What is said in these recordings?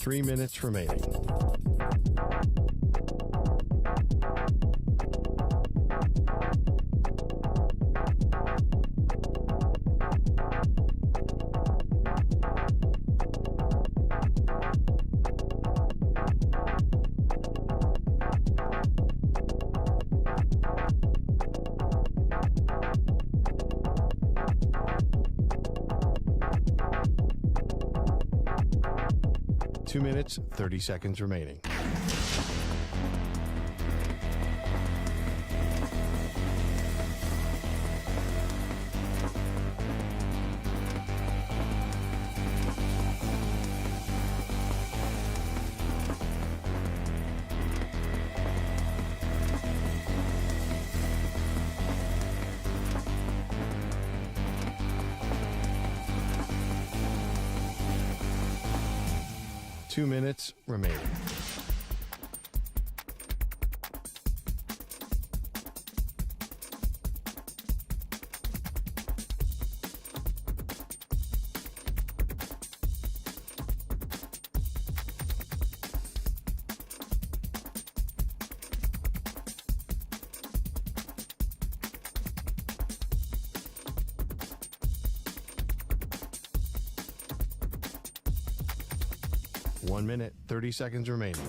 3 minutes remaining. Two minutes, 30 seconds remaining. Two minutes remaining. One minute, 30 seconds remaining.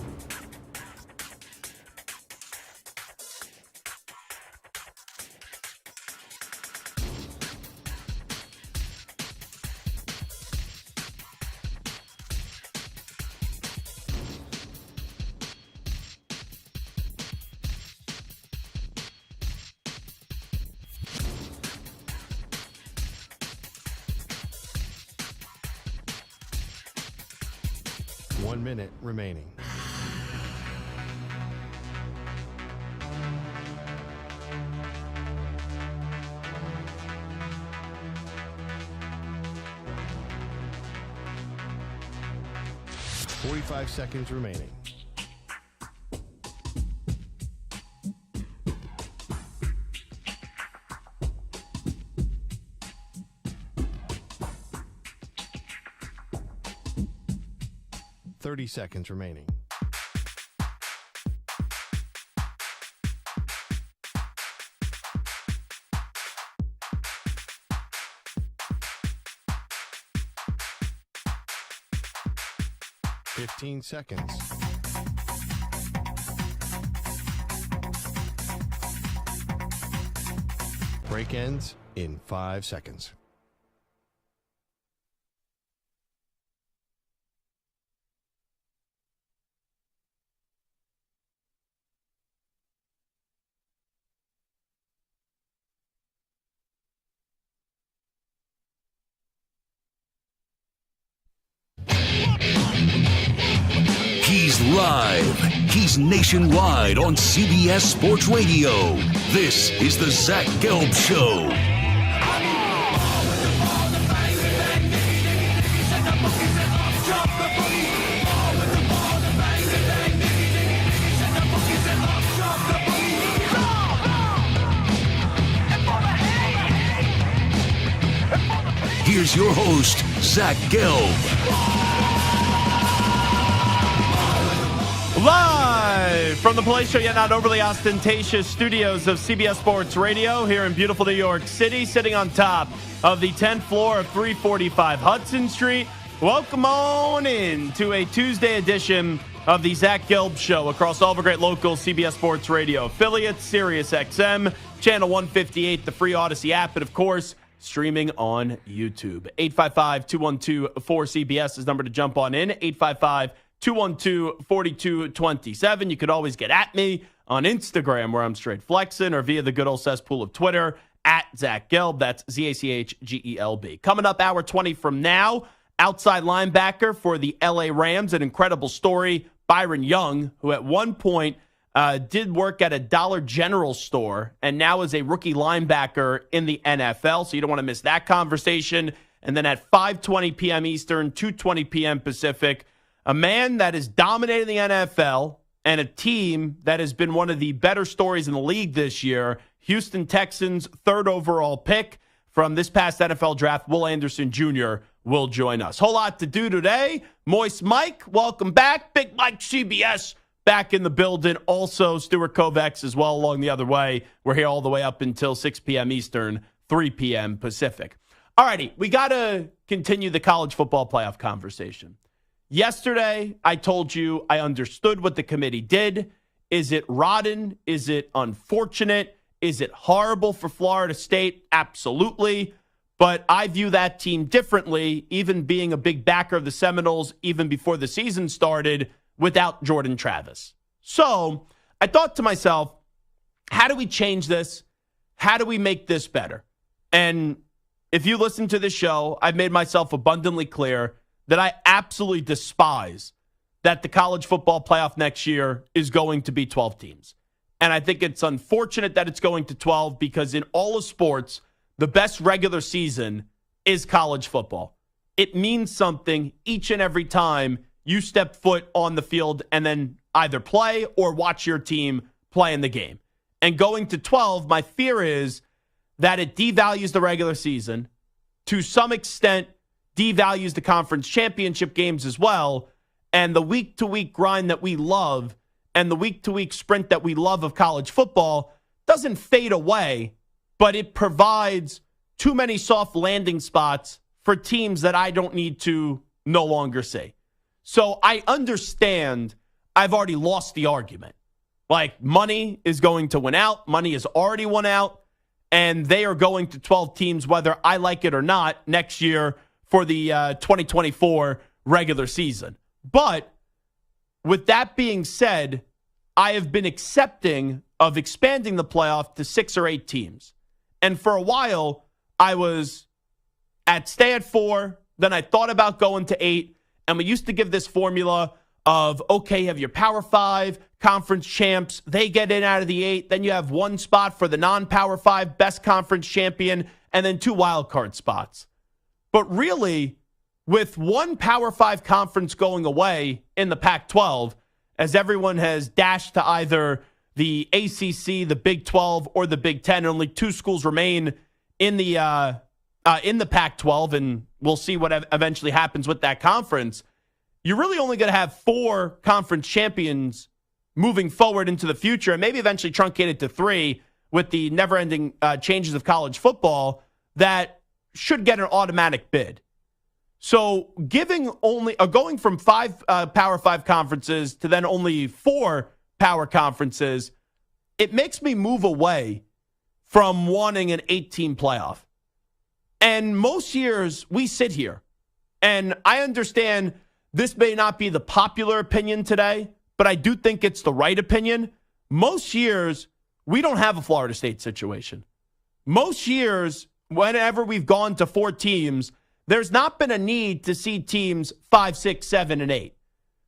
One minute remaining. Forty-five seconds remaining. Seconds remaining. Fifteen seconds. Break ends in 5 seconds. He's live. He's nationwide on CBS Sports Radio. This is the Zach Gelb Show. Here's your host, Zach Gelb. Live from the palatial yet not overly ostentatious studios of CBS Sports Radio here in beautiful New York City, sitting on top of the 10th floor of 345 Hudson Street. Welcome on in to a Tuesday edition of the Zach Gelb Show across all the great local CBS Sports Radio affiliates, Sirius XM, Channel 158, the free Odyssey app, and of course, streaming on YouTube. 855-212-4CBS is the number to jump on in. 855-212-4227. You could always get at me on Instagram, where I'm straight flexing, or via the good old cesspool of Twitter, at Zach Gelb. That's ZACHGELB. Coming up, hour 20 from now, outside linebacker for the LA Rams, an incredible story. Byron Young, who at one point did work at a Dollar General store and now is a rookie linebacker in the NFL. So you don't want to miss that conversation. And then at 5:20 p.m. Eastern, 2:20 p.m. Pacific, a man that is dominating the NFL and a team that has been one of the better stories in the league this year, Houston Texans, 3rd overall pick from this past NFL draft, Will Anderson Jr. will join us. Whole lot to do today. Moist Mike, welcome back. Big Mike CBS back in the building. Also, Stuart Kovacs as well along the other way. We're here all the way up until 6 p.m. Eastern, 3 p.m. Pacific. All righty, we got to continue the college football playoff conversation. Yesterday, I told you I understood what the committee did. Is it rotten? Is it unfortunate? Is it horrible for Florida State? Absolutely. But I view that team differently, even being a big backer of the Seminoles, even before the season started, without Jordan Travis. So I thought to myself, how do we change this? How do we make this better? And if you listen to this show, I've made myself abundantly clear that I absolutely despise that the college football playoff next year is going to be 12 teams. And I think it's unfortunate that it's going to 12 because in all of sports, the best regular season is college football. It means something each and every time you step foot on the field and then either play or watch your team play in the game. And going to 12, my fear is that it devalues the regular season, to some extent devalues the conference championship games as well, and the week-to-week grind that we love and the week-to-week sprint that we love of college football doesn't fade away, but it provides too many soft landing spots for teams that I don't need to no longer see. So I understand I've already lost the argument. Like, money is going to win out. Money has already won out, and they are going to 12 teams, whether I like it or not, next year for the 2024 regular season. But with that being said, I have been accepting of expanding the playoff to 6 or 8 teams. And for a while, I was stay at 4. Then I thought about going to 8. And we used to give this formula of, okay, you have your Power 5 conference champs. They get in out of the 8. Then you have one spot for the non-Power 5 best conference champion and then 2 wild card spots. But really, with one Power 5 conference going away in the Pac-12, as everyone has dashed to either the ACC, the Big 12, or the Big 10, and only 2 schools remain in the Pac-12, and we'll see what eventually happens with that conference. You're really only going to have 4 conference champions moving forward into the future, and maybe eventually truncated to 3 with the never-ending changes of college football that should get an automatic bid. So going from 5 Power 5 conferences to then only 4 power conferences, it makes me move away from wanting an 8-team playoff. And most years we sit here, and I understand this may not be the popular opinion today, but I do think it's the right opinion. Most years we don't have a Florida State situation. Most years, whenever we've gone to 4 teams, there's not been a need to see teams 5, 6, 7, and 8.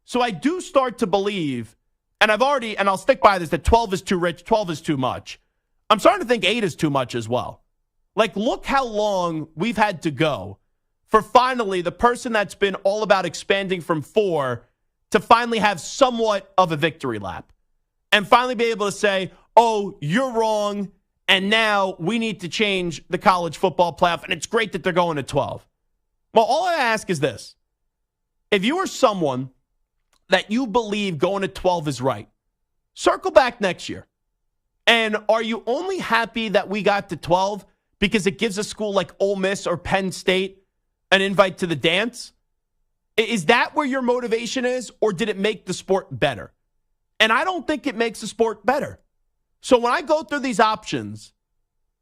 So I do start to believe, and I'll stick by this, that 12 is too rich, 12 is too much. I'm starting to think 8 is too much as well. Like, look how long we've had to go for finally the person that's been all about expanding from 4 to finally have somewhat of a victory lap. And finally be able to say, oh, you're wrong, and now we need to change the college football playoff, and it's great that they're going to 12. Well, all I ask is this. If you are someone that you believe going to 12 is right, circle back next year. And are you only happy that we got to 12 because it gives a school like Ole Miss or Penn State an invite to the dance? Is that where your motivation is, or did it make the sport better? And I don't think it makes the sport better. So when I go through these options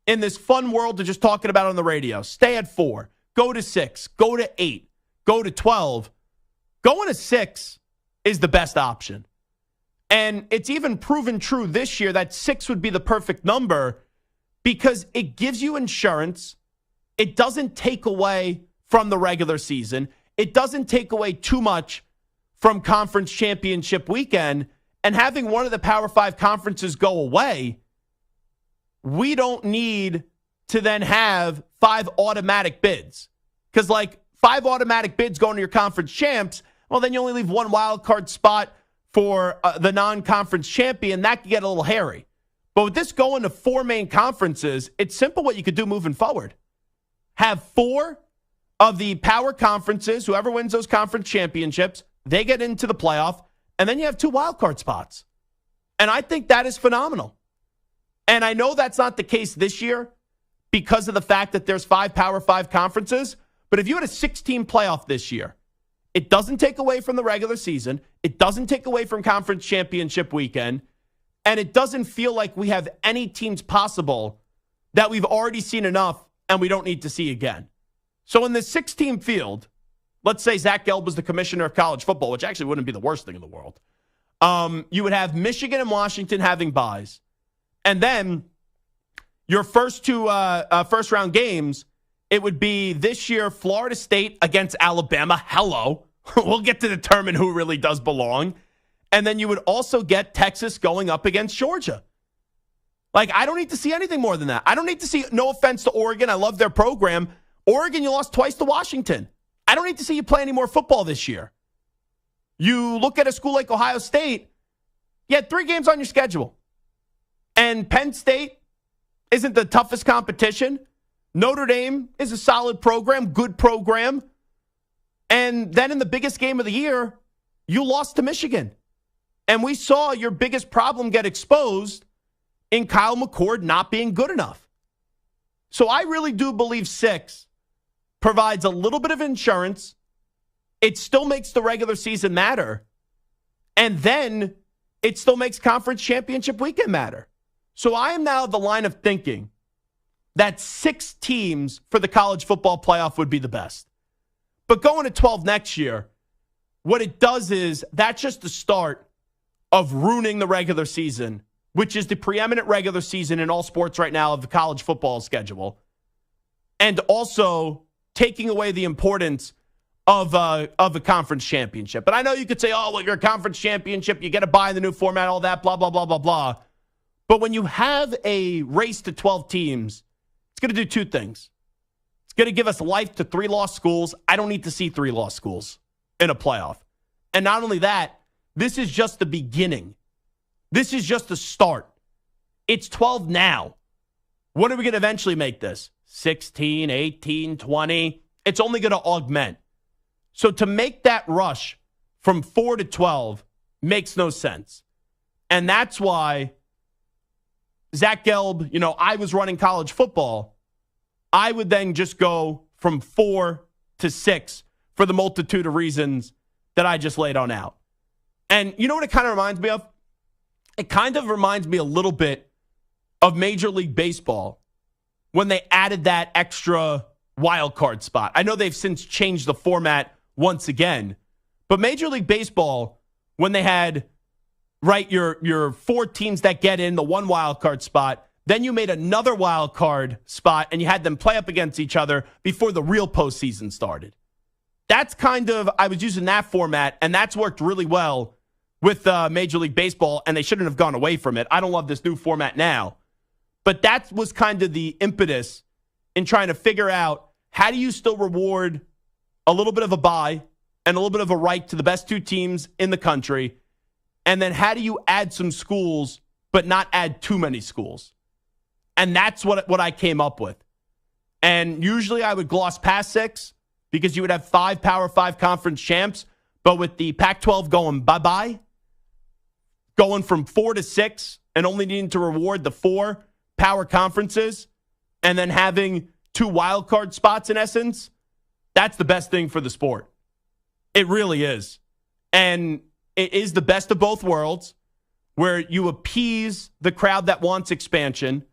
in this fun world of just talking about on the radio, stay at 4, go to 6, go to 8, go to 12, going to 6 is the best option. And it's even proven true this year that 6 would be the perfect number because it gives you insurance. It doesn't take away from the regular season. It doesn't take away too much from conference championship weekend. And having one of the Power 5 conferences go away, we don't need to then have 5 automatic bids. Because, 5 automatic bids going to your conference champs, well, then you only leave 1 wild card spot for the non-conference champion. That could get a little hairy. But with this going to 4 main conferences, it's simple what you could do moving forward. Have 4 of the power conferences, whoever wins those conference championships, they get into the playoff, and then you have 2 wildcard spots. And I think that is phenomenal. And I know that's not the case this year because of the fact that there's 5 Power 5 conferences. But if you had a 6-team playoff this year, it doesn't take away from the regular season. It doesn't take away from conference championship weekend. And it doesn't feel like we have any teams possible that we've already seen enough and we don't need to see again. So in the 6-team field, let's say Zach Gelb was the commissioner of college football, which actually wouldn't be the worst thing in the world. You would have Michigan and Washington having byes. And then your first 2 first-round games, it would be this year Florida State against Alabama. Hello. We'll get to determine who really does belong. And then you would also get Texas going up against Georgia. Like, I don't need to see anything more than that. I don't need to see, no offense to Oregon. I love their program. Oregon, you lost twice to Washington. I don't need to see you play any more football this year. You look at a school like Ohio State, you had 3 games on your schedule. And Penn State isn't the toughest competition. Notre Dame is a solid program, good program. And then in the biggest game of the year, you lost to Michigan. And we saw your biggest problem get exposed in Kyle McCord not being good enough. So I really do believe 6 provides a little bit of insurance. It still makes the regular season matter. And then it still makes conference championship weekend matter. So I am now of the line of thinking that 6 teams for the college football playoff would be the best. But going to 12 next year, what it does is that's just the start of ruining the regular season, which is the preeminent regular season in all sports right now of the college football schedule, and also taking away the importance of a conference championship. But I know you could say, oh, well, you're a conference championship, you get to buy the new format, all that, blah, blah, blah, blah, blah. But when you have a race to 12 teams, it's going to do 2 things. It's going to give us life to 3 lost schools. I don't need to see 3 lost schools in a playoff. And not only that, this is just the beginning. This is just the start. It's 12 now. When are we going to eventually make this? 16, 18, 20? It's only going to augment. So to make that rush from 4 to 12 makes no sense. And that's why Zach Gelb, I was running college football. I would then just go from 4 to 6 for the multitude of reasons that I just laid on out. And you know what it kind of reminds me of? It kind of reminds me a little bit of Major League Baseball when they added that extra wild card spot. I know they've since changed the format once again, but Major League Baseball, when they had, right, your 4 teams that get in, the 1 wild card spot, then you made another wild card spot and you had them play up against each other before the real postseason started. That's kind of, I was using that format, and that's worked really well with Major League Baseball, and they shouldn't have gone away from it. I don't love this new format now. But that was kind of the impetus in trying to figure out how do you still reward a little bit of a bye and a little bit of a right to the best 2 teams in the country, and then how do you add some schools but not add too many schools? And that's what I came up with. And usually I would gloss past 6 because you would have 5 Power 5 conference champs, but with the Pac-12 going bye-bye, going from 4 to 6 and only needing to reward the 4 power conferences and then having 2 wild card spots in essence, that's the best thing for the sport. It really is. And it is the best of both worlds where you appease the crowd that wants expansion,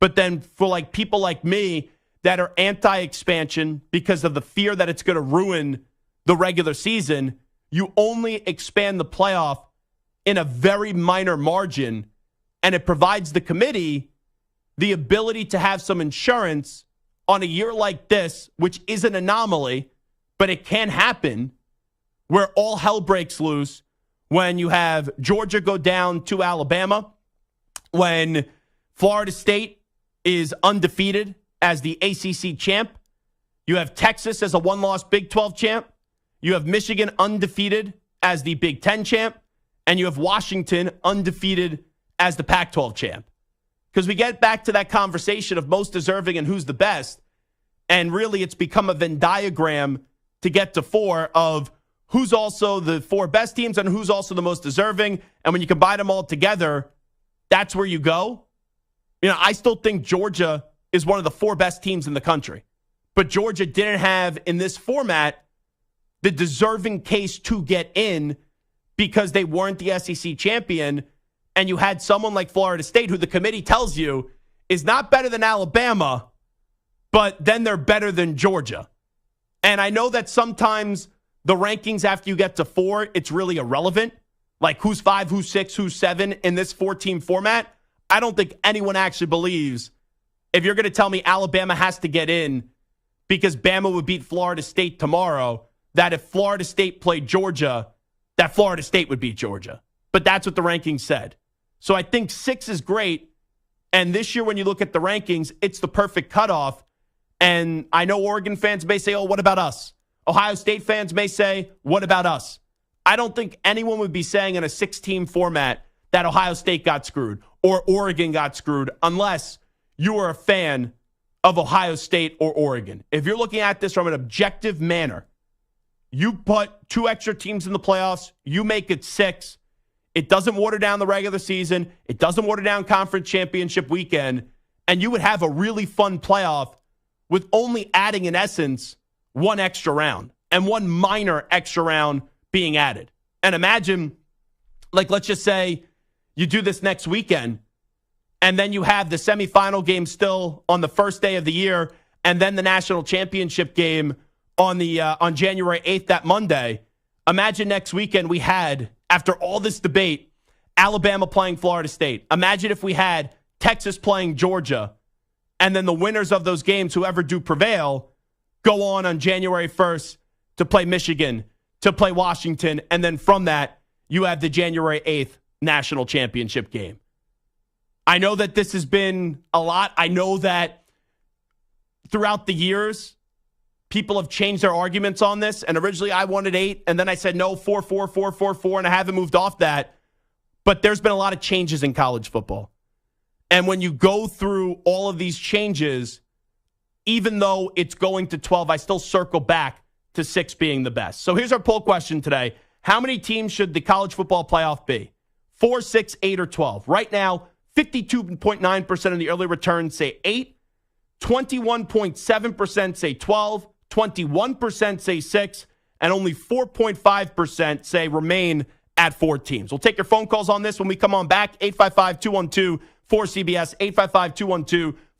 but then for like people like me that are anti-expansion because of the fear that it's going to ruin the regular season, you only expand the playoff in a very minor margin, and it provides the committee the ability to have some insurance on a year like this, which is an anomaly, but it can happen, where all hell breaks loose when you have Georgia go down to Alabama, when Florida State is undefeated as the ACC champ, you have Texas as a 1-loss Big 12 champ, you have Michigan undefeated as the Big 10 champ, and you have Washington undefeated as the Pac-12 champ. Because we get back to that conversation of most deserving and who's the best. And really, it's become a Venn diagram to get to 4 of who's also the 4 best teams and who's also the most deserving. And when you combine them all together, that's where you go. I still think Georgia is one of the 4 best teams in the country. But Georgia didn't have, in this format, the deserving case to get in because they weren't the SEC champion. And you had someone like Florida State, who the committee tells you is not better than Alabama, but then they're better than Georgia. And I know that sometimes the rankings after you get to 4, it's really irrelevant. Like who's 5, who's 6, who's 7 in this 4-team format. I don't think anyone actually believes, if you're going to tell me Alabama has to get in because Bama would beat Florida State tomorrow, that if Florida State played Georgia, that Florida State would beat Georgia. But that's what the rankings said. So I think 6 is great. And this year, when you look at the rankings, it's the perfect cutoff. And I know Oregon fans may say, oh, what about us? Ohio State fans may say, what about us? I don't think anyone would be saying in a 6-team format that Ohio State got screwed or Oregon got screwed unless you are a fan of Ohio State or Oregon. If you're looking at this from an objective manner, you put 2 extra teams in the playoffs, you make it 6. It doesn't water down the regular season. It doesn't water down conference championship weekend. And you would have a really fun playoff with only adding, in essence, 1 extra round and 1 minor extra round being added. And imagine, let's just say you do this next weekend, and then you have the semifinal game still on the first day of the year, and then the national championship game on January 8th, that Monday. Imagine next weekend we had, after all this debate, Alabama playing Florida State. Imagine if we had Texas playing Georgia, and then the winners of those games, whoever do prevail, go on January 1st to play Michigan, to play Washington, and then from that, you have the January 8th national championship game. I know that this has been a lot. I know that throughout the years, people have changed their arguments on this, and originally I wanted 8, and then I said no, 4, 4, 4, 4, 4, and I haven't moved off that. But there's been a lot of changes in college football. And when you go through all of these changes, even though it's going to 12, I still circle back to 6 being the best. So here's our poll question today. How many teams should the college football playoff be? 4, 6, 8, or 12? Right now, 52.9% of the early returns say 8, 21.7% say 12, 21% say 6, and only 4.5% say remain at 4 teams. We'll take your phone calls on this when we come on back. 855-212-4CBS,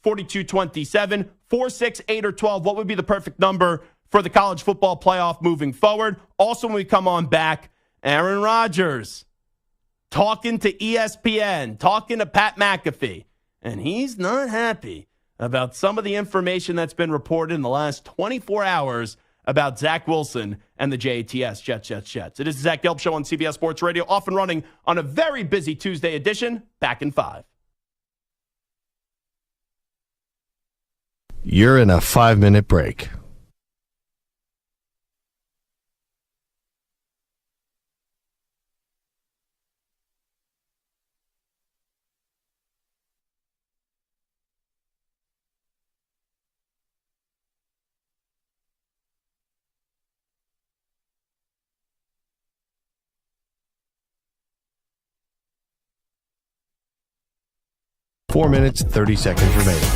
855-212-4227, 4, 6, 8, or 12. What would be the perfect number for the college football playoff moving forward? Also, when we come on back, Aaron Rodgers talking to ESPN, talking to Pat McAfee, and he's not happy about some of the information that's been reported in the last 24 hours about Zach Wilson and the JATS, Jets. It is the Zach Gelb Show on CBS Sports Radio, off and running on a very busy Tuesday edition. Back in 5. You're in a 5-minute break. Four minutes, 30 seconds remaining.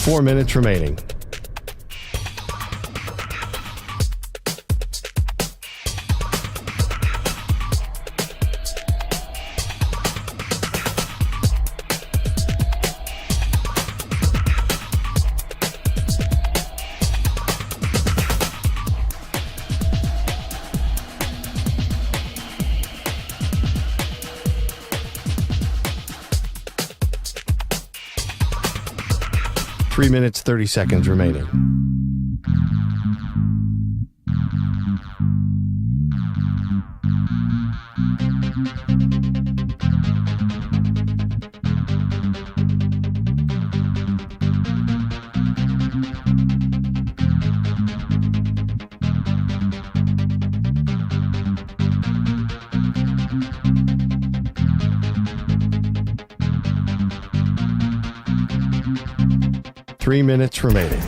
Four minutes remaining. Three minutes, 30 seconds remaining. 3 minutes remaining.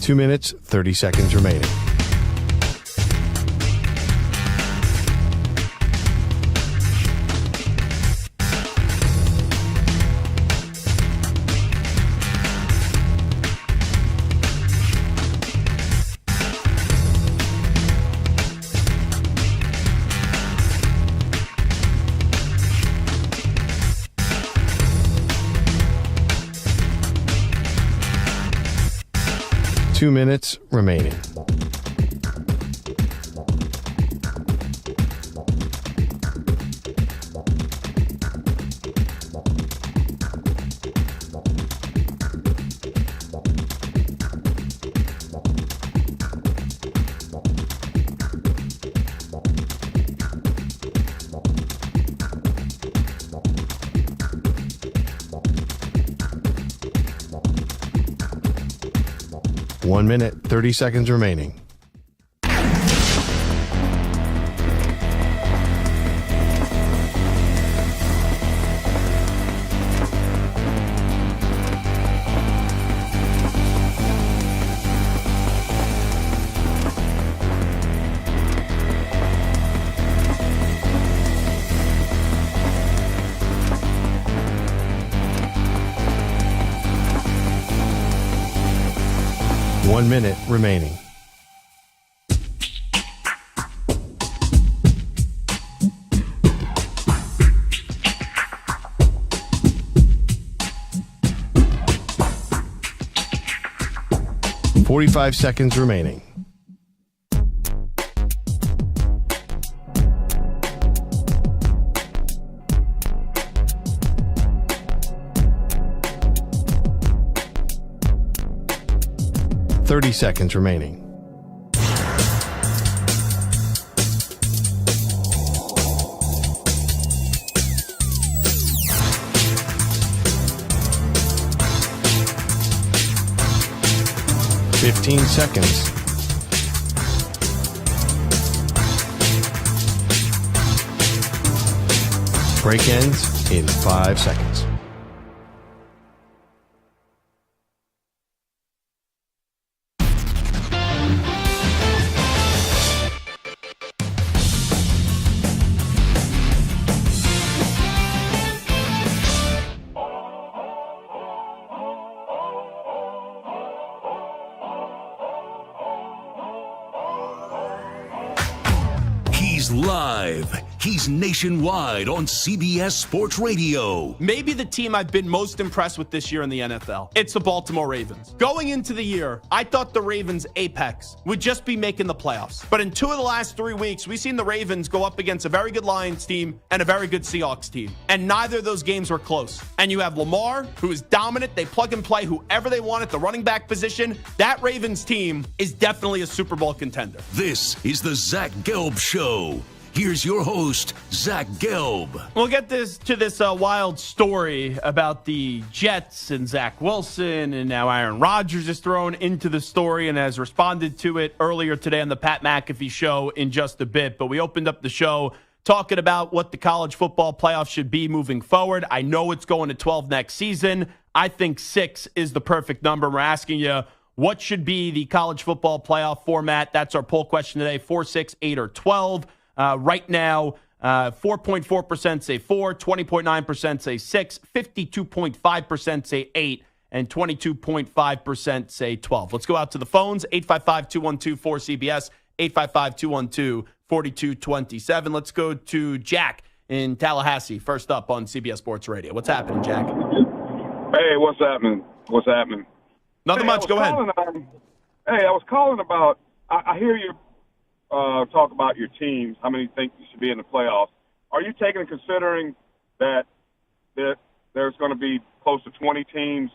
Two minutes, 30 seconds remaining. Two minutes remaining. One minute, 30 seconds remaining. One minute remaining. Forty-five seconds remaining. Thirty seconds remaining. Fifteen seconds. Break ends in 5 seconds. He's live. He's nationwide on CBS Sports Radio. Maybe the team I've been most impressed with this year in the NFL. It's the Baltimore Ravens. Going into the year, I thought the Ravens' apex would just be making the playoffs. But in 2 of the last 3 weeks, we've seen the Ravens go up against a very good Lions team and a very good Seahawks team. And neither of those games were close. And you have Lamar, who is dominant. They plug and play whoever they want at the running back position. That Ravens team is definitely a Super Bowl contender. This is the Zach Gelb Show. Here's your host, Zach Gelb. We'll get to this wild story about the Jets and Zach Wilson, and now Aaron Rodgers is thrown into the story and has responded to it earlier today on the Pat McAfee Show in just a bit. But we opened up the show talking about what the college football playoff should be moving forward. I know it's going to 12 next season. I think 6 is the perfect number. We're asking you, what should be the college football playoff format? That's our poll question today, 4, 6, 8, or 12. Right now, 4.4% say 4, 20.9% say 6, 52.5% say 8, and 22.5% say 12. Let's go out to the phones, 855-212-4CBS, 855-212-4227. Let's go to Jack in Tallahassee, first up on CBS Sports Radio. What's happening, Jack? Hey, what's happening? Nothing much. Go ahead. I was calling about, I hear you talk about your teams, how many think you should be in the playoffs. Are you taking and considering that there's going to be close to 20 teams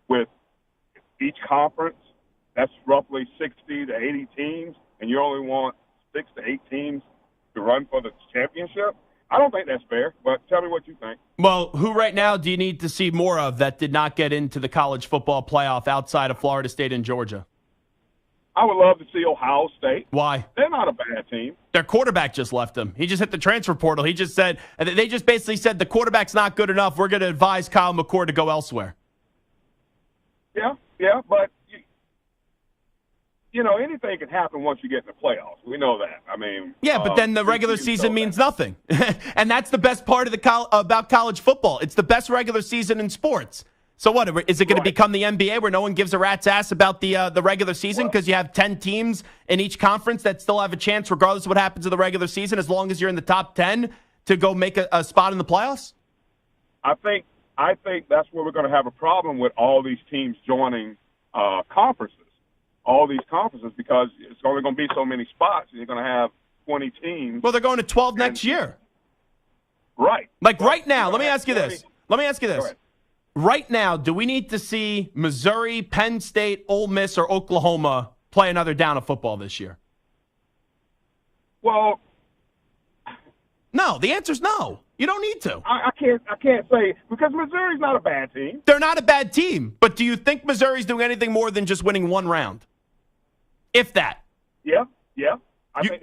with each conference that's roughly 60 to 80 teams, and you only want 6 to 8 teams to run for the championship. I don't think that's fair, but tell me what you think. Well, who right now do you need to see more of that did not get into the college football playoff outside of Florida State and Georgia? I would love to see Ohio State. Why? They're not a bad team. Their quarterback just left them. He just hit the transfer portal. He just said, they just basically said the quarterback's not good enough. We're going to advise Kyle McCord to go elsewhere. Yeah, but anything can happen once you get in the playoffs. We know that. I mean, yeah, but then the regular season means nothing, and that's the best part of about college football. It's the best regular season in sports. So what is it going to become the NBA where no one gives a rat's ass about the regular season because you have 10 teams in each conference that still have a chance, regardless of what happens in the regular season, as long as you're in the top 10 to go make a spot in the playoffs? I think that's where we're going to have a problem with all these teams joining conferences. All these conferences, because it's only going to be so many spots, and you're going to have 20 teams. Well, they're going to 12 next year. Right. Like right now, let me ask you 20. this. Let me ask you this. Right now, do we need to see Missouri, Penn State, Ole Miss, or Oklahoma play another down of football this year? Well, no. The answer's no. You don't need to. I can't say, because Missouri's not a bad team. They're not a bad team, but do you think Missouri's doing anything more than just winning one round? If that. Yeah.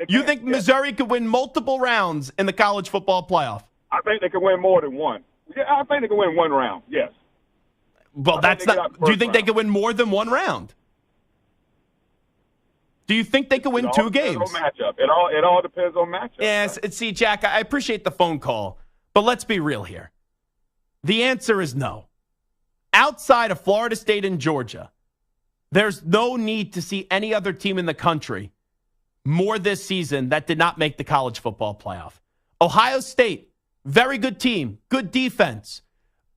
You think Missouri could win multiple rounds in the college football playoff? I think they could win more than one. Yeah, I think they can win one round, yes. Well, that's not. Do you think they could win more than one round? Do you think they could win 2 games? Matchup. It all depends on matchup. Yes. See, Jack, I appreciate the phone call, but let's be real here. The answer is no. Outside of Florida State and Georgia, there's no need to see any other team in the country more this season that did not make the college football playoff. Ohio State, very good team, good defense.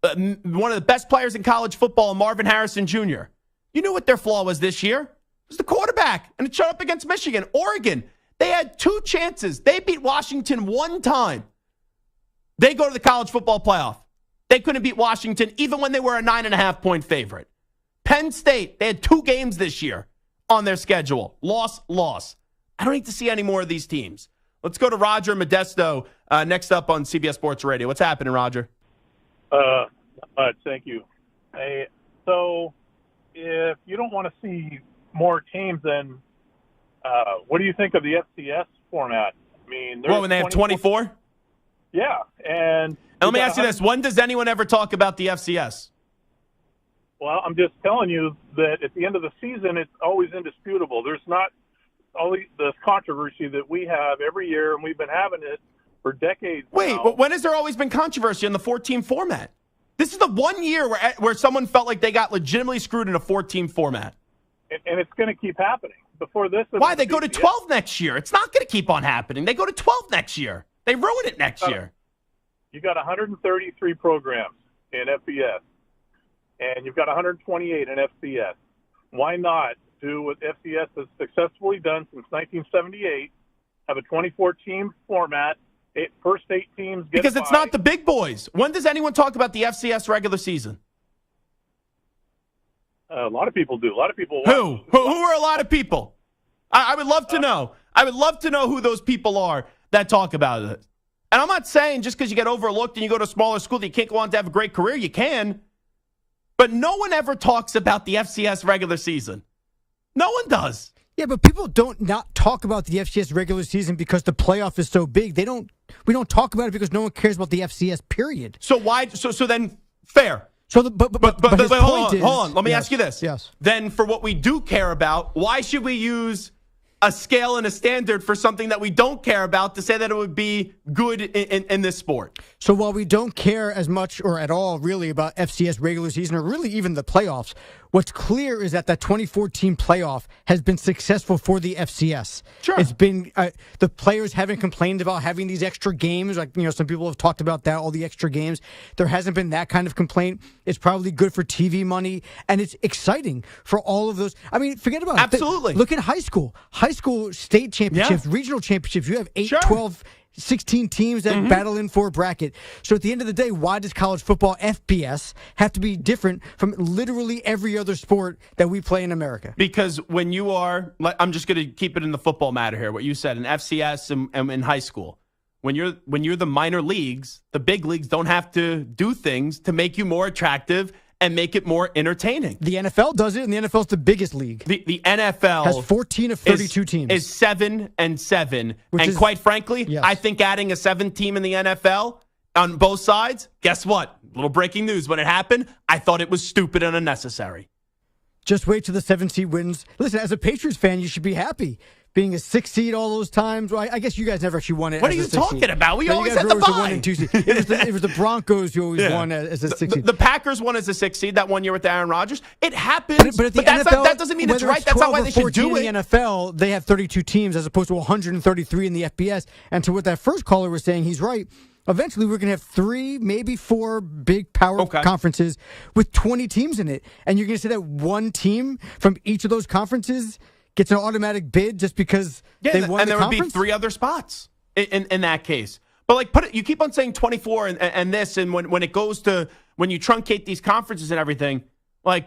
One of the best players in college football, Marvin Harrison Jr. You knew what their flaw was this year. It was the quarterback, and it showed up against Michigan. Oregon, they had 2 chances. They beat Washington 1 time. They go to the college football playoff. They couldn't beat Washington even when they were a 9.5-point favorite. Penn State, they had 2 games this year on their schedule. Loss. I don't need to see any more of these teams. Let's go to Roger Modesto next up on CBS Sports Radio. What's happening, Roger? Thank you. Hey, so if you don't want to see more teams, then what do you think of the FCS format? I mean, when they have 24? Yeah. And let me ask you this. When does anyone ever talk about the FCS? Well, I'm just telling you that at the end of the season, it's always indisputable. There's not all this controversy that we have every year, and we've been having it for decades. Wait, now. but when has there always been controversy in the 4-team format? This is the one year where someone felt like they got legitimately screwed in a 4-team format. And it's going to keep happening. Before this, why? They go to 12 next year. It's not going to keep on happening. They go to 12 next year. They ruin it next year. You got 133 programs in FBS, and you've got 128 in FCS. Why not do what FCS has successfully done since 1978, have a 24-team format, first 8 teams get because it's not the big boys. When does anyone talk about the FCS regular season? A lot of people do. A lot of people. Who are a lot of people? I would love to know. I would love to know who those people are that talk about it. And I'm not saying just because you get overlooked and you go to a smaller school that you can't go on to have a great career. You can. But no one ever talks about the FCS regular season. No one does. Yeah, but people don't not talk about the FCS regular season because the playoff is so big. We don't talk about it because no one cares about the FCS, period. So why? So then, fair. So, but his point is, hold on. Let me ask you this. Yes. Then, for what we do care about, why should we use a scale and a standard for something that we don't care about to say that it would be good in this sport? So while we don't care as much or at all really about FCS regular season or really even the playoffs, what's clear is that 2014 playoff has been successful for the FCS. Sure. It's been the players haven't complained about having these extra games. Like, some people have talked about that, all the extra games. There hasn't been that kind of complaint. It's probably good for TV money, and it's exciting for all of those. I mean, forget about it. Absolutely. Look at high school. High school state championships, regional championships. You have 8, Sure. 12 16 teams that battle in for a bracket. So at the end of the day, why does college football FBS have to be different from literally every other sport that we play in America? Because when you are, I'm just going to keep it in the football matter here, what you said, in FCS and in high school, when you're the minor leagues, the big leagues don't have to do things to make you more attractive and make it more entertaining. The NFL does it, and the NFL's the biggest league. The NFL has 14 of 32 teams. Is 7-7. Which and is, quite frankly, yes. I think adding a 7th team in the NFL on both sides, guess what? Little breaking news. When it happened, I thought it was stupid and unnecessary. Just wait till the 7th seed wins. Listen, as a Patriots fan, you should be happy. Being a 6th seed all those times. Well, I guess you guys never actually won it. What are you talking about? We always had the bye. 1 and 2 seed. It was the Broncos who always won as a 6th seed. The Packers won as a 6th seed that 1 year with Aaron Rodgers. It happens, but that doesn't mean it's right. That's not why they should do it. In the NFL, they have 32 teams as opposed to 133 in the FBS. And to what that first caller was saying, he's right. Eventually, we're going to have 3, maybe 4 big power conferences with 20 teams in it. And you're going to say that one team from each of those conferences gets an automatic bid just because they won the conference? And there would be 3 other spots in that case. But you keep on saying 24 and this, and when it goes to, when you truncate these conferences and everything,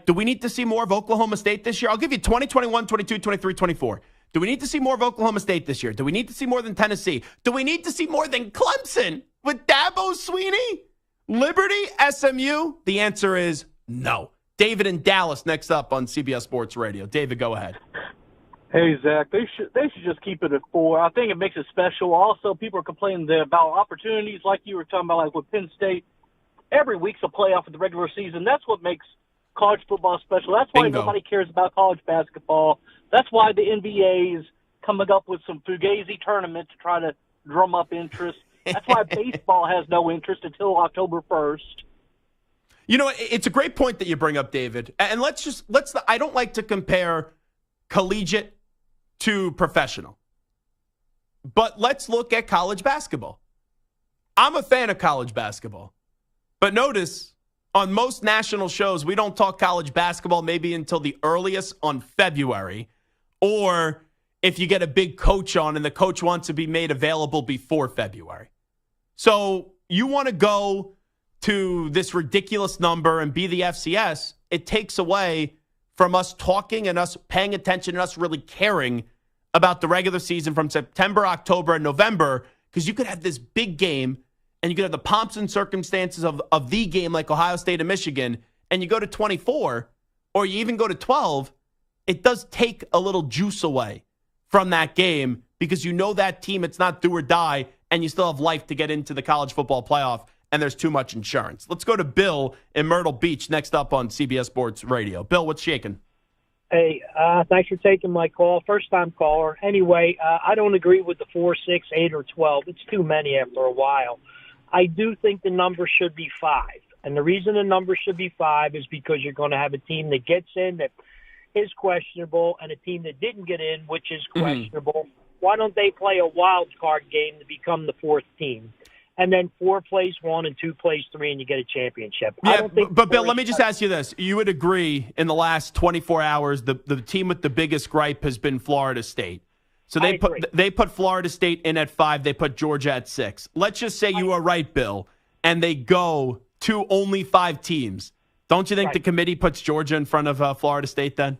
do we need to see more of Oklahoma State this year? I'll give you 20, 21, 22, 23, 24. Do we need to see more of Oklahoma State this year? Do we need to see more than Tennessee? Do we need to see more than Clemson with Dabo Swinney? Liberty, SMU? The answer is no. David in Dallas next up on CBS Sports Radio. David, go ahead. Hey, Zach, they should just keep it at 4. I think it makes it special. Also, people are complaining about opportunities like you were talking about, like with Penn State. Every week's a playoff in the regular season. That's what makes college football special. That's why nobody cares about college basketball. That's why the NBA is coming up with some Fugazi tournament to try to drum up interest. That's why baseball has no interest until October 1st. You know, it's a great point that you bring up, David. And I don't like to compare collegiate to professional. But let's look at college basketball. I'm a fan of college basketball. But notice, on most national shows, we don't talk college basketball maybe until the earliest on February. Or if you get a big coach on and the coach wants to be made available before February. So you want to go to this ridiculous number and be the FCS, it takes away from us talking and us paying attention and us really caring about the regular season from September, October, and November, because you could have this big game and you could have the pomps and circumstances of the game like Ohio State and Michigan, and you go to 24 or you even go to 12, it does take a little juice away from that game because you know that team, it's not do or die, and you still have life to get into the college football playoff, and there's too much insurance. Let's go to Bill in Myrtle Beach next up on CBS Sports Radio. Bill, what's shaking? Hey, thanks for taking my call. First-time caller. Anyway, I don't agree with the 4, 6, 8, or 12. It's too many after a while. I do think the number should be 5. And the reason the number should be 5 is because you're going to have a team that gets in that is questionable and a team that didn't get in, which is questionable. Why don't they play a wild card game to become the 4th team? And then 4 plays 1 and 2 plays 3, and you get a championship. Yeah, but Bill, let me just ask you this. You would agree in the last 24 hours, the team with the biggest gripe has been Florida State. So they put Florida State in at 5. They put Georgia at 6. Let's just say you are right, Bill, and they go to only 5 teams. Don't you think the committee puts Georgia in front of Florida State then?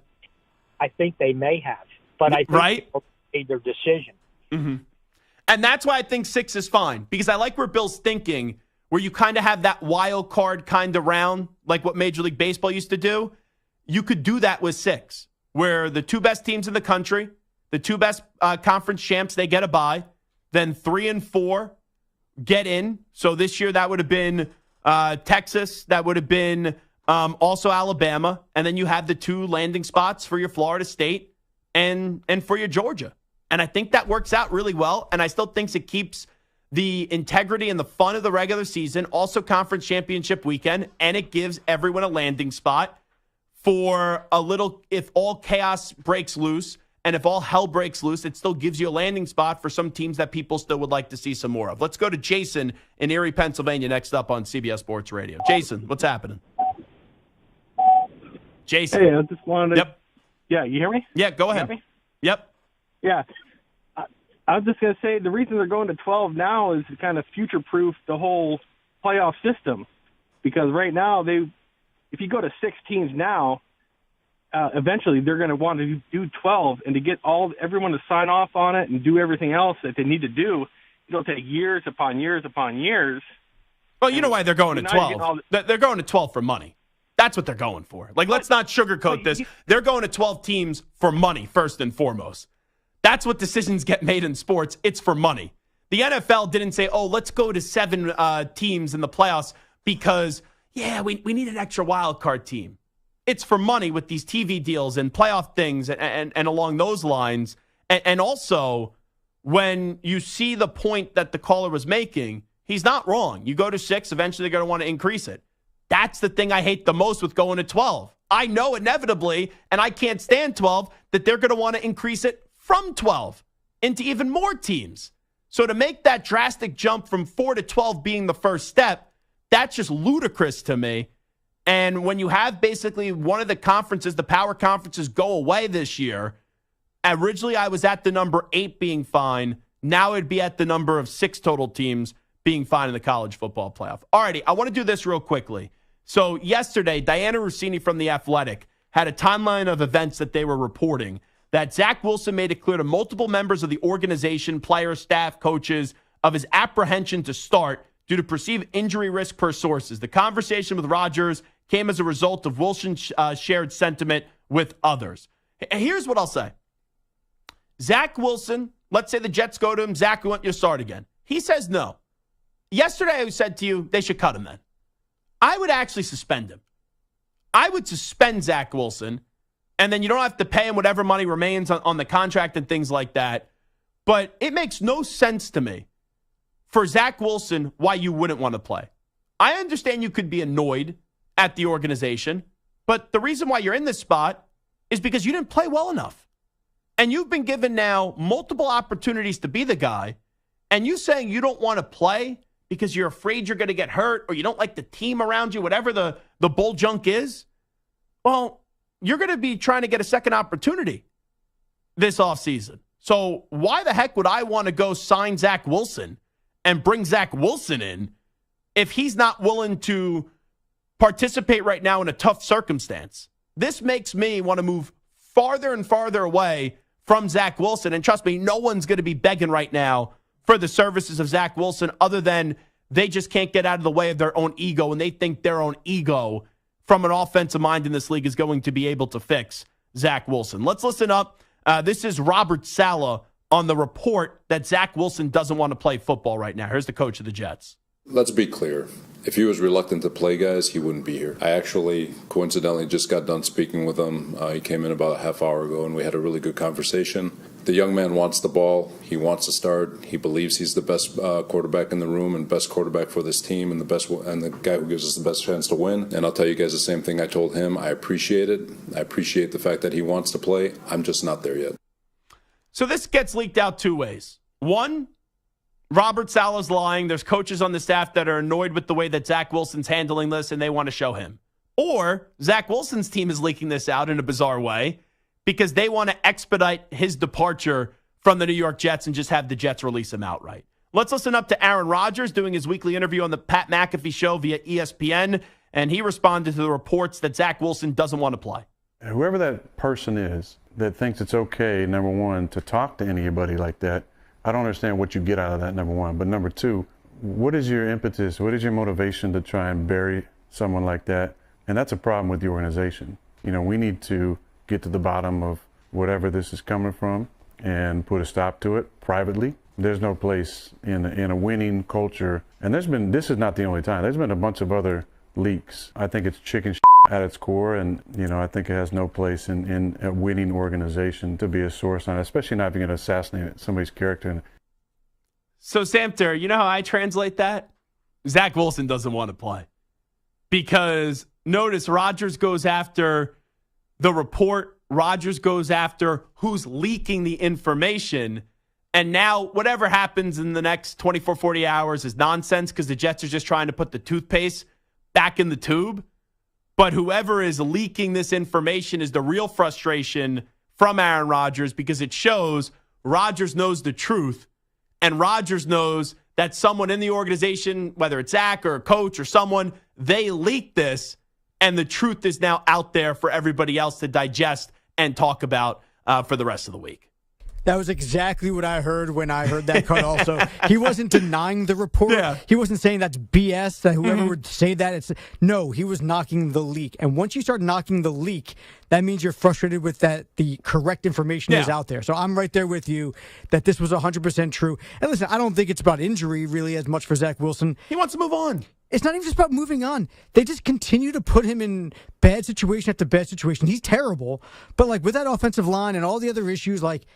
I think they may have, but I think they made their decision. Mm-hmm. And that's why I think 6 is fine, because I like where Bill's thinking, where you kind of have that wild card kind of round, like what Major League Baseball used to do. You could do that with 6, where the 2 best teams in the country, the 2 best conference champs, they get a bye. Then 3 and 4 get in. So this year that would have been Texas. That would have been also Alabama. And then you have the 2 landing spots for your Florida State and for your Georgia. And I think that works out really well. And I still think it keeps the integrity and the fun of the regular season, also conference championship weekend, and it gives everyone a landing spot for a little, if all chaos breaks loose and if all hell breaks loose, it still gives you a landing spot for some teams that people still would like to see some more of. Let's go to Jason in Erie, Pennsylvania, next up on CBS Sports Radio. Jason, what's happening? Jason. Hey, I just wanted to... Yep. Yeah, you hear me? Yeah, go ahead. You hear me? Yep. Yeah. I was just going to say the reason they're going to 12 now is to kind of future-proof the whole playoff system. Because right now, if you go to 6 teams now, eventually they're going to want to do 12. And to get everyone to sign off on it and do everything else that they need to do, it'll take years upon years upon years. Well, you know why they're going to 12? They're going to 12 for money. That's what they're going for. Like, let's not sugarcoat this. They're going to 12 teams for money, first and foremost. That's what decisions get made in sports. It's for money. The NFL didn't say, oh, let's go to 7 teams in the playoffs because, we need an extra wild card team. It's for money with these TV deals and playoff things and along those lines. And also, when you see the point that the caller was making, he's not wrong. You go to 6, eventually they're going to want to increase it. That's the thing I hate the most with going to 12. I know inevitably, and I can't stand 12, that they're going to want to increase it from 12 into even more teams. So to make that drastic jump from 4 to 12 being the first step, that's just ludicrous to me. And when you have basically one of the conferences, the power conferences, go away this year, originally I was at the number 8 being fine. Now it'd be at the number of 6 total teams being fine in the college football playoff. Alrighty, I want to do this real quickly. So yesterday, Diana Rossini from The Athletic had a timeline of events that they were reporting that Zach Wilson made it clear to multiple members of the organization, players, staff, coaches, of his apprehension to start due to perceived injury risk per sources. The conversation with Rodgers came as a result of Wilson's shared sentiment with others. Here's what I'll say. Zach Wilson, let's say the Jets go to him, Zach, we want you to start again. He says no. Yesterday I said to you, they should cut him then. I would actually suspend him. I would suspend Zach Wilson, and then you don't have to pay him whatever money remains on the contract and things like that. But it makes no sense to me for Zach Wilson why you wouldn't want to play. I understand you could be annoyed at the organization, but the reason why you're in this spot is because you didn't play well enough. And you've been given now multiple opportunities to be the guy, and you saying you don't want to play because you're afraid you're going to get hurt or you don't like the team around you, whatever the bull junk is, well, you're going to be trying to get a second opportunity this offseason. So why the heck would I want to go sign Zach Wilson and bring Zach Wilson in if he's not willing to participate right now in a tough circumstance? This makes me want to move farther and farther away from Zach Wilson. And trust me, no one's going to be begging right now for the services of Zach Wilson other than they just can't get out of the way of their own ego, and they think their own ego from an offensive mind in this league is going to be able to fix Zach Wilson. Let's listen up. This is Robert Saleh on the report that Zach Wilson doesn't want to play football right now. Here's the coach of the Jets. Let's be clear. If he was reluctant to play, guys, he wouldn't be here. I actually, coincidentally, just got done speaking with him. He came in about a half hour ago, and we had a really good conversation. The young man wants the ball. He wants to start. He believes he's the best quarterback in the room and best quarterback for this team and the guy who gives us the best chance to win. And I'll tell you guys the same thing I told him. I appreciate it. I appreciate the fact that he wants to play. I'm just not there yet. So this gets leaked out 2 ways. One, Robert Saleh's lying. There's coaches on the staff that are annoyed with the way that Zach Wilson's handling this, and they want to show him. Or Zach Wilson's team is leaking this out in a bizarre way because they want to expedite his departure from the New York Jets and just have the Jets release him outright. Let's listen up to Aaron Rodgers doing his weekly interview on the Pat McAfee show via ESPN, and he responded to the reports that Zach Wilson doesn't want to play. Whoever that person is that thinks it's okay, number one, to talk to anybody like that, I don't understand what you get out of that, number one. But number two, what is your impetus? What is your motivation to try and bury someone like that? And that's a problem with the organization. You know, we need to get to the bottom of whatever this is coming from and put a stop to it privately. There's no place in a winning culture. And this is not the only time. There's been a bunch of other leaks. I think it's chicken shit at its core, and I think it has no place in a winning organization to be a source on it, especially not if you're going to assassinate somebody's character. So, Samter, you know how I translate that? Zach Wilson doesn't want to play. Because notice Rodgers goes after the report. Rodgers goes after who's leaking the information. And now whatever happens in the next 24, 40 hours is nonsense because the Jets are just trying to put the toothpaste back in the tube. But whoever is leaking this information is the real frustration from Aaron Rodgers because it shows Rodgers knows the truth, and Rodgers knows that someone in the organization, whether it's Zach or a coach or someone, they leaked this, and the truth is now out there for everybody else to digest and talk about for the rest of the week. That was exactly what I heard when I heard that cut also. He wasn't denying the report. Yeah. He wasn't saying that's BS, that whoever would say that. No, he was knocking the leak. And once you start knocking the leak, that means you're frustrated with that the correct information is out there. So I'm right there with you that this was 100% true. And listen, I don't think it's about injury really as much for Zach Wilson. He wants to move on. It's not even just about moving on. They just continue to put him in bad situation after bad situation. He's terrible. But like with that offensive line and all the other issues, like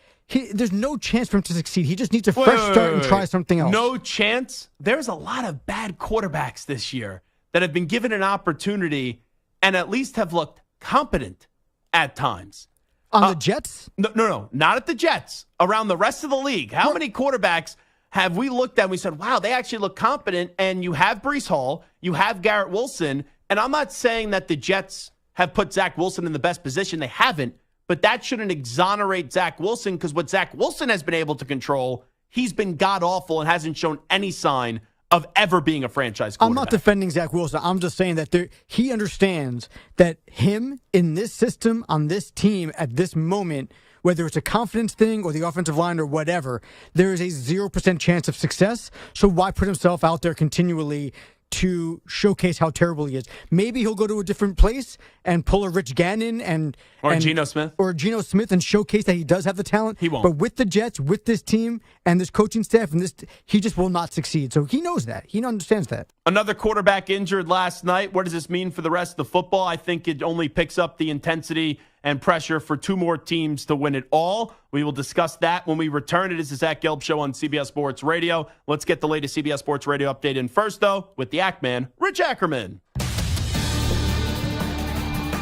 there's no chance for him to succeed. He just needs a fresh start and try something else. No chance? There's a lot of bad quarterbacks this year that have been given an opportunity and at least have looked competent at times. On the Jets? No, not at the Jets. Around the rest of the league. How many quarterbacks have we looked at and we said, wow, they actually look competent? And you have Breece Hall, you have Garrett Wilson, and I'm not saying that the Jets have put Zach Wilson in the best position. They haven't. But that shouldn't exonerate Zach Wilson because what Zach Wilson has been able to control, he's been god-awful and hasn't shown any sign of ever being a franchise quarterback. I'm not defending Zach Wilson. I'm just saying that he understands that him in this system, on this team, at this moment, whether it's a confidence thing or the offensive line or whatever, there is a 0% chance of success. So why put himself out there continually to showcase how terrible he is? Maybe he'll go to a different place and pull a Rich Gannon or Geno Smith and showcase that he does have the talent. He won't. But with the Jets, with this team and this coaching staff, and he just will not succeed. So he knows that. He understands that. Another quarterback injured last night. What does this mean for the rest of the football? I think it only picks up the intensity and pressure for two more teams to win it all. We will discuss that when we return. It is the Zach Gelb Show on CBS Sports Radio. Let's get the latest CBS Sports Radio update in first, though, with the Ackman, Rich Ackerman.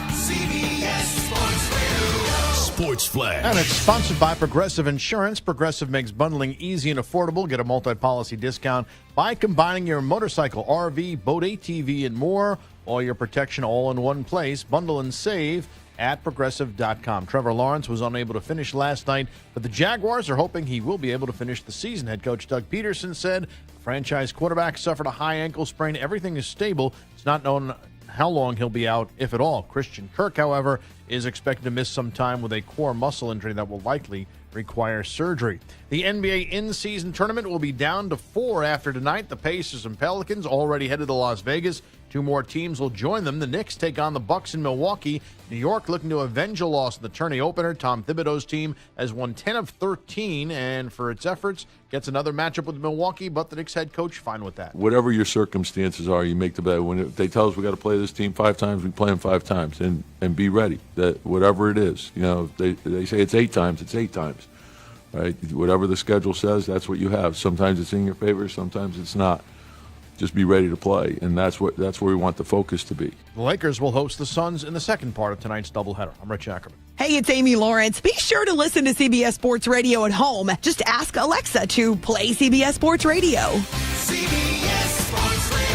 CBS Sports Radio. Sports Flash. And it's sponsored by Progressive Insurance. Progressive makes bundling easy and affordable. Get a multi-policy discount by combining your motorcycle, RV, boat, ATV, and more. All your protection all in one place. Bundle and save at Progressive.com. Trevor Lawrence was unable to finish last night, but the Jaguars are hoping he will be able to finish the season. Head coach Doug Peterson said the franchise quarterback suffered a high ankle sprain. Everything is stable. It's not known how long he'll be out, if at all. Christian Kirk, however, is expected to miss some time with a core muscle injury that will likely require surgery. The NBA in-season tournament will be down to 4 after tonight. The Pacers and Pelicans already headed to Las Vegas. 2 more teams will join them. The Knicks take on the Bucks in Milwaukee. New York looking to avenge a loss in the tourney opener. Tom Thibodeau's team has won 10 of 13, and for its efforts, gets another matchup with Milwaukee, but the Knicks head coach fine with that. Whatever your circumstances are, you make the bet. When they tell us we got to play this team 5 times, we play them 5 times, and be ready. That whatever it is, they say it's 8 times, it's 8 times, right? Whatever the schedule says, that's what you have. Sometimes it's in your favor, sometimes it's not. Just be ready to play, and that's where we want the focus to be. The Lakers will host the Suns in the second part of tonight's doubleheader. I'm Rich Ackerman. Hey, it's Amy Lawrence. Be sure to listen to CBS Sports Radio at home. Just ask Alexa to play CBS Sports Radio. CBS Sports Radio.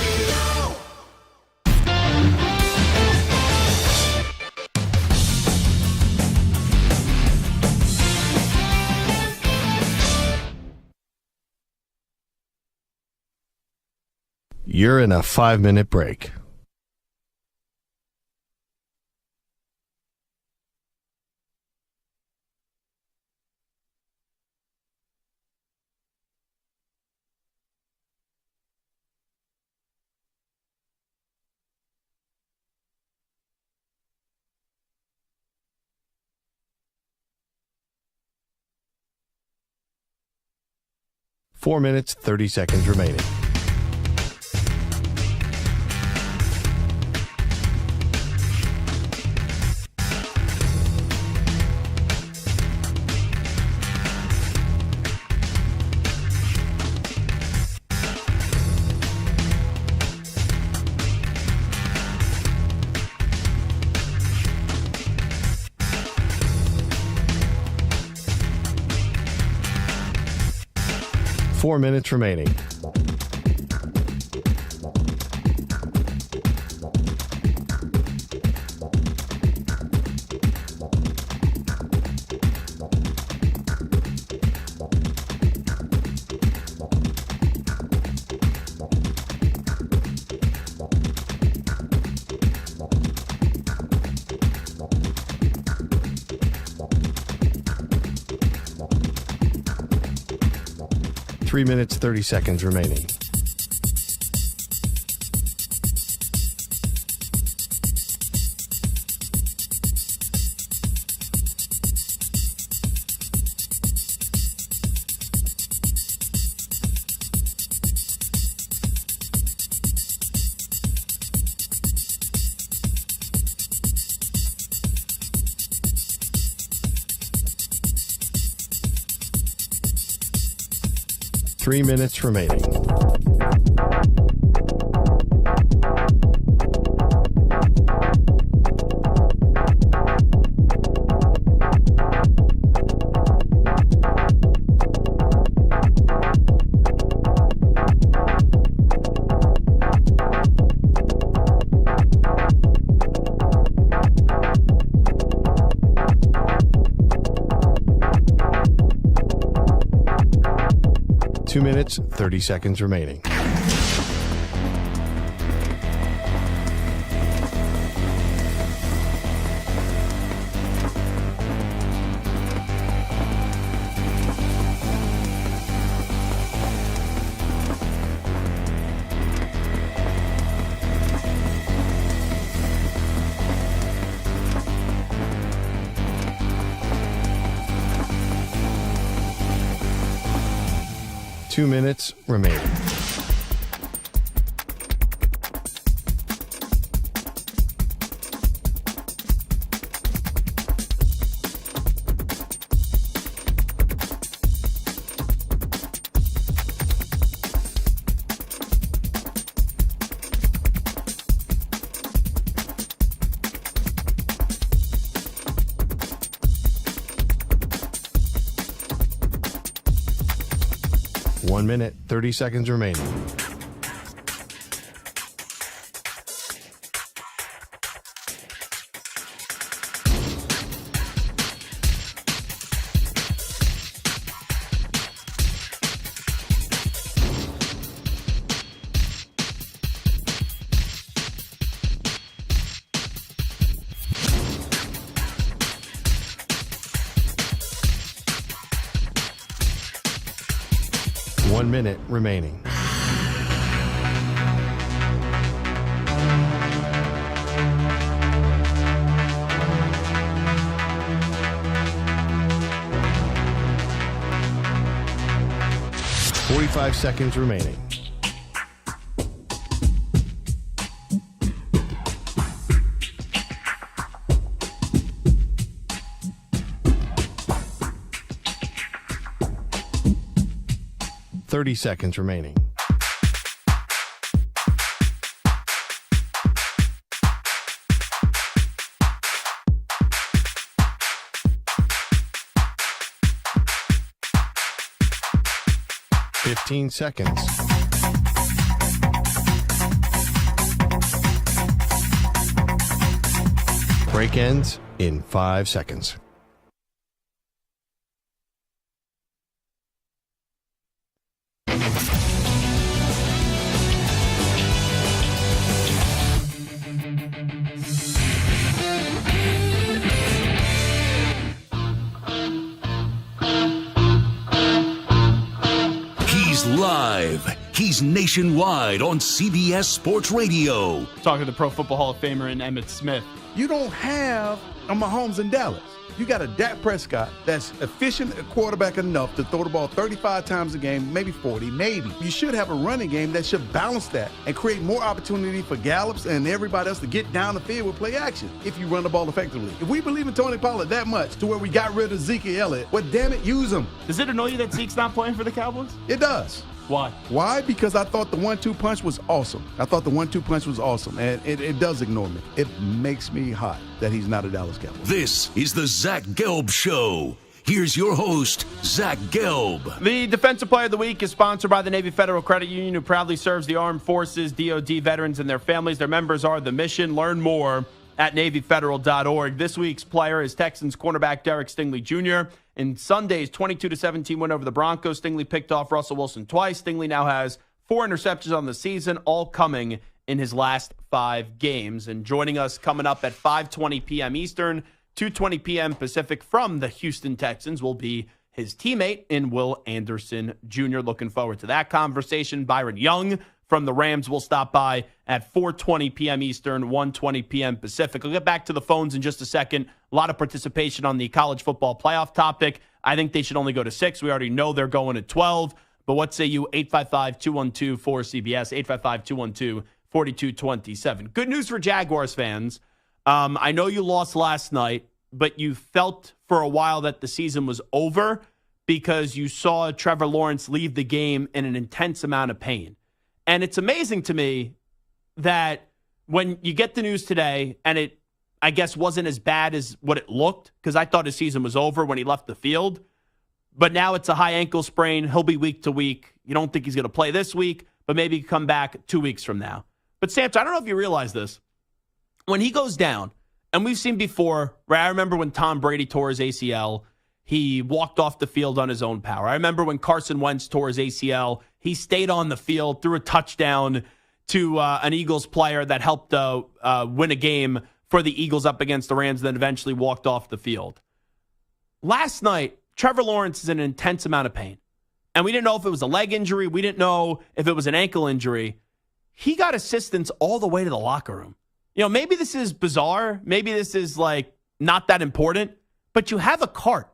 You're in a 5-minute break. Four minutes, 30 seconds remaining. Four minutes remaining. 3 minutes, 30 seconds remaining. Three minutes remaining. Two minutes, 30 seconds remaining. Two minutes remaining. One minute, 30 seconds remaining. One minute remaining. Forty-five seconds remaining. Thirty seconds remaining. Fifteen seconds. Break ends in 5 seconds. Live. He's nationwide on CBS Sports Radio. Talking to the Pro Football Hall of Famer and Emmitt Smith. You don't have a Mahomes in Dallas. You got a Dak Prescott that's efficient at quarterback enough to throw the ball 35 times a game, maybe 40, maybe. You should have a running game that should balance that and create more opportunity for Gallups and everybody else to get down the field with play action if you run the ball effectively. If we believe in Tony Pollard that much to where we got rid of Zeke Elliott, well, damn it, use him. Does it annoy you that Zeke's not playing for the Cowboys? It does. Why? Why? Because I thought the 1-2 punch was awesome. And it does ignore me. It makes me hot that he's not a Dallas Cowboy. This is the Zach Gelb Show. Here's your host, Zach Gelb. The Defensive Player of the Week is sponsored by the Navy Federal Credit Union, who proudly serves the armed forces, DoD veterans, and their families. Their members are the mission. Learn more at NavyFederal.org. This week's player is Texans cornerback Derek Stingley Jr. In Sunday's 22-17 win over the Broncos, Stingley picked off Russell Wilson twice. Stingley now has 4 interceptions on the season, all coming in his last 5 games. And joining us coming up at 5:20 p.m. Eastern, 2:20 p.m. Pacific from the Houston Texans will be his teammate in Will Anderson Jr. Looking forward to that conversation. Byron Young from the Rams will stop by at 4:20 p.m. Eastern, 1:20 p.m. Pacific. I'll get back to the phones in just a second. A lot of participation on the college football playoff topic. I think they should only go to 6. We already know they're going to 12. But what say you? 855-212-4CBS, 855-212-4227. Good news for Jaguars fans. I know you lost last night, but you felt for a while that the season was over because you saw Trevor Lawrence leave the game in an intense amount of pain. And it's amazing to me that when you get the news today, and it, I guess, wasn't as bad as what it looked, because I thought his season was over when he left the field. But now it's a high ankle sprain. He'll be week to week. You don't think he's going to play this week, but maybe he come back 2 weeks from now. But, Samson, I don't know if you realize this. When he goes down, and we've seen before, right? I remember when Tom Brady tore his ACL, he walked off the field on his own power. I remember when Carson Wentz tore his ACL, he stayed on the field, threw a touchdown to an Eagles player that helped win a game for the Eagles up against the Rams, and then eventually walked off the field. Last night, Trevor Lawrence is in an intense amount of pain. And we didn't know if it was a leg injury. We didn't know if it was an ankle injury. He got assistance all the way to the locker room. You know, maybe this is bizarre. Maybe this is, like, not that important. But you have a cart.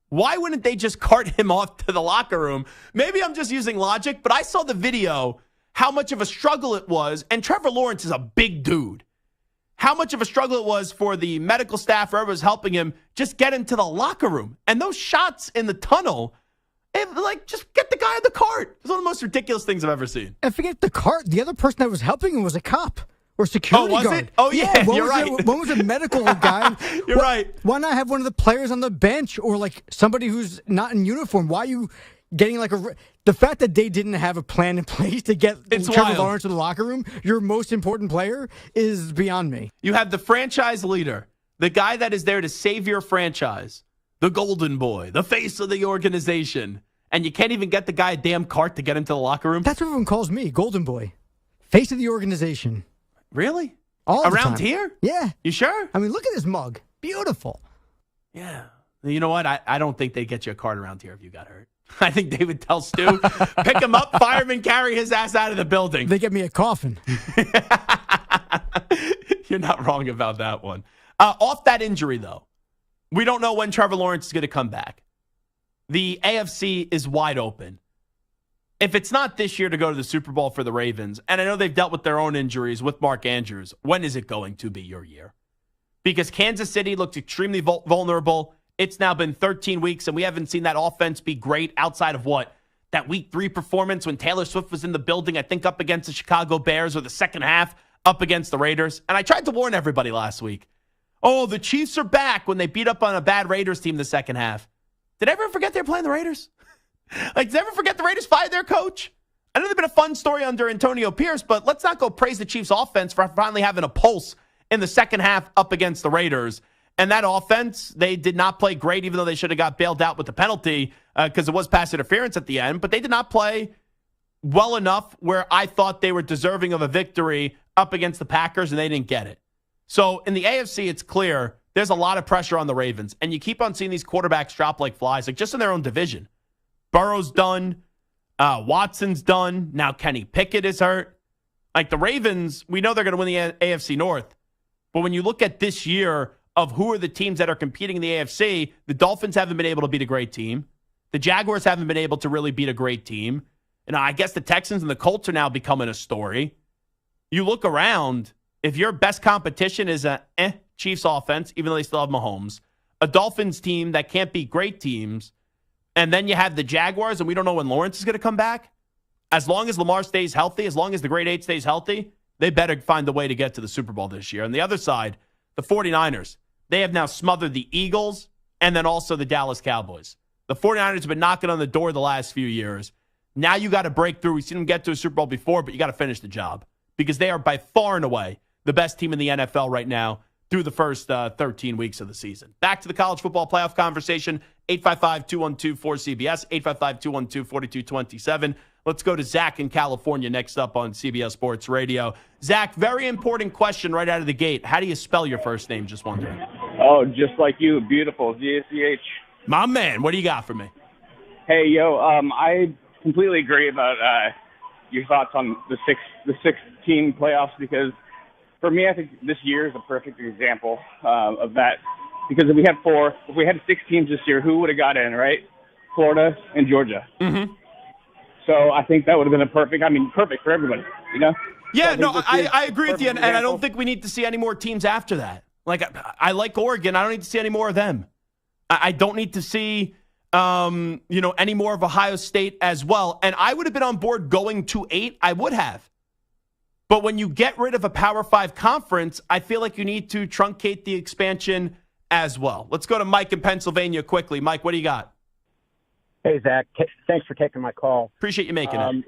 Why wouldn't they just cart him off to the locker room? Maybe I'm just using logic, but I saw the video, how much of a struggle it was. And Trevor Lawrence is a big dude. How much of a struggle it was for the medical staff, whoever was helping him, just get him to the locker room. And those shots in the tunnel, just get the guy in the cart. It's one of the most ridiculous things I've ever seen. And forget the cart. The other person that was helping him was a cop or security guard. Oh, was it? Oh, yeah, you're right. One was a medical guy. You're right. Why not have one of the players on the bench or, like, somebody who's not in uniform? Why are you getting, like, the fact that they didn't have a plan in place to get Trevor Lawrence to the locker room, your most important player, is beyond me. You have the franchise leader, the guy that is there to save your franchise, the golden boy, the face of the organization, and you can't even get the guy a damn cart to get into the locker room? That's what everyone calls me, golden boy. Face of the organization. Really? All the Around time. here? Yeah. You sure? I mean, look at this mug. Beautiful. Yeah. You know what? I don't think they'd get you a cart around here if you got hurt. I think they would tell Stu, pick him up, fireman, carry his ass out of the building. They get me a coffin. You're not wrong about that one. Off that injury, though, we don't know when Trevor Lawrence is going to come back. The AFC is wide open. If it's not this year to go to the Super Bowl for the Ravens, and I know they've dealt with their own injuries with Mark Andrews, when is it going to be your year? Because Kansas City looked extremely vulnerable. It's now been 13 weeks, and we haven't seen that offense be great outside of what? That Week 3 performance when Taylor Swift was in the building, I think up against the Chicago Bears, or the second half up against the Raiders. And I tried to warn everybody last week. Oh, the Chiefs are back when they beat up on a bad Raiders team the second half. Did everyone forget they were playing the Raiders? Did everyone forget the Raiders fired their coach? I know they've been a fun story under Antonio Pierce, but let's not go praise the Chiefs offense for finally having a pulse in the second half up against the Raiders. And that offense, they did not play great, even though they should have got bailed out with the penalty because it was pass interference at the end. But they did not play well enough where I thought they were deserving of a victory up against the Packers, and they didn't get it. So in the AFC, it's clear there's a lot of pressure on the Ravens. And you keep on seeing these quarterbacks drop like flies, like just in their own division. Burrow's done. Watson's done. Now Kenny Pickett is hurt. Like the Ravens, we know they're going to win the AFC North. But when you look at this year of who are the teams that are competing in the AFC, the Dolphins haven't been able to beat a great team. The Jaguars haven't been able to really beat a great team. And I guess the Texans and the Colts are now becoming a story. You look around, if your best competition is a Chiefs offense, even though they still have Mahomes, a Dolphins team that can't beat great teams, and then you have the Jaguars, and we don't know when Lawrence is going to come back. As long as Lamar stays healthy, as long as the grade 8 stays healthy, they better find a way to get to the Super Bowl this year. On the other side, the 49ers, they have now smothered the Eagles and then also the Dallas Cowboys. The 49ers have been knocking on the door the last few years. Now you got to break through. We've seen them get to a Super Bowl before, but you got to finish the job because they are by far and away the best team in the NFL right now through the first 13 weeks of the season. Back to the college football playoff conversation, 855-212-4CBS, 855-212-4227. Let's go to Zach in California next up on CBS Sports Radio. Zach, very important question right out of the gate. How do you spell your first name? Just wondering. Oh, just like you. Beautiful. Z-A-C-H. My man, what do you got for me? Hey, I completely agree about your thoughts on the six-team playoffs because for me, I think this year is a perfect example of that. Because if we had 6 teams this year, who would have got in, right? Florida and Georgia. Mm-hmm. So I think that would have been perfect for everybody, Yeah, so I agree with you, and I don't think we need to see any more teams after that. Like, I like Oregon. I don't need to see any more of them. I don't need to see, any more of Ohio State as well. And I would have been on board going to 8. I would have. But when you get rid of a Power 5 conference, I feel like you need to truncate the expansion as well. Let's go to Mike in Pennsylvania quickly. Mike, what do you got? Hey, Zach. Thanks for taking my call. Appreciate you making it.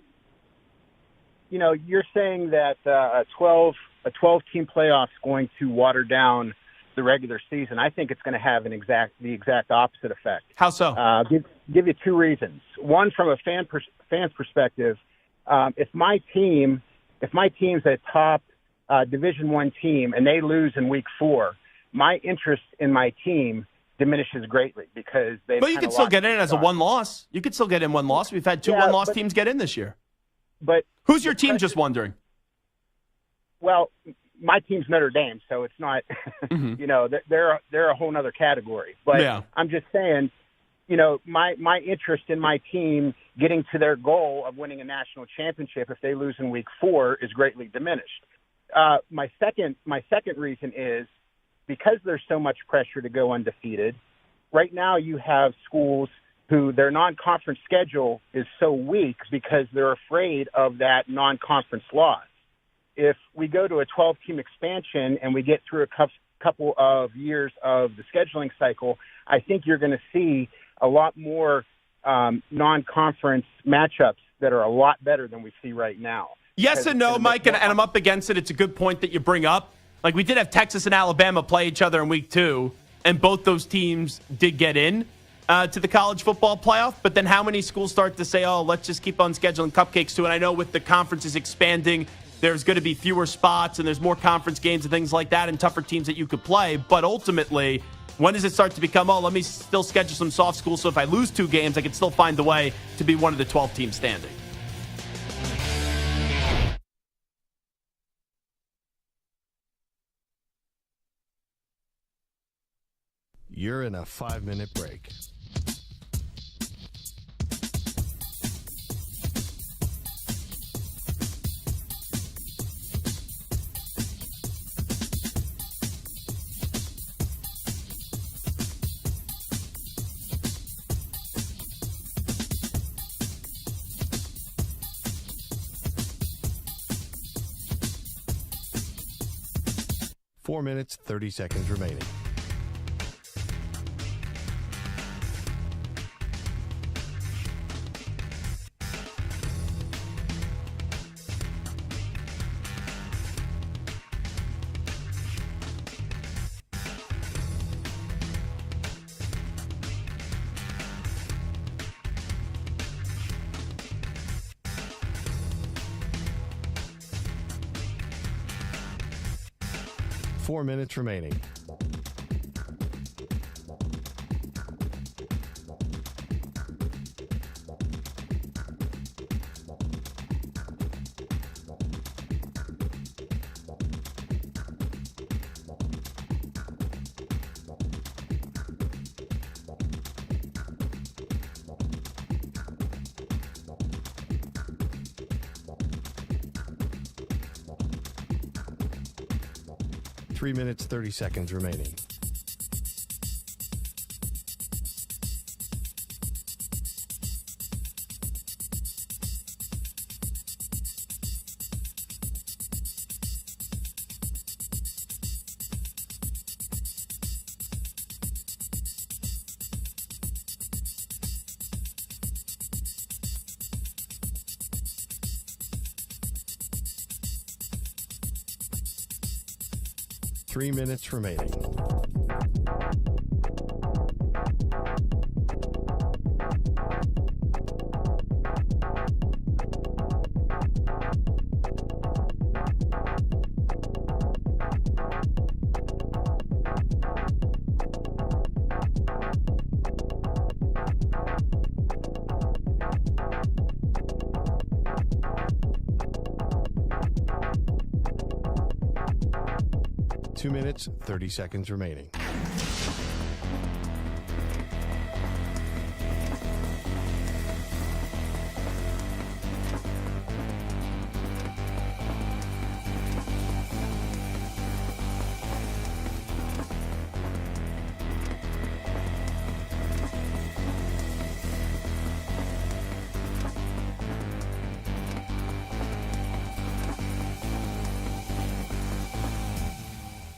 You're saying that a 12-team playoff is going to water down the regular season. I think it's going to have the exact opposite effect. How so? Give you 2 reasons. One, from a fan's perspective, if my team's a top Division I team and they lose in week 4, my interest in my team diminishes greatly because they. But you could still get in as a 1 loss. You could still get in 1 loss. We've had 2 1-loss teams get in this year. But who's your team? Just wondering. Well, my team's Notre Dame, so it's not. Mm-hmm. They're a whole other category. But yeah. I'm just saying, my interest in my team getting to their goal of winning a national championship if they lose in week 4 is greatly diminished. My second reason is because there's so much pressure to go undefeated. Right now, you have schools who their non-conference schedule is so weak because they're afraid of that non-conference loss. If we go to a 12-team expansion and we get through a couple of years of the scheduling cycle, I think you're going to see a lot more non-conference matchups that are a lot better than we see right now. Yes and no, Mike, and I'm up against it. It's a good point that you bring up. Like, we did have Texas and Alabama play each other in week 2, and both those teams did get in to the college football playoff. But then how many schools start to say, oh, let's just keep on scheduling cupcakes too? And I know with the conferences expanding, there's going to be fewer spots and there's more conference games and things like that and tougher teams that you could play. But ultimately, when does it start to become, oh, let me still schedule some soft schools so if I lose 2 games, I can still find a way to be one of the 12 teams standing? You're in a 5-minute break. Four minutes, 30 seconds remaining. Four minutes remaining. Three minutes, 30 seconds remaining. Three minutes remaining. 2 minutes, 30 seconds remaining.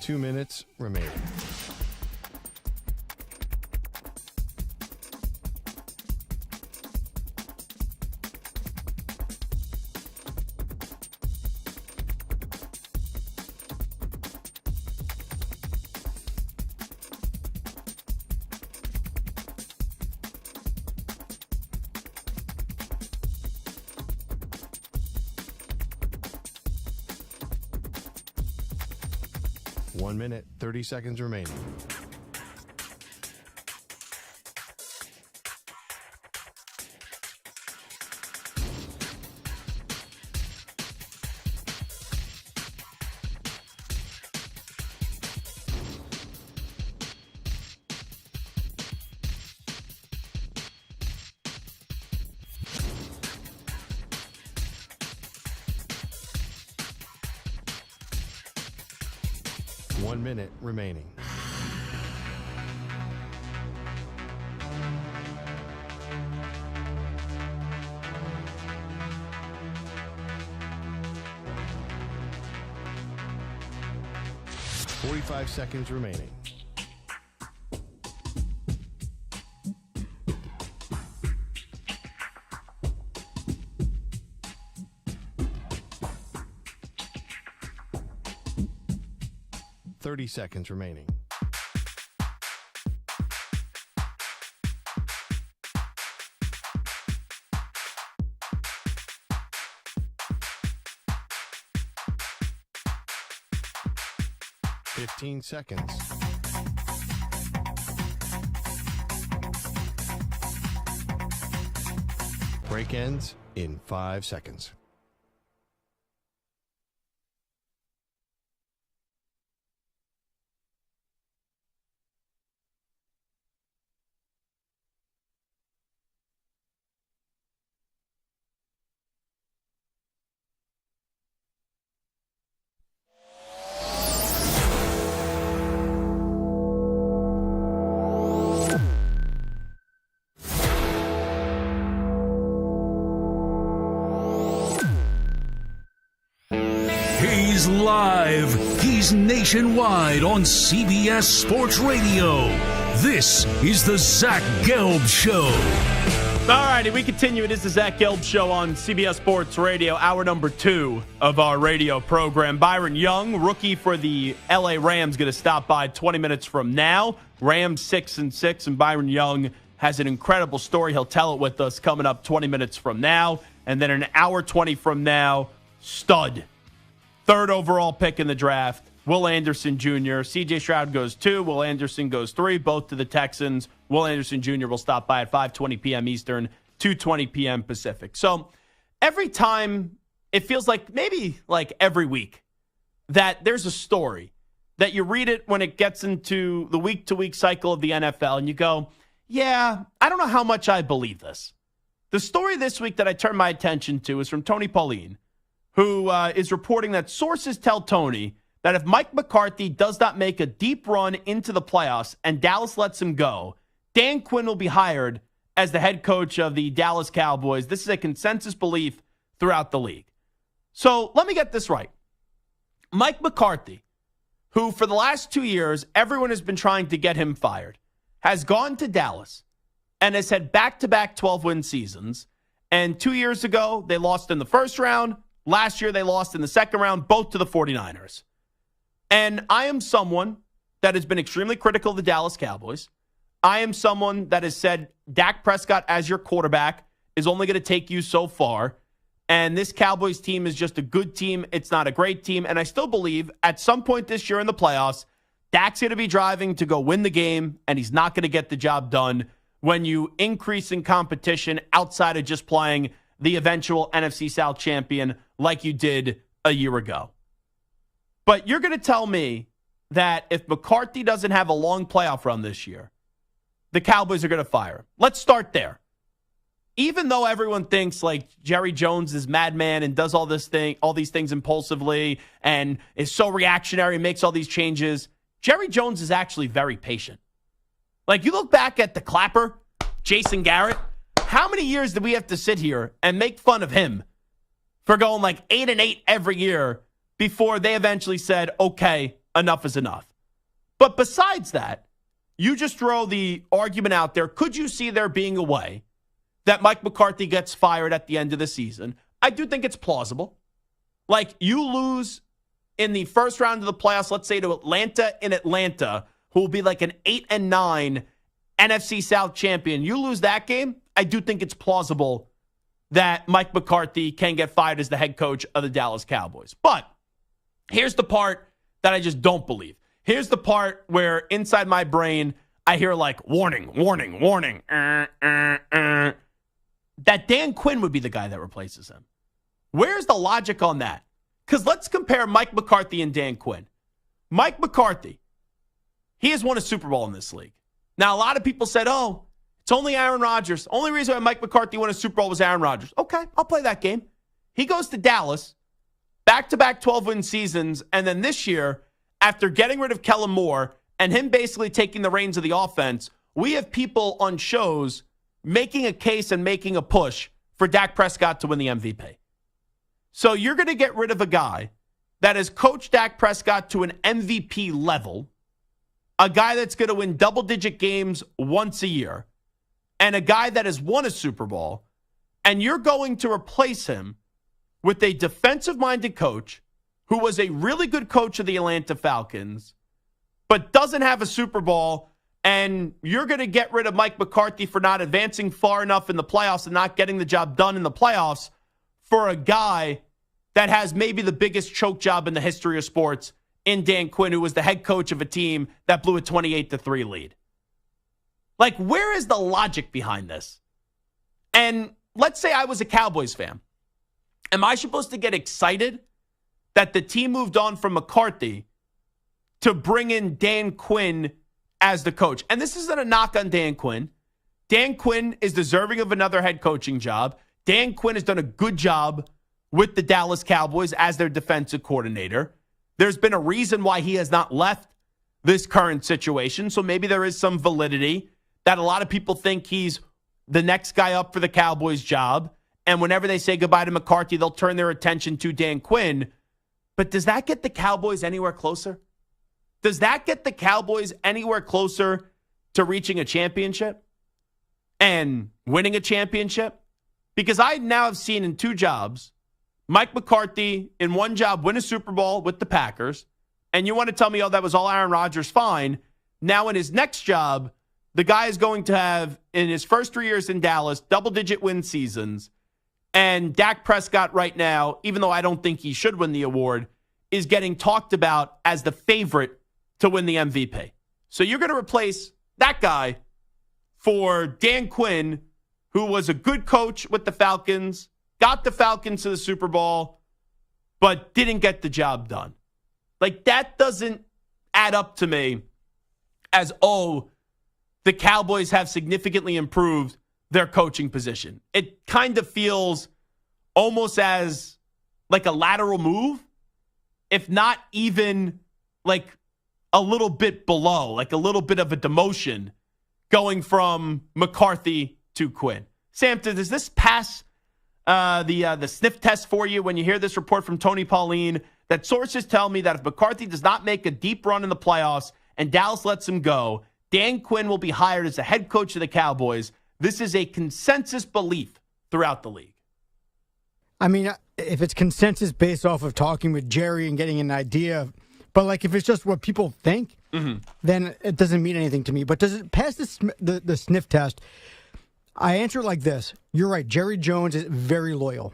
Two minutes remaining. One minute, 30 seconds remaining. One minute remaining. Forty-five seconds remaining. Seconds remaining. Fifteen seconds. Break ends in 5 seconds. He's live. He's nationwide on CBS Sports Radio. This is the Zach Gelb Show. All righty, we continue. It is the Zach Gelb Show on CBS Sports Radio, hour number 2 of our radio program. Byron Young, rookie for the LA Rams, going to stop by 20 minutes from now. Rams 6-6, and Byron Young has an incredible story. He'll tell it with us coming up 20 minutes from now. And then an hour 20 from now, stud. 3rd overall pick in the draft, Will Anderson Jr. C.J. Stroud goes 2. Will Anderson goes 3, both to the Texans. Will Anderson Jr. will stop by at 5:20 p.m. Eastern, 2:20 p.m. Pacific. So every time, it feels like maybe like every week that there's a story that you read it when it gets into the week-to-week cycle of the NFL, and you go, yeah, I don't know how much I believe this. The story this week that I turned my attention to is from Tony Pauline, who is reporting that sources tell Tony that if Mike McCarthy does not make a deep run into the playoffs and Dallas lets him go, Dan Quinn will be hired as the head coach of the Dallas Cowboys. This is a consensus belief throughout the league. So let me get this right. Mike McCarthy, who for the last 2 years, everyone has been trying to get him fired, has gone to Dallas and has had back-to-back 12-win seasons. And 2 years ago, they lost in the first round. Last year, they lost in the second round, both to the 49ers. And I am someone that has been extremely critical of the Dallas Cowboys. I am someone that has said Dak Prescott as your quarterback is only going to take you so far. And this Cowboys team is just a good team. It's not a great team. And I still believe at some point this year in the playoffs, Dak's going to be driving to go win the game, and he's not going to get the job done when you increase in competition outside of just playing the eventual NFC South champion like you did a year ago. But you're going to tell me that if McCarthy doesn't have a long playoff run this year, the Cowboys are going to fire him. Let's start there. Even though everyone thinks like Jerry Jones is madman and does all these things impulsively and is so reactionary and makes all these changes, Jerry Jones is actually very patient. Like, you look back at the Clapper, Jason Garrett, how many years did we have to sit here and make fun of him for going like 8-8 every year before they eventually said, okay, enough is enough? But besides that, you just throw the argument out there, could you see there being a way that Mike McCarthy gets fired at the end of the season? I do think it's plausible. Like, you lose in the first round of the playoffs, let's say to Atlanta in Atlanta, who will be like an 8-9 NFC South champion. You lose that game, I do think it's plausible that Mike McCarthy can get fired as the head coach of the Dallas Cowboys. But here's the part that I just don't believe. Here's the part where inside my brain, I hear like, warning, warning, warning. That Dan Quinn would be the guy that replaces him. Where's the logic on that? Because let's compare Mike McCarthy and Dan Quinn. Mike McCarthy, he has won a Super Bowl in this league. Now, a lot of people said, oh, it's only Aaron Rodgers. Only reason why Mike McCarthy won a Super Bowl was Aaron Rodgers. Okay, I'll play that game. He goes to Dallas, back-to-back 12-win seasons, and then this year, after getting rid of Kellen Moore and him basically taking the reins of the offense, we have people on shows making a case and making a push for Dak Prescott to win the MVP. So you're going to get rid of a guy that has coached Dak Prescott to an MVP level, a guy that's going to win double-digit games once a year, and a guy that has won a Super Bowl, and you're going to replace him with a defensive-minded coach who was a really good coach of the Atlanta Falcons, but doesn't have a Super Bowl, and you're going to get rid of Mike McCarthy for not advancing far enough in the playoffs and not getting the job done in the playoffs for a guy that has maybe the biggest choke job in the history of sports in Dan Quinn, who was the head coach of a team that blew a 28-3 lead. Like, where is the logic behind this? And let's say I was a Cowboys fan. Am I supposed to get excited that the team moved on from McCarthy to bring in Dan Quinn as the coach? And this isn't a knock on Dan Quinn. Dan Quinn is deserving of another head coaching job. Dan Quinn has done a good job with the Dallas Cowboys as their defensive coordinator. There's been a reason why he has not left this current situation, so maybe there is some validity that a lot of people think he's the next guy up for the Cowboys job, and whenever they say goodbye to McCarthy, they'll turn their attention to Dan Quinn. But does that get the Cowboys anywhere closer? Does that get the Cowboys anywhere closer to reaching a championship and winning a championship? Because I now have seen in two jobs, Mike McCarthy in one job win a Super Bowl with the Packers, and you want to tell me, oh, that was all Aaron Rodgers, fine. Now in his next job, the guy is going to have, in his first 3 years in Dallas, double-digit win seasons, and Dak Prescott right now, even though I don't think he should win the award, is getting talked about as the favorite to win the MVP. So you're going to replace that guy for Dan Quinn, who was a good coach with the Falcons, got the Falcons to the Super Bowl, but didn't get the job done. Like, that doesn't add up to me as, oh, the Cowboys have significantly improved their coaching position. It kind of feels almost as like a lateral move, if not even like a little bit below, like a little bit of a demotion going from McCarthy to Quinn. Sam, does this pass the sniff test for you when you hear this report from Tony Pauline that sources tell me that if McCarthy does not make a deep run in the playoffs and Dallas lets him go, Dan Quinn will be hired as the head coach of the Cowboys? This is a consensus belief throughout the league. I mean, if it's consensus based off of talking with Jerry and getting an idea, but like if it's just what people think, then it doesn't mean anything to me. But does it pass the sniff test? I answer it like this. You're right. Jerry Jones is very loyal.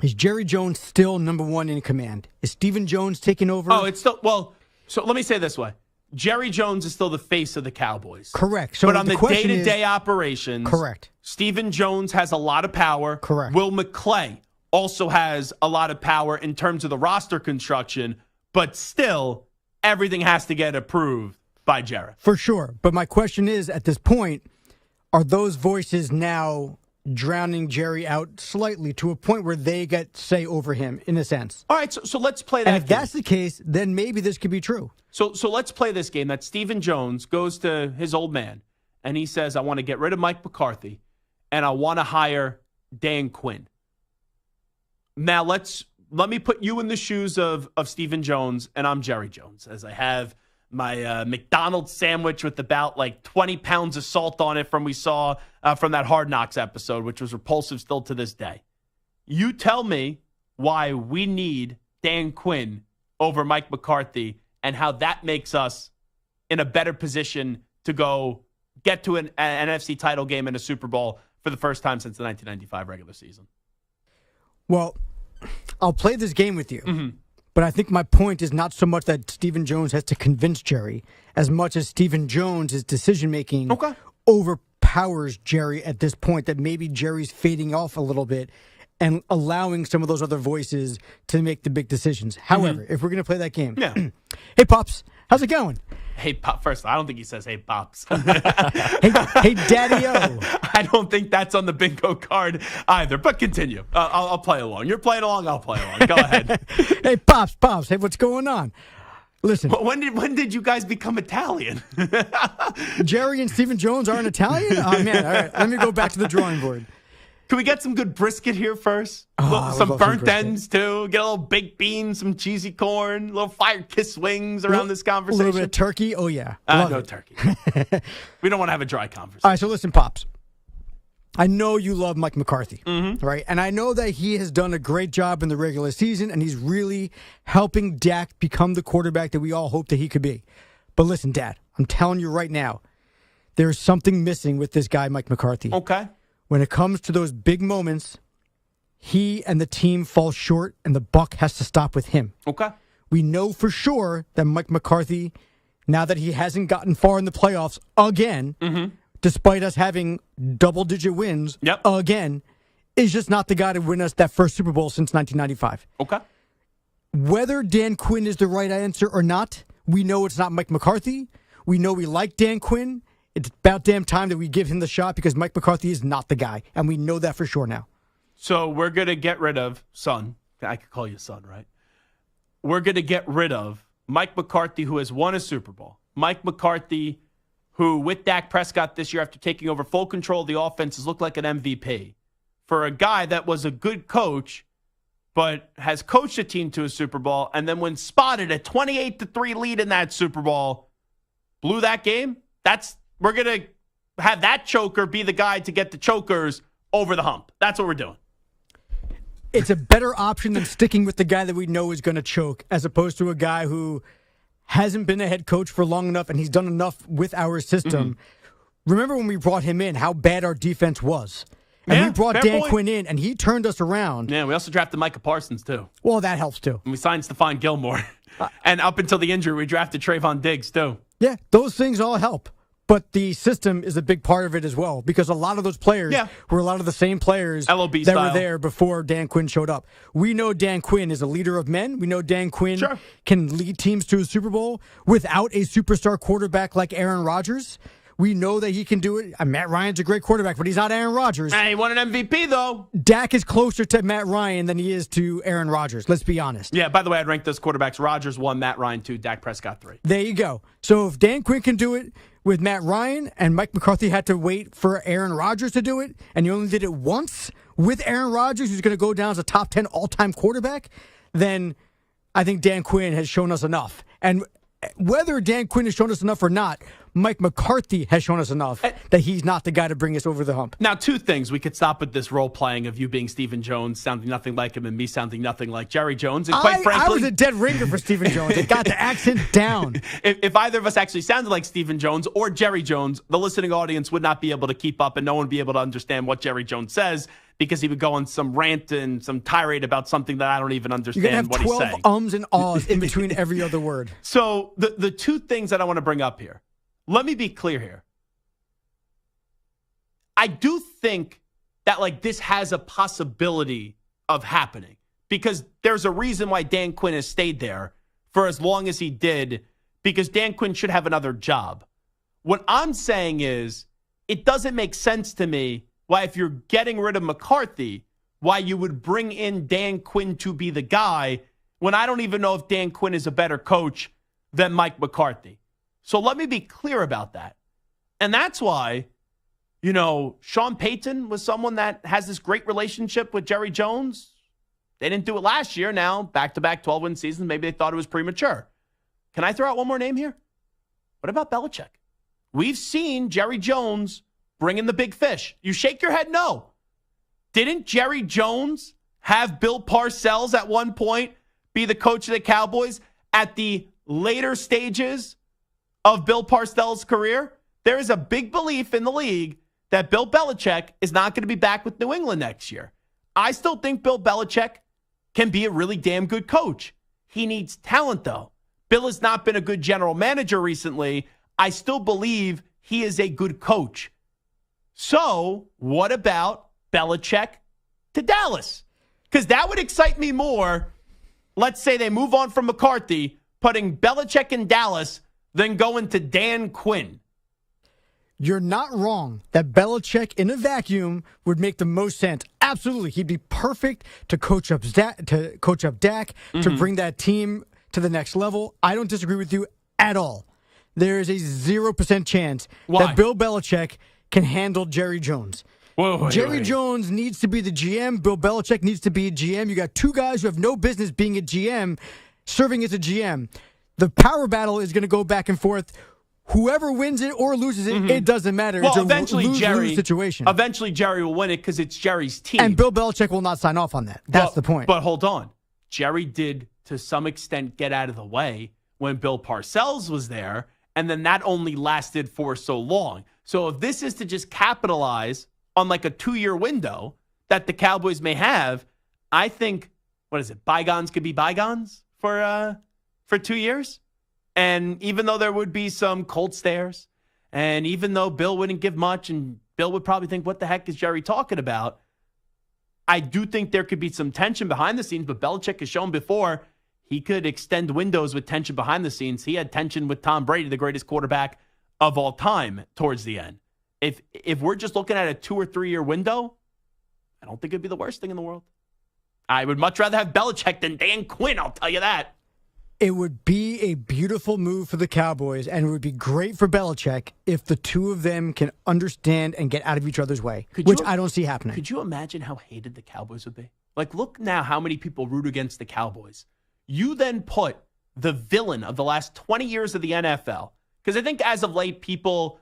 Is Jerry Jones still number one in command? Is Stephen Jones taking over? Oh, it's still, well, so let me say it this way. Jerry Jones is still the face of the Cowboys. Correct. So but on the day-to-day operations, correct. Stephen Jones has a lot of power. Correct. Will McClay also has a lot of power in terms of the roster construction, but still, everything has to get approved by Jerry. For sure. But my question is, at this point, are those voices now drowning Jerry out slightly to a point where they get say over him, in a sense? All right, so let's play that And if game. that's the case, then maybe this could be true. So let's play this game that Stephen Jones goes to his old man, and he says, I want to get rid of Mike McCarthy, and I want to hire Dan Quinn. Now, let me put you in the shoes of Stephen Jones, and I'm Jerry Jones, as I have my McDonald's sandwich with about like 20 pounds of salt on it from that Hard Knocks episode, which was repulsive still to this day. You tell me why we need Dan Quinn over Mike McCarthy and how that makes us in a better position to go get to an NFC title game and a Super Bowl for the first time since the 1995 regular season. Well, I'll play this game with you, but I think my point is not so much that Stephen Jones has to convince Jerry as much as Stephen Jones' decision-making overpowers Jerry at this point, that maybe Jerry's fading off a little bit and allowing some of those other voices to make the big decisions. However, if we're going to play that game, hey, Pops, how's it going? Hey, Pop. First, I don't think he says, hey, Pops. hey, Daddy-O. I don't think that's on the bingo card either, but continue. I'll play along. You're playing along, I'll play along. Go ahead. Hey, Pops, hey, what's going on? Listen. When did you guys become Italian? Jerry and Stephen Jones aren't Italian? Oh, man. All right, let me go back to the drawing board. Can we get some good brisket here first? Some burnt ends, too. Get a little baked beans, some cheesy corn, a little fire kiss wings around this conversation. A little bit of turkey? Oh, yeah. No turkey. We don't want to have a dry conversation. All right, so listen, Pops. I know you love Mike McCarthy, right? And I know that he has done a great job in the regular season, and he's really helping Dak become the quarterback that we all hope that he could be. But listen, Dad, I'm telling you right now, there's something missing with this guy, Mike McCarthy. Okay. When it comes to those big moments, he and the team fall short, and the buck has to stop with him. Okay. We know for sure that Mike McCarthy, now that he hasn't gotten far in the playoffs again, despite us having double-digit wins again, is just not the guy to win us that first Super Bowl since 1995. Okay. Whether Dan Quinn is the right answer or not, we know it's not Mike McCarthy. We know we like Dan Quinn. It's about damn time that we give him the shot because Mike McCarthy is not the guy, and we know that for sure now. So we're going to get rid of Son. I could call you Son, right? We're going to get rid of Mike McCarthy, who has won a Super Bowl. Mike McCarthy, who with Dak Prescott this year after taking over full control of the offense, has looked like an MVP. For a guy that was a good coach, but has coached a team to a Super Bowl, and then when spotted a 28-3 lead in that Super Bowl, blew that game, we're going to have that choker be the guy to get the chokers over the hump. That's what we're doing. It's a better option than sticking with the guy that we know is going to choke, as opposed to a guy who hasn't been a head coach for long enough and he's done enough with our system. Remember when we brought him in, how bad our defense was? And we brought Dan Quinn in, and he turned us around. Yeah, we also drafted Micah Parsons, too. Well, that helps, too. And we signed Stephon Gilmore. And up until the injury, we drafted Trayvon Diggs, too. Yeah, those things all help. But the system is a big part of it as well, because a lot of those players were a lot of the same players LOB that style. were there before Dan Quinn showed up. We know Dan Quinn is a leader of men. We know Dan Quinn can lead teams to a Super Bowl without a superstar quarterback like Aaron Rodgers. We know that he can do it. Matt Ryan's a great quarterback, but he's not Aaron Rodgers. He won an MVP, though. Dak is closer to Matt Ryan than he is to Aaron Rodgers. Let's be honest. Yeah, by the way, I'd rank those quarterbacks. Rodgers 1, Matt Ryan 2, Dak Prescott 3. There you go. So if Dan Quinn can do it with Matt Ryan and Mike McCarthy had to wait for Aaron Rodgers to do it, and you only did it once with Aaron Rodgers, who's going to go down as a top 10 all-time quarterback, then I think Dan Quinn has shown us enough. And whether Dan Quinn has shown us enough or not, Mike McCarthy has shown us enough that he's not the guy to bring us over the hump. Now, two things. We could stop with this role-playing of you being Stephen Jones, sounding nothing like him, and me sounding nothing like Jerry Jones. And quite frankly, I was a dead ringer for Stephen Jones. It got the accent down. If either of us actually sounded like Stephen Jones or Jerry Jones, the listening audience would not be able to keep up, and no one would be able to understand what Jerry Jones says, because he would go on some rant and some tirade about something that I don't even understand what he's saying. You're going to have 12 ums and ahs in between every other word. So the two things that I want to bring up here, let me be clear here. I do think that this has a possibility of happening, because there's a reason why Dan Quinn has stayed there for as long as he did because Dan Quinn should have another job. What I'm saying is it doesn't make sense to me why, if you're getting rid of McCarthy, why you would bring in Dan Quinn to be the guy when I don't even know if Dan Quinn is a better coach than Mike McCarthy. So let me be clear about that. And that's why, Sean Payton was someone that has this great relationship with Jerry Jones. They didn't do it last year. Now, back-to-back 12-win seasons, maybe they thought it was premature. Can I throw out one more name here? What about Belichick? We've seen Jerry Jones bring in the big fish. You shake your head no. Didn't Jerry Jones have Bill Parcells at one point be the coach of the Cowboys at the later stages of Bill Parcells' career? There is a big belief in the league that Bill Belichick is not going to be back with New England next year. I still think Bill Belichick can be a really damn good coach. He needs talent, though. Bill has not been a good general manager recently. I still believe he is a good coach. So what about Belichick to Dallas? Because that would excite me more. Let's say they move on from McCarthy, putting Belichick in Dallas, than going to Dan Quinn. You're not wrong that Belichick in a vacuum would make the most sense. Absolutely. He'd be perfect to coach up Dak, to bring that team to the next level. I don't disagree with you at all. There is a 0% chance that Bill Belichick can handle Jerry Jones. Jerry Jones needs to be the GM. Bill Belichick needs to be a GM. You got two guys who have no business being a GM, serving as a GM. The power battle is going to go back and forth. Whoever wins it or loses it, it doesn't matter. Well, it's a eventually lose-lose situation. Eventually, Jerry will win it because it's Jerry's team. And Bill Belichick will not sign off on that. That's the point. But hold on. Jerry did, to some extent, get out of the way when Bill Parcells was there, and then that only lasted for so long. So if this is to just capitalize on like a 2-year window that the Cowboys may have, I think, bygones could be bygones for 2 years? And even though there would be some cold stares, and even though Bill wouldn't give much, and Bill would probably think, what the heck is Jerry talking about? I do think there could be some tension behind the scenes, but Belichick has shown before he could extend windows with tension behind the scenes. He had tension with Tom Brady, the greatest quarterback of all time, towards the end. If we're just looking at a 2 or 3 year window, I don't think it'd be the worst thing in the world. I would much rather have Belichick than Dan Quinn, I'll tell you that. It would be a beautiful move for the Cowboys, and it would be great for Belichick if the two of them can understand and get out of each other's way, which I don't see happening. Could you imagine how hated the Cowboys would be? Like, look now how many people root against the Cowboys. You then put the villain of the last 20 years of the NFL, because I think as of late, people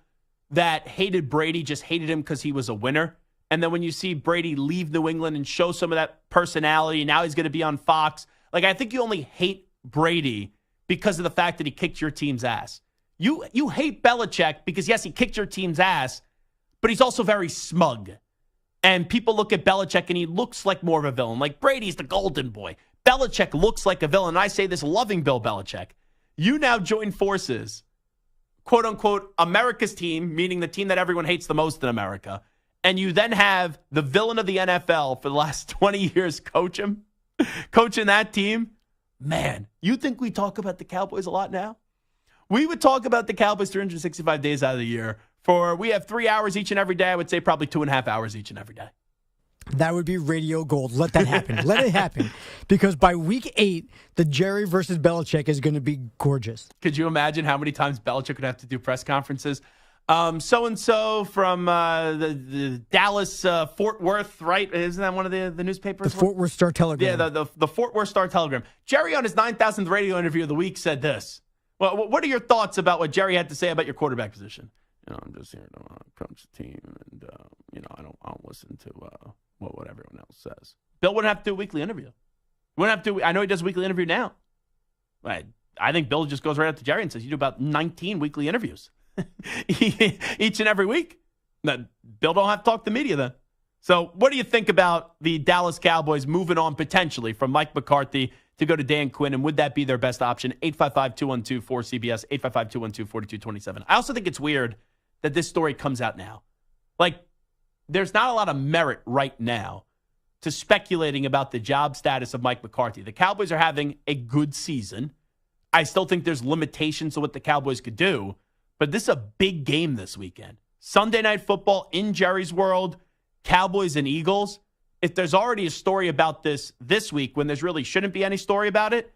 that hated Brady just hated him because he was a winner. And then when you see Brady leave New England and show some of that personality, now he's going to be on Fox. Like, I think you only hate Brady because of the fact that he kicked your team's ass. You hate Belichick because, yes, he kicked your team's ass, but he's also very smug. And people look at Belichick and he looks like more of a villain. Like, Brady's the golden boy. Belichick looks like a villain. And I say this loving Bill Belichick. You now join forces, quote unquote, America's team, meaning the team that everyone hates the most in America. And you then have the villain of the NFL for the last 20 years coaching that team. Man, you think we talk about the Cowboys a lot now? We would talk about the Cowboys 365 days out of the year. We have 3 hours each and every day. I would say probably 2.5 hours each and every day. That would be radio gold. Let that happen. Let it happen. Because by week 8, the Jerry versus Belichick is going to be gorgeous. Could you imagine how many times Belichick would have to do press conferences? So-and-so from the Dallas Fort Worth, right? Isn't that one of the newspapers? The Fort Worth Star-Telegram. Yeah, the Fort Worth Star-Telegram. Jerry, on his 9,000th radio interview of the week, said this. Well, what are your thoughts about what Jerry had to say about your quarterback position? I'm just here to coach the team, and I don't listen to what everyone else says. Bill wouldn't have to do a weekly interview. I know he does a weekly interview now. I think Bill just goes right up to Jerry and says, you do about 19 weekly interviews each and every week. Now, Bill don't have to talk to the media then. So what do you think about the Dallas Cowboys moving on potentially from Mike McCarthy to go to Dan Quinn, and would that be their best option? 855-212-4CBS, 855-212-4227. I also think it's weird that this story comes out now. Like, there's not a lot of merit right now to speculating about the job status of Mike McCarthy. The Cowboys are having a good season. I still think there's limitations to what the Cowboys could do, but this is a big game this weekend. Sunday Night Football in Jerry's World, Cowboys and Eagles. If there's already a story about this week when there's really shouldn't be any story about it,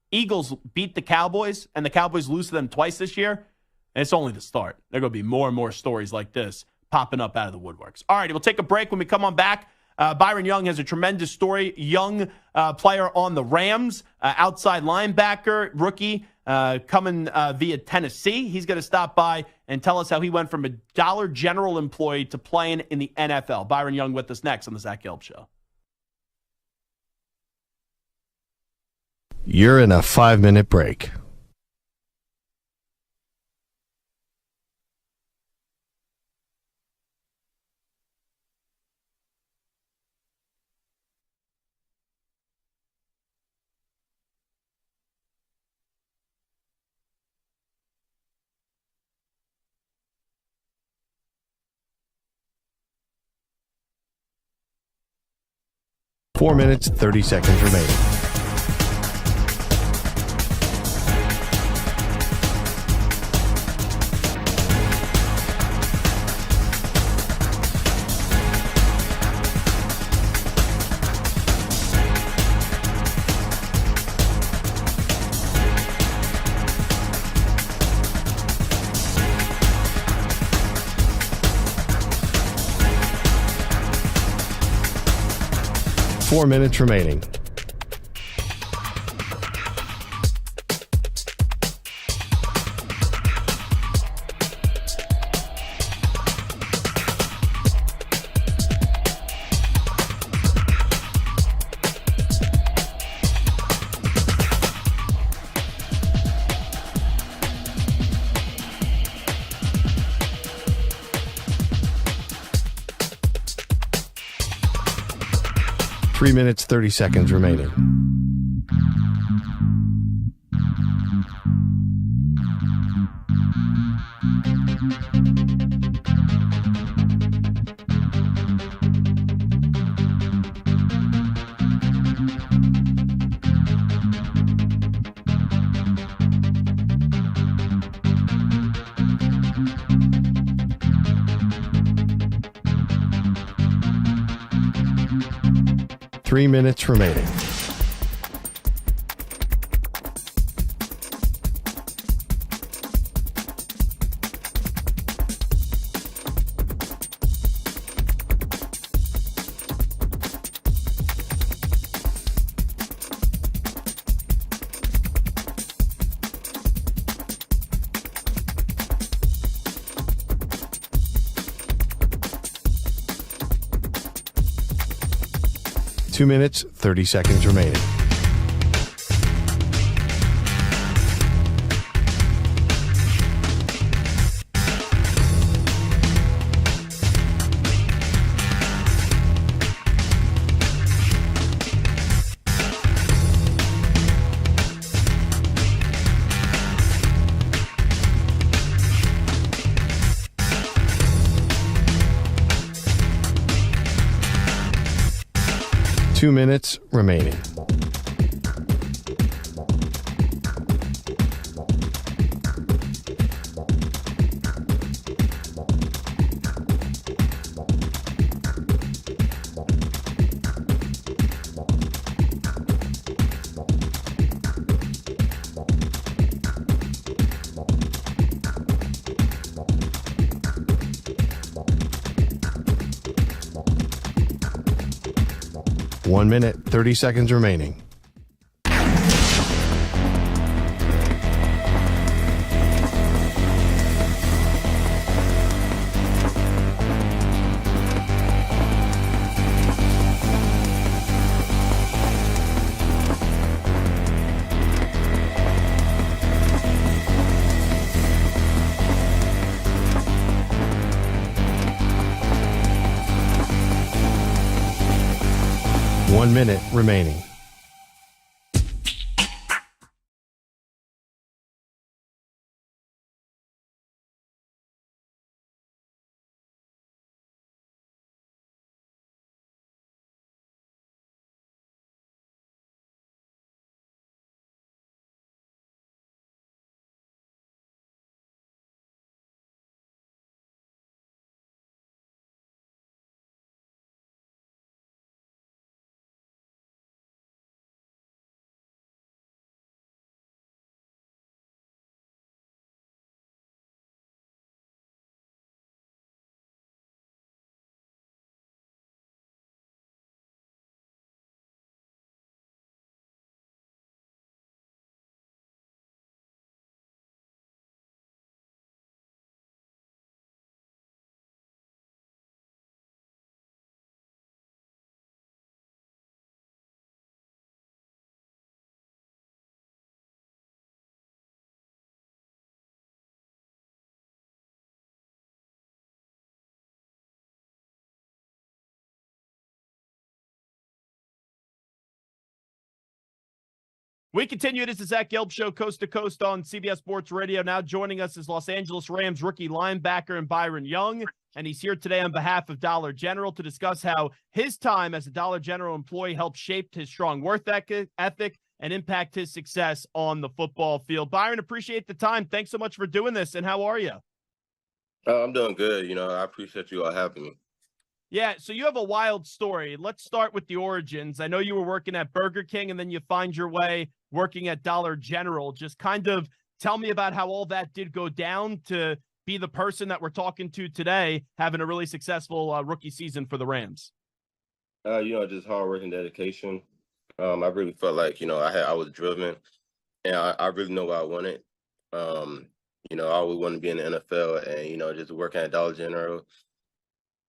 Eagles beat the Cowboys and the Cowboys lose to them twice this year, and it's only the start. There are going to be more and more stories like this popping up out of the woodworks. All right, we'll take a break. When we come on back, Byron Young has a tremendous story. Young player on the Rams, outside linebacker, rookie, coming via Tennessee. He's going to stop by and tell us how he went from a Dollar General employee to playing in the NFL. Byron Young with us next on the Zach Gelb Show. You're in a 5-minute break. Four minutes, 30 seconds remaining. Four minutes remaining. Three minutes, 30 seconds remaining. Three minutes remaining. Two minutes, 30 seconds remaining. Two minutes remaining. One minute, 30 seconds remaining. One minute remaining. We continue. It is the Zach Gelb Show, coast to coast on CBS Sports Radio. Now joining us is Los Angeles Rams rookie linebacker and Byron Young, and he's here today on behalf of Dollar General to discuss how his time as a Dollar General employee helped shape his strong work ethic and impact his success on the football field. Byron, appreciate the time. Thanks so much for doing this, and how are you? I'm doing good. I appreciate you all having me. Yeah, so you have a wild story. Let's start with the origins. I know you were working at Burger King, and then you find your way working at Dollar General. Just kind of tell me about how all that did go down to be the person that we're talking to today, having a really successful rookie season for the Rams. Just hard work and dedication. I really felt like, I was driven, and I really know what I wanted. I always wanted to be in the NFL, and, just working at Dollar General,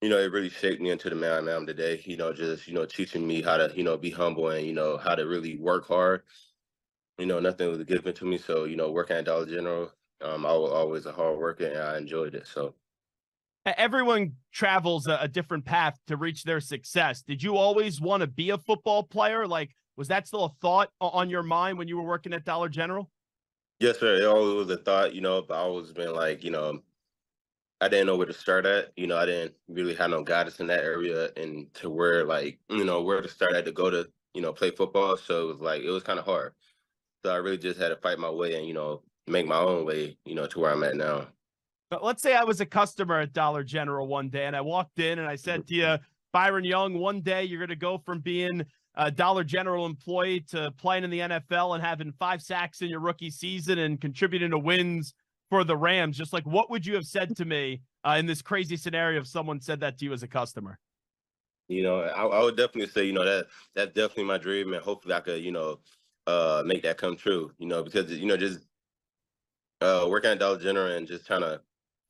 it really shaped me into the man I am today. Teaching me how to, be humble and, how to really work hard. Nothing was given to me. So, working at Dollar General, I was always a hard worker, and I enjoyed it. So everyone travels a different path to reach their success. Did you always want to be a football player? Like, was that still a thought on your mind when you were working at Dollar General? Yes, sir. It always was a thought, but I always been like, I didn't know where to start at. I didn't really have no guidance in that area and to where, like, where to start at to go to, play football. So it was kind of hard. So I really just had to fight my way and, make my own way, to where I'm at now. But let's say I was a customer at Dollar General one day and I walked in and I said to you, Byron Young, one day you're going to go from being a Dollar General employee to playing in the NFL and having 5 sacks in your rookie season and contributing to wins for the Rams. Just like, what would you have said to me in this crazy scenario if someone said that to you as a customer? I would definitely say, that's definitely my dream, and hopefully I could, make that come true, because, just working at Dollar General and just trying to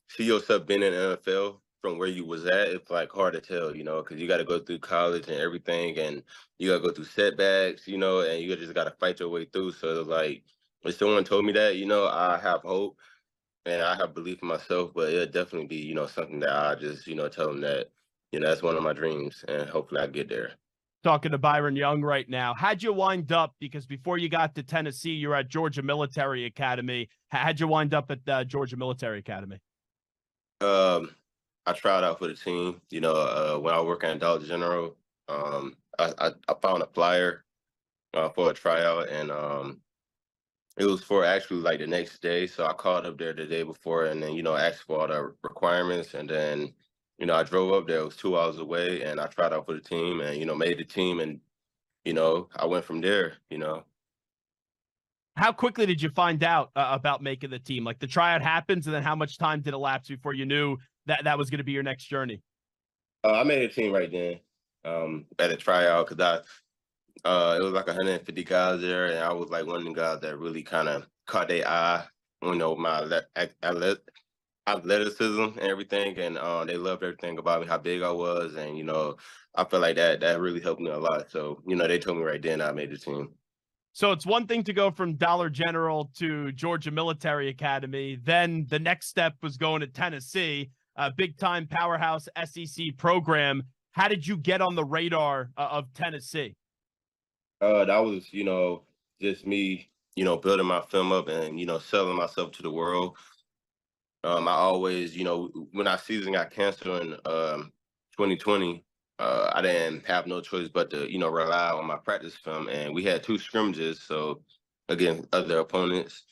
see yourself being in the NFL from where you was at, it's like hard to tell, because you got to go through college and everything, and you got to go through setbacks, and you just got to fight your way through. So it's like, if someone told me that, I have hope and I have belief in myself, but it'll definitely be, something that I just, tell them that, that's one of my dreams, and hopefully I get there. Talking to Byron Young right now. How'd you wind up? Because before you got to Tennessee, you were at Georgia Military Academy. How'd you wind up at Georgia Military Academy? I tried out for the team. When I was working at Dollar General, I found a flyer for a tryout, and it was for actually like the next day. So I called up there the day before, and then asked for all the requirements, and then I drove up there. It was 2 hours away, and I tried out for the team, and made the team, and I went from there. How quickly did you find out about making the team? Like, the tryout happens, and then how much time did it elapse before you knew that was going to be your next journey? I made a team right then at a tryout, because it was like 150 guys there, and I was like one of the guys that really kind of caught their eye. My athleticism and everything, and they loved everything about me, how big I was, and I feel like that really helped me a lot. So they told me right then I made the team. So it's one thing to go from Dollar General to Georgia Military Academy. Then the next step was going to Tennessee, a big-time powerhouse SEC program. How did you get on the radar of Tennessee? That was, just me, building my film up and, selling myself to the world. I always, when our season got canceled in 2020, I didn't have no choice but to, rely on my practice film. And we had 2 scrimmages, so against other opponents.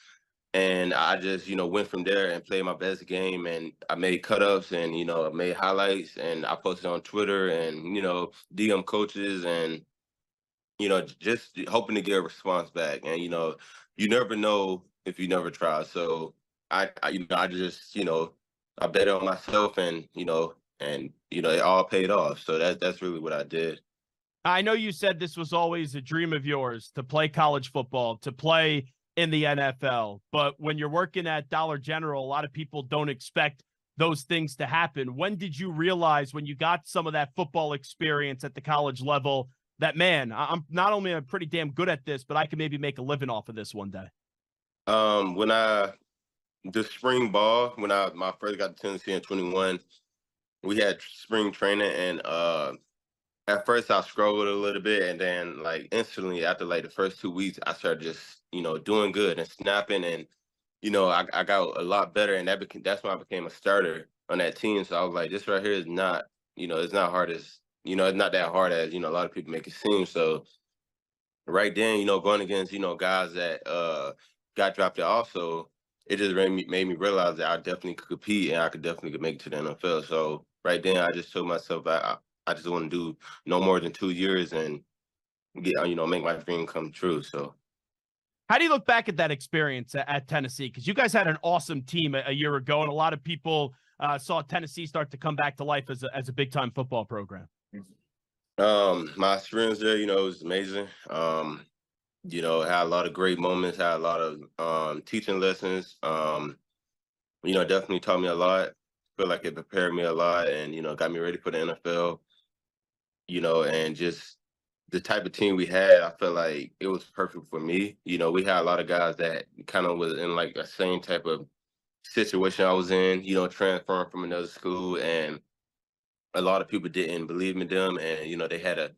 And I just, went from there and played my best game. And I made cut-ups and, I made highlights, and I posted on Twitter and, DM coaches and, just hoping to get a response back. And, you never know if you never try. So I just, I bet on myself, and, it all paid off. So that's really what I did. I know you said this was always a dream of yours, to play college football, to play in the NFL. But when you're working at Dollar General, a lot of people don't expect those things to happen. When did you realize, when you got some of that football experience at the college level, that, man, I'm not only am pretty damn good at this, but I can maybe make a living off of this one day? The spring ball, when I first got to Tennessee in 21, we had spring training, and at first I struggled a little bit, and then like instantly after like the first 2 weeks, I started just doing good and snapping, and I got a lot better, and that's when I became a starter on that team. So I was like, this right here is not it's not hard as it's not that hard as a lot of people make it seem. So right then, going against guys that got drafted also, it just made me realize that I definitely could compete and I could definitely make it to the NFL. So right then, I just told myself I just want to do no more than 2 years and get make my dream come true. So. How do you look back at that experience at Tennessee? Because you guys had an awesome team a year ago, and a lot of people saw Tennessee start to come back to life as a big-time football program. My experience there, it was amazing. Had a lot of great moments, had a lot of teaching lessons. Definitely taught me a lot. Feel like it prepared me a lot and, got me ready for the NFL. And just the type of team we had, I felt like it was perfect for me. We had a lot of guys that kind of was in like the same type of situation I was in, transferring from another school, and a lot of people didn't believe in them, and they had to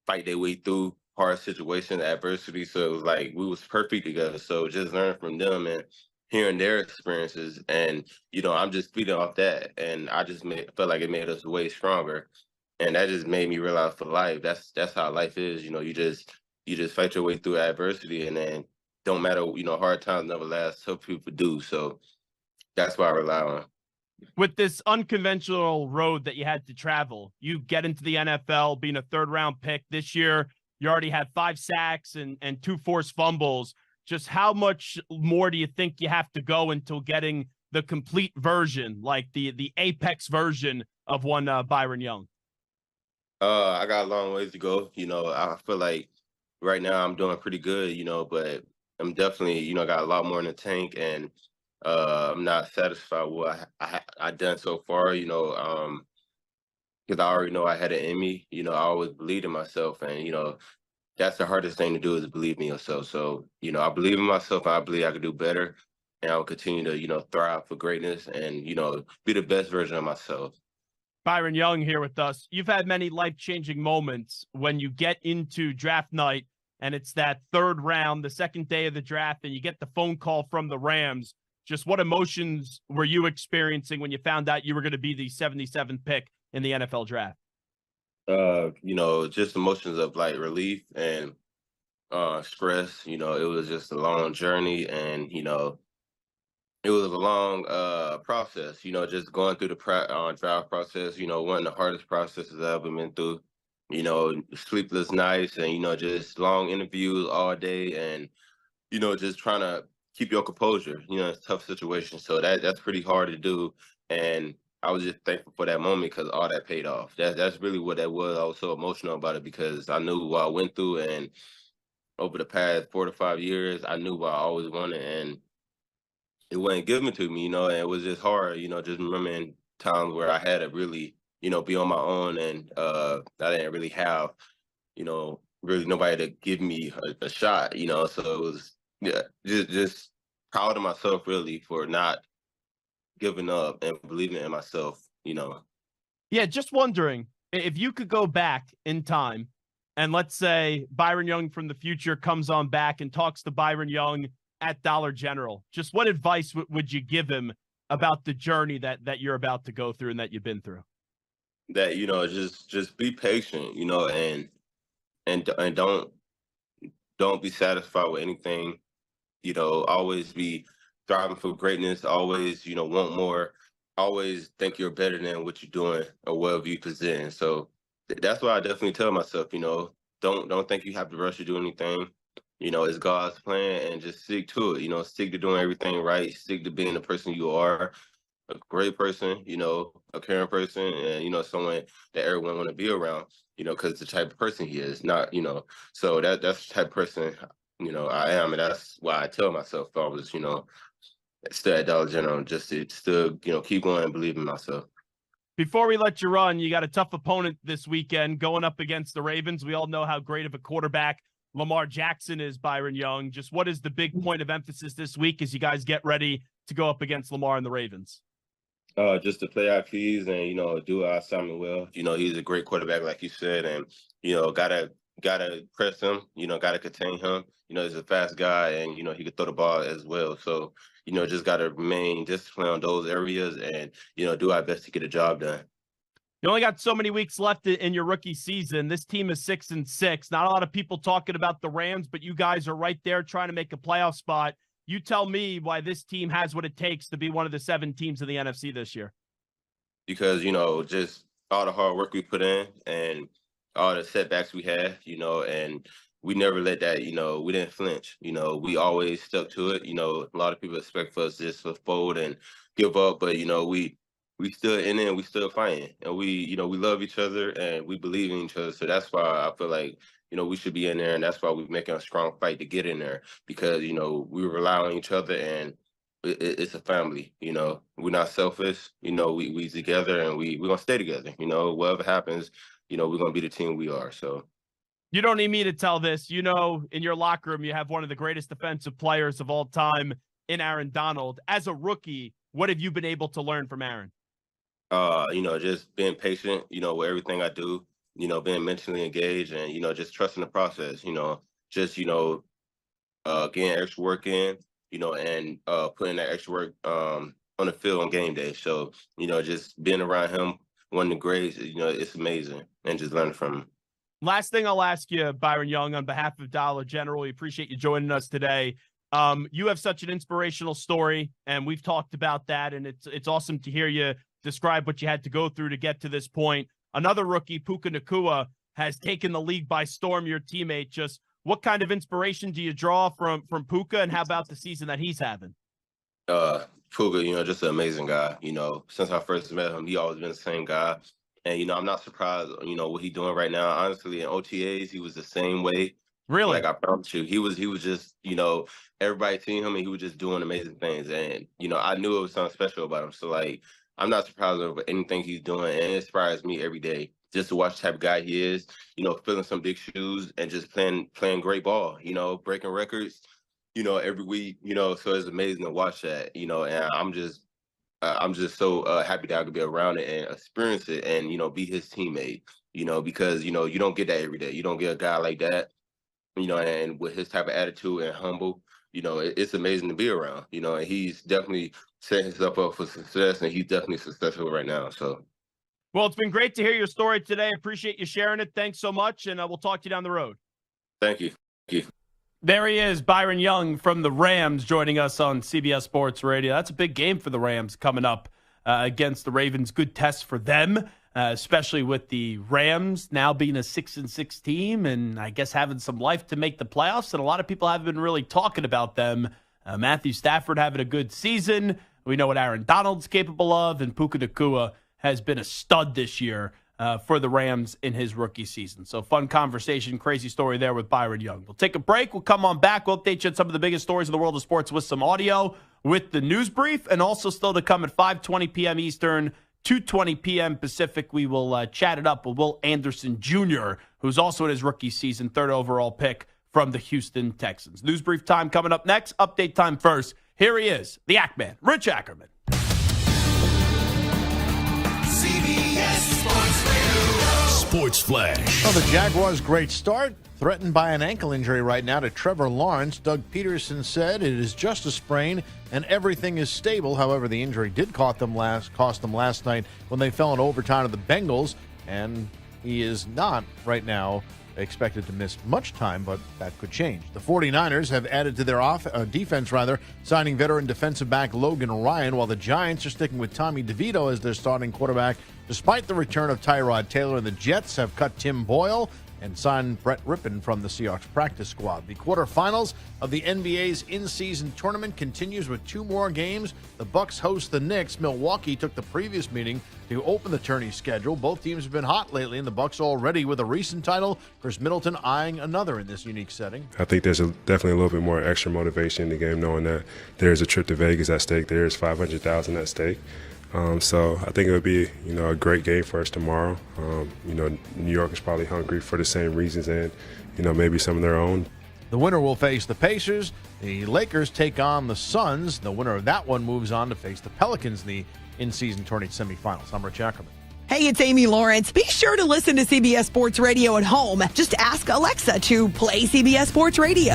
fight their way through hard situations, adversity. So it was like we was perfect together. So just learning from them and hearing their experiences, and I'm just feeding off that, and I just felt like it made us way stronger. And that just made me realize for life, that's how life is. You just fight your way through adversity, and then don't matter. Hard times never last. Tough people do. So that's why I rely on. With this unconventional road that you had to travel, you get into the NFL being a third-round pick this year. You already had 5 sacks and 2 forced fumbles. Just how much more do you think you have to go until getting the complete version, like the apex version of one Byron Young? I got a long ways to go. I feel like right now I'm doing pretty good, but I'm definitely, got a lot more in the tank, and I'm not satisfied with what I done so far, because I already know I had it in me. I always believed in myself, and, that's the hardest thing to do is believe in yourself. So, I believe in myself, and I believe I could do better, and I'll continue to, thrive for greatness and, be the best version of myself. Byron Young here with us. You've had many life-changing moments when you get into draft night and it's that third round, the second day of the draft, and you get the phone call from the Rams. Just what emotions were you experiencing when you found out you were going to be the 77th pick in the NFL draft? Just emotions of like relief and stress. It was just a long journey, and it was a long process, just going through the draft process, one of the hardest processes I've ever been through, sleepless nights and, just long interviews all day and, just trying to keep your composure, it's a tough situation. So that's pretty hard to do. And I was just thankful for that moment because all that paid off. That's really what that was. I was so emotional about it because I knew what I went through, and over the past 4 to 5 years, I knew what I always wanted, and it wasn't given to me, and it was just hard, just remembering times where I had to really, be on my own, and I didn't really have, really nobody to give me a shot, so it was, yeah, just proud of myself really for not giving up and believing in myself, Yeah, just wondering if you could go back in time and let's say Byron Young from the future comes on back and talks to Byron Young at Dollar General, just what advice would you give him about the journey that you're about to go through and that you've been through? That, just be patient, and don't be satisfied with anything, always be striving for greatness, always, want more, always think you're better than what you're doing or whatever you present. So that's why I definitely tell myself, don't think you have to rush to do anything. It's God's plan, and just stick to it, stick to doing everything right, stick to being the person you are, a great person, a caring person, and, someone that everyone want to be around, because the type of person he is, not, so that's the type of person, I am. And that's why I tell myself I was, still at Dollar General, just to still, keep going and believe in myself. Before we let you run, you got a tough opponent this weekend going up against the Ravens. We all know how great of a quarterback Lamar Jackson is, Byron Young. Just what is the big point of emphasis this week as you guys get ready to go up against Lamar and the Ravens? just to play our keys and, do our assignment well. He's a great quarterback, like you said, and, gotta press him, gotta contain him. He's a fast guy and, he could throw the ball as well. So, just gotta remain disciplined on those areas and, do our best to get the job done. You only got so many weeks left in your rookie season. This team is 6-6. Not a lot of people talking about the Rams, but you guys are right there trying to make a playoff spot. You tell me why this team has what it takes to be one of the 7 teams in the NFC this year. Because, just all the hard work we put in and all the setbacks we had, and we never let that, we didn't flinch. We always stuck to it. A lot of people expect for us just to fold and give up, but, we still in it and we still fighting. And we love each other and we believe in each other. So that's why I feel like, we should be in there, and that's why we're making a strong fight to get in there because, we rely on each other and it's a family, we're not selfish, we together and we're going to stay together, whatever happens, we're going to be the team we are. So you don't need me to tell this, in your locker room, you have one of the greatest defensive players of all time in Aaron Donald. As a rookie, what have you been able to learn from Aaron? Just being patient, with everything I do, being mentally engaged and, just trusting the process, just, getting extra work in, and putting that extra work on the field on game day. So, just being around him, one of the greats, it's amazing and just learning from him. Last thing I'll ask you, Byron Young, on behalf of Dollar General, we appreciate you joining us today. You have such an inspirational story, and we've talked about that, and it's awesome to hear you describe what you had to go through to get to this point. Another rookie, Puka Nacua, has taken the league by storm, your teammate. Just what kind of inspiration do you draw from Puka, and how about the season that he's having? Puka, just an amazing guy. Since I first met him, he always been the same guy. And, I'm not surprised, what he's doing right now. Honestly, in OTAs, he was the same way. Really? Like I promise you, he was just, everybody seeing him and he was just doing amazing things. And, I knew it was something special about him. So, I'm not surprised over anything he's doing, and it inspires me every day just to watch the type of guy he is, filling some big shoes and just playing great ball, breaking records, every week, so it's amazing to watch that, and I'm just so happy that I could be around it and experience it and, be his teammate, because, you don't get that every day. You don't get a guy like that, and with his type of attitude and humble, it's amazing to be around, and he's definitely setting himself up for success, and he's definitely successful right now. So, well, it's been great to hear your story today. Appreciate you sharing it. Thanks so much, and we'll talk to you down the road. Thank you. Thank you. There he is, Byron Young from the Rams, joining us on CBS Sports Radio. That's a big game for the Rams coming up against the Ravens. Good test for them, especially with the Rams now being a 6-6 team and I guess having some life to make the playoffs. And a lot of people haven't been really talking about them. Matthew Stafford having a good season. We know what Aaron Donald's capable of, and Puka Nacua has been a stud this year for the Rams in his rookie season. So fun conversation, crazy story there with Byron Young. We'll take a break. We'll come on back. We'll update you on some of the biggest stories in the world of sports with some audio with the news brief, and also still to come at 5:20 p.m. Eastern, 2:20 p.m. Pacific. We will chat it up with Will Anderson Jr., who's also in his rookie season, 3rd overall pick from the Houston Texans. News brief time coming up next. Update time first. Here he is, the Ackman, Rich Ackerman. CBS Sports Radio. Sports Flash. Well, the Jaguars' great start, threatened by an ankle injury right now to Trevor Lawrence. Doug Peterson said it is just a sprain and everything is stable. However, the injury did cost them last night when they fell in overtime to the Bengals, and he is not right now expected to miss much time, but that could change. The 49ers have added to their defense, signing veteran defensive back Logan Ryan, while the Giants are sticking with Tommy DeVito as their starting quarterback. Despite the return of Tyrod Taylor, the Jets have cut Tim Boyle and signed Brett Rippon from the Seahawks practice squad. The quarterfinals of the NBA's in-season tournament continues with 2 more games. The Bucks host the Knicks. Milwaukee took the previous meeting to open the tourney schedule. Both teams have been hot lately, and the Bucks already with a recent title. Chris Middleton eyeing another in this unique setting. I think there's definitely a little bit more extra motivation in the game, knowing that there's a trip to Vegas at stake. There's $500,000 at stake. So I think it would be, a great game for us tomorrow. New York is probably hungry for the same reasons and, maybe some of their own. The winner will face the Pacers. The Lakers take on the Suns. The winner of that one moves on to face the Pelicans in the in-season tournament semifinals. I'm Rich Ackerman. Hey, it's Amy Lawrence. Be sure to listen to CBS Sports Radio at home. Just ask Alexa to play CBS Sports Radio.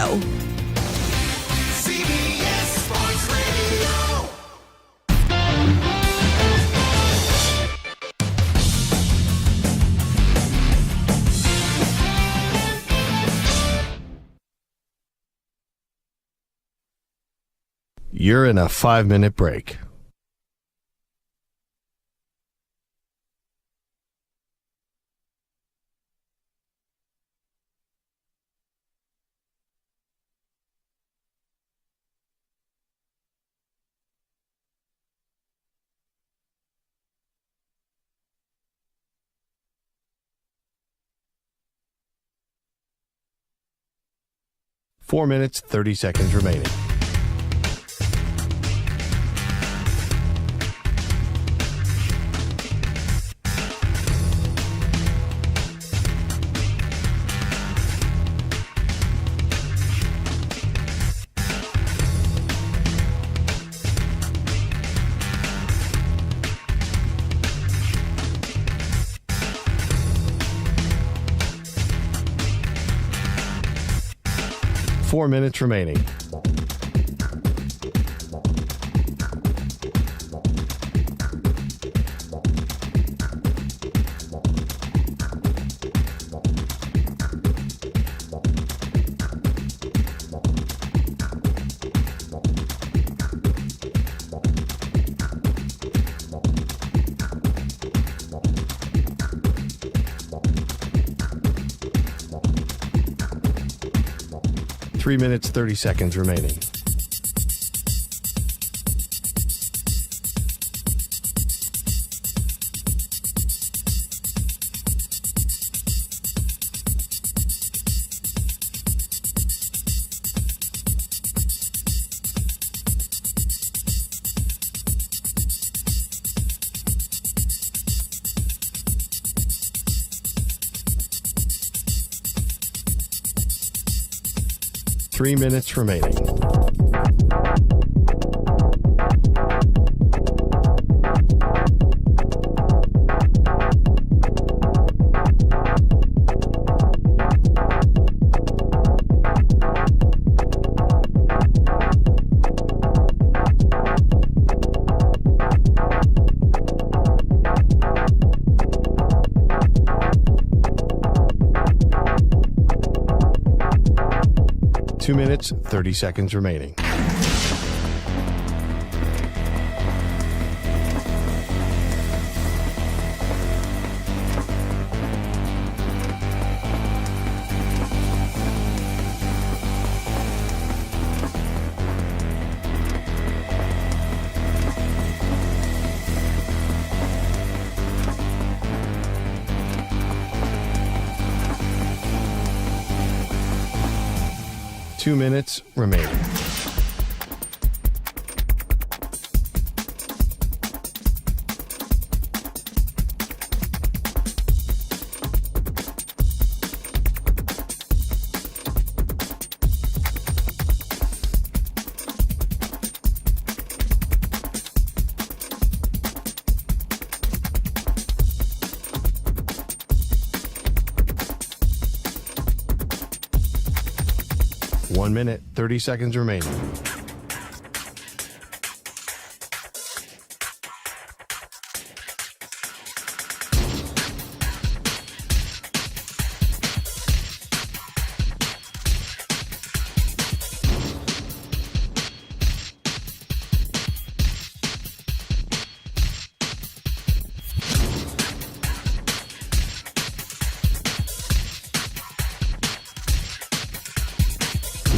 CBS Sports Radio. You're in a 5-minute break. Four minutes, 30 seconds remaining. Four minutes remaining. Three minutes, 30 seconds remaining. Three minutes remaining. Two minutes, 30 seconds remaining. Two minutes remaining. One minute, 30 seconds remaining.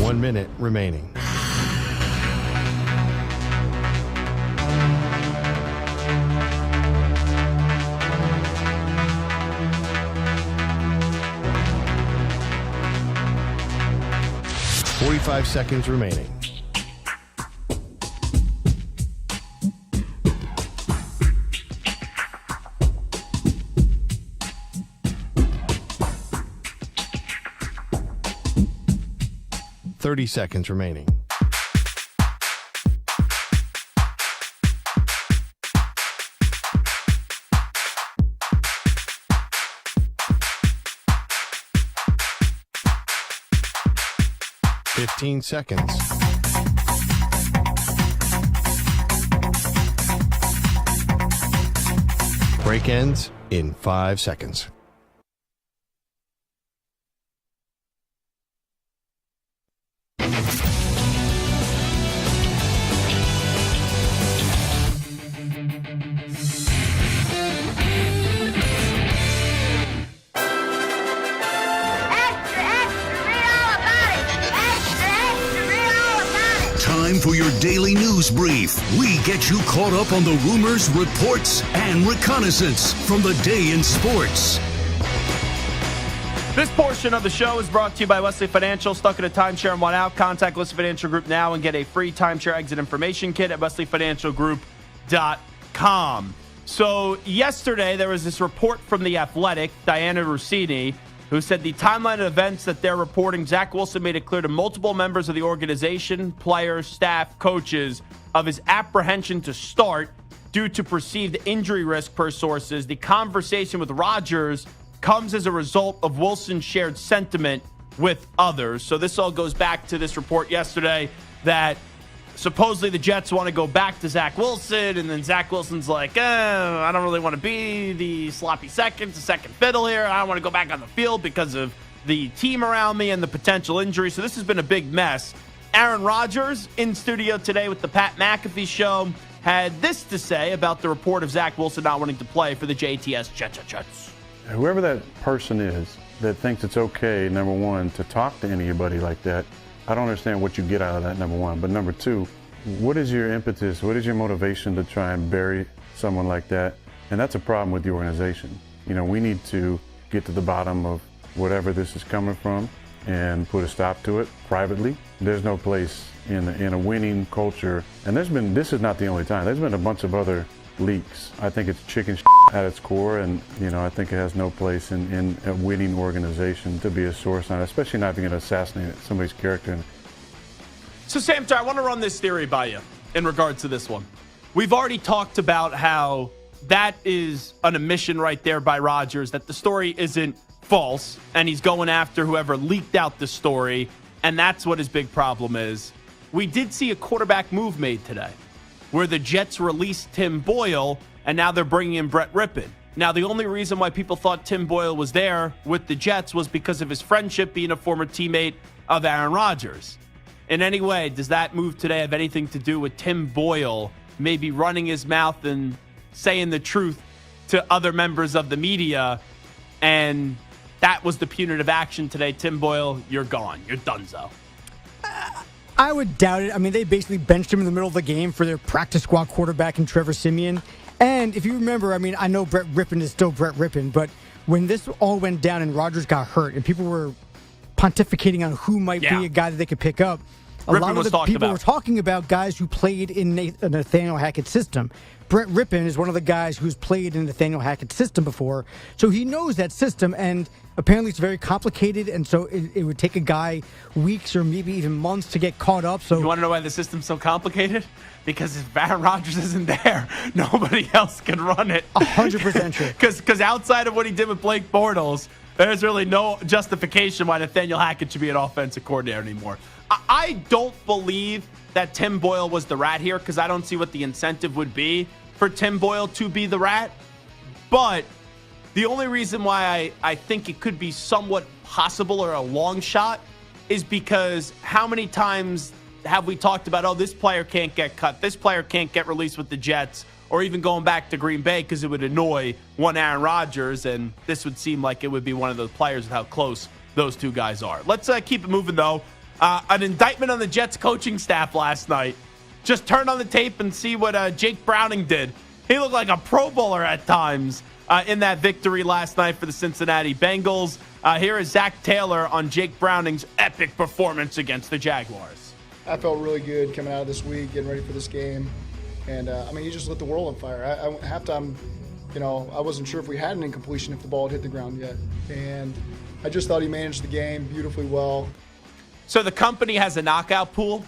One minute remaining. Five seconds remaining. 30 seconds remaining. Fifteen seconds. Break ends in 5 seconds. Time for your daily news brief. We get you caught up on the rumors, reports, and reconnaissance from the day in sports. This portion of the show is brought to you by Wesley Financial. Stuck in a timeshare and want out? Contact Wesley Financial Group now and get a free timeshare exit information kit at wesleyfinancialgroup.com. So yesterday there was this report from The Athletic, Diana Rossini, who said the timeline of events that they're reporting, Zach Wilson made it clear to multiple members of the organization, players, staff, coaches, of his apprehension to start due to perceived injury risk per sources. The conversation with Rodgers comes as a result of Wilson's shared sentiment with others. So this all goes back to this report yesterday that supposedly the Jets want to go back to Zach Wilson, and then Zach Wilson's like, I don't really want to be the sloppy second fiddle here. I don't want to go back on the field because of the team around me and the potential injury. So this has been a big mess. Aaron Rodgers in studio today with the Pat McAfee Show had this to say about the report of Zach Wilson not wanting to play for the JTS Jets. Whoever that person is that thinks it's okay, number one, to talk to anybody like that, I don't understand what you get out of that, number one. But number two, what is your impetus? What is your motivation to try and bury someone like that? And that's a problem with the organization. You know, we need to get to the bottom of whatever this is coming from and put a stop to it privately. There's no place in a winning culture. And this is not the only time. There's been a bunch of other leaks. I think it's chicken at its core, and I think it has no place in a winning organization to be a source on it, especially not if you're going to assassinate somebody's character. So Sam, I want to run this theory by you in regards to this one. We've already talked about how that is an admission right there by Rodgers that the story isn't false, and he's going after whoever leaked out the story, and that's what his big problem is. We did see a quarterback move made today, where the Jets released Tim Boyle, and now they're bringing in Brett Rippon. Now, the only reason why people thought Tim Boyle was there with the Jets was because of his friendship being a former teammate of Aaron Rodgers. In any way, does that move today have anything to do with Tim Boyle maybe running his mouth and saying the truth to other members of the media? And that was the punitive action today. Tim Boyle, you're gone. You're donezo. I would doubt it. I mean, they basically benched him in the middle of the game for their practice squad quarterback in Trevor Siemian. And if you remember, I mean, I know Brett Rippon is still Brett Rippon, but when this all went down and Rodgers got hurt and people were pontificating on who might be a guy that they could pick up, a lot of the people were talking about guys who played in Nathaniel Hackett's system. Brett Rippon is one of the guys who's played in Nathaniel Hackett's system before, so he knows that system, and apparently it's very complicated, and so it would take a guy weeks or maybe even months to get caught up. So you want to know why the system's so complicated? Because if Aaron Rodgers isn't there, nobody else can run it. 100% true. Because outside of what he did with Blake Bortles, there's really no justification why Nathaniel Hackett should be an offensive coordinator anymore. I don't believe that Tim Boyle was the rat here, because I don't see what the incentive would be for Tim Boyle to be the rat. But the only reason why I think it could be somewhat possible or a long shot is because how many times have we talked about, this player can't get cut, this player can't get released with the Jets, or even going back to Green Bay because it would annoy one Aaron Rodgers, and this would seem like it would be one of those players with how close those two guys are. Let's keep it moving, though. An indictment on the Jets coaching staff last night. Just turn on the tape and see what Jake Browning did. He looked like a Pro Bowler at times in that victory last night for the Cincinnati Bengals. Here is Zach Taylor on Jake Browning's epic performance against the Jaguars. I felt really good coming out of this week, getting ready for this game. And, he just lit the world on fire. Halftime, I wasn't sure if we had an incompletion if the ball had hit the ground yet. And I just thought he managed the game beautifully well. So the company has a knockout pool.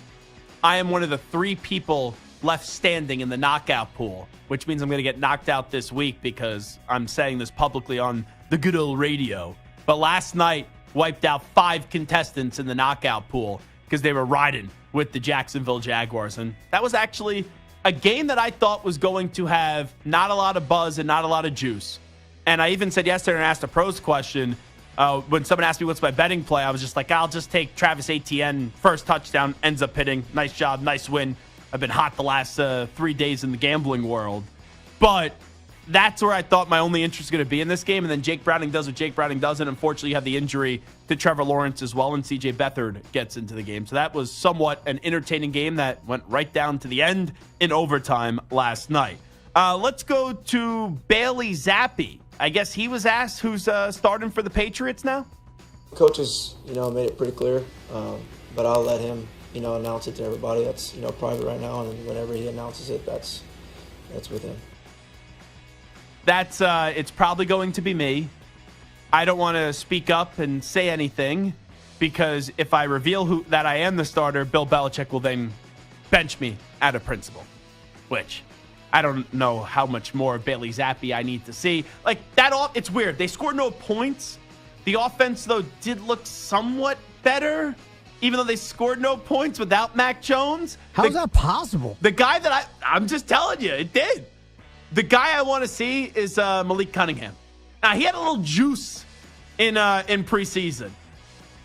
I am one of the 3 people left standing in the knockout pool, which means I'm going to get knocked out this week because I'm saying this publicly on the good old radio. But last night, wiped out 5 contestants in the knockout pool because they were riding with the Jacksonville Jaguars. And that was actually a game that I thought was going to have not a lot of buzz and not a lot of juice. And I even said yesterday and asked a pros question, when someone asked me what's my betting play, I was just like, I'll just take Travis Etienne, first touchdown, ends up hitting. Nice job, nice win. I've been hot the last 3 days in the gambling world. But that's where I thought my only interest was going to be in this game. And then Jake Browning does what Jake Browning does. And unfortunately, you have the injury to Trevor Lawrence as well. And C.J. Beathard gets into the game. So that was somewhat an entertaining game that went right down to the end in overtime last night. Let's go to Bailey Zappi. I guess he was asked who's starting for the Patriots now. Coaches, made it pretty clear, but I'll let him, announce it to everybody. That's, private right now, and whenever he announces it, that's with him. That's it's probably going to be me. I don't want to speak up and say anything because if I reveal that I am the starter, Bill Belichick will then bench me out of principle, which I don't know how much more Bailey Zappi I need to see. Like that it's weird. They scored no points. The offense, though, did look somewhat better, even though they scored no points without Mac Jones. How's that possible? The guy that I'm just telling you, it did. The guy I want to see is Malik Cunningham. Now, he had a little juice in preseason.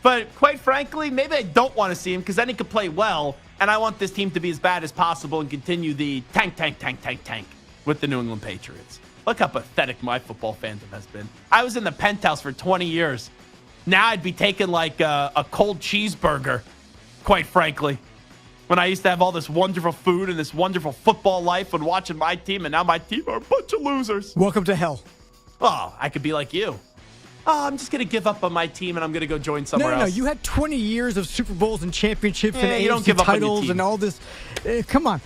But quite frankly, maybe I don't want to see him because then he could play well, and I want this team to be as bad as possible and continue the tank with the New England Patriots. Look how pathetic my football fandom has been. I was in the penthouse for 20 years. Now I'd be taking like a cold cheeseburger, quite frankly. When I used to have all this wonderful food and this wonderful football life when watching my team, and now my team are a bunch of losers. Welcome to hell. Oh, I could be like you. Oh, I'm just going to give up on my team and I'm going to go join somewhere else. No, you had 20 years of Super Bowls and championships and you don't AFC give up on your titles team. and all this. Come on.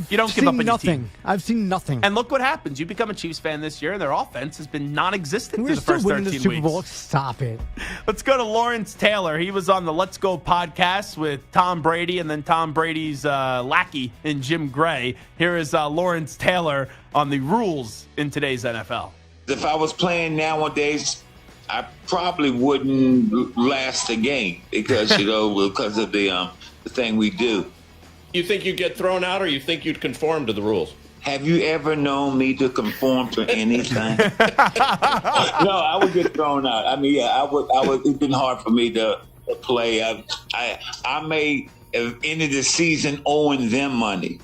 You don't give up on your nothing. team. I've seen nothing. And look what happens. You become a Chiefs fan this year and their offense has been non-existent We're through the still first winning 13 the Super weeks. Bowl. Stop it. Let's go to Lawrence Taylor. He was on the Let's Go podcast with Tom Brady and then Tom Brady's lackey in Jim Gray. Here is Lawrence Taylor on the rules in today's NFL. If I was playing nowadays, I probably wouldn't last a game because, because of the thing we do. You think you'd get thrown out or you think you'd conform to the rules? Have you ever known me to conform to anything? No, I would get thrown out. I mean, I would. It's been hard for me to play. I may have ended the season owing them money.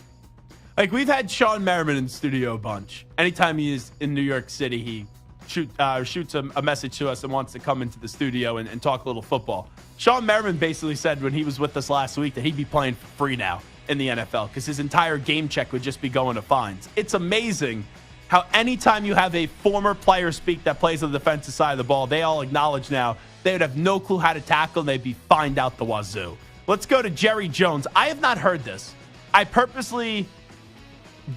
Like, we've had Sean Merriman in the studio a bunch. Anytime he is in New York City, he shoots a message to us and wants to come into the studio and talk a little football. Sean Merriman basically said when he was with us last week that he'd be playing for free now in the NFL because his entire game check would just be going to fines. It's amazing how anytime you have a former player speak that plays on the defensive side of the ball, they all acknowledge now they would have no clue how to tackle and they'd be fined out the wazoo. Let's go to Jerry Jones. I have not heard this. I purposely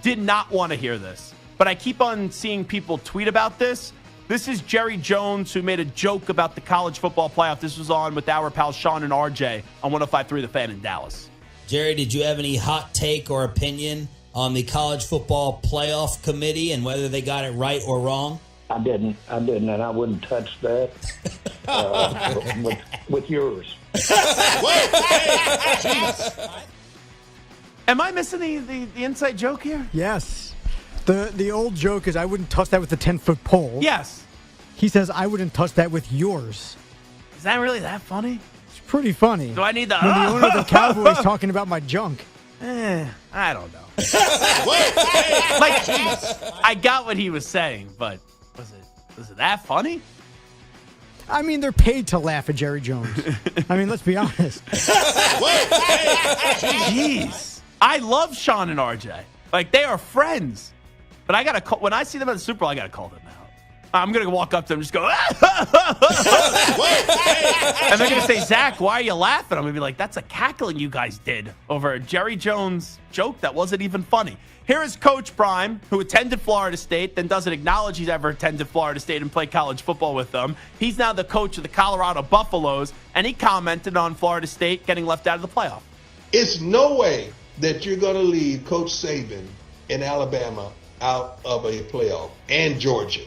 did not want to hear this, but I keep on seeing people tweet about this. This is Jerry Jones, who made a joke about the college football playoff. This was on with our pals Sean and RJ on 105.3 The Fan in Dallas. Jerry, did you have any hot take or opinion on the college football playoff committee and whether they got it right or wrong? I didn't, and I wouldn't touch that with yours. Am I missing the inside joke here? Yes. The old joke is I wouldn't touch that with a 10-foot pole. Yes. He says I wouldn't touch that with yours. Is that really that funny? It's pretty funny. Do I need the... When the owner of the Cowboys talking about my junk. I don't know. I got what he was saying, but was it that funny? I mean, they're paid to laugh at Jerry Jones. I mean, let's be honest. Jeez. I love Sean and RJ. Like, they are friends. But I got to call, when I see them at the Super Bowl, I got to call them out. I'm going to walk up to them and just go, and they're going to say, Zach, why are you laughing? I'm going to be like, that's a cackling you guys did over a Jerry Jones joke that wasn't even funny. Here is Coach Prime, who attended Florida State, then doesn't acknowledge he's ever attended Florida State and played college football with them. He's now the coach of the Colorado Buffaloes, and he commented on Florida State getting left out of the playoff. It's no way that you're going to leave Coach Saban in Alabama out of a playoff and Georgia.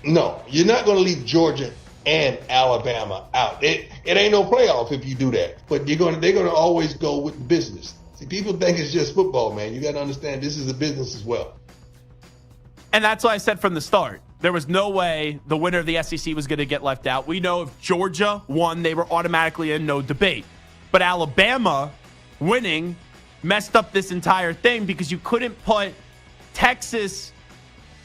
No, you're not going to leave Georgia and Alabama out. It ain't no playoff if you do that. But they're going to always go with business. See, people think it's just football, man. You got to understand this is a business as well. And that's why I said from the start, there was no way the winner of the SEC was going to get left out. We know if Georgia won, they were automatically in, no debate. But Alabama winning messed up this entire thing because you couldn't put Texas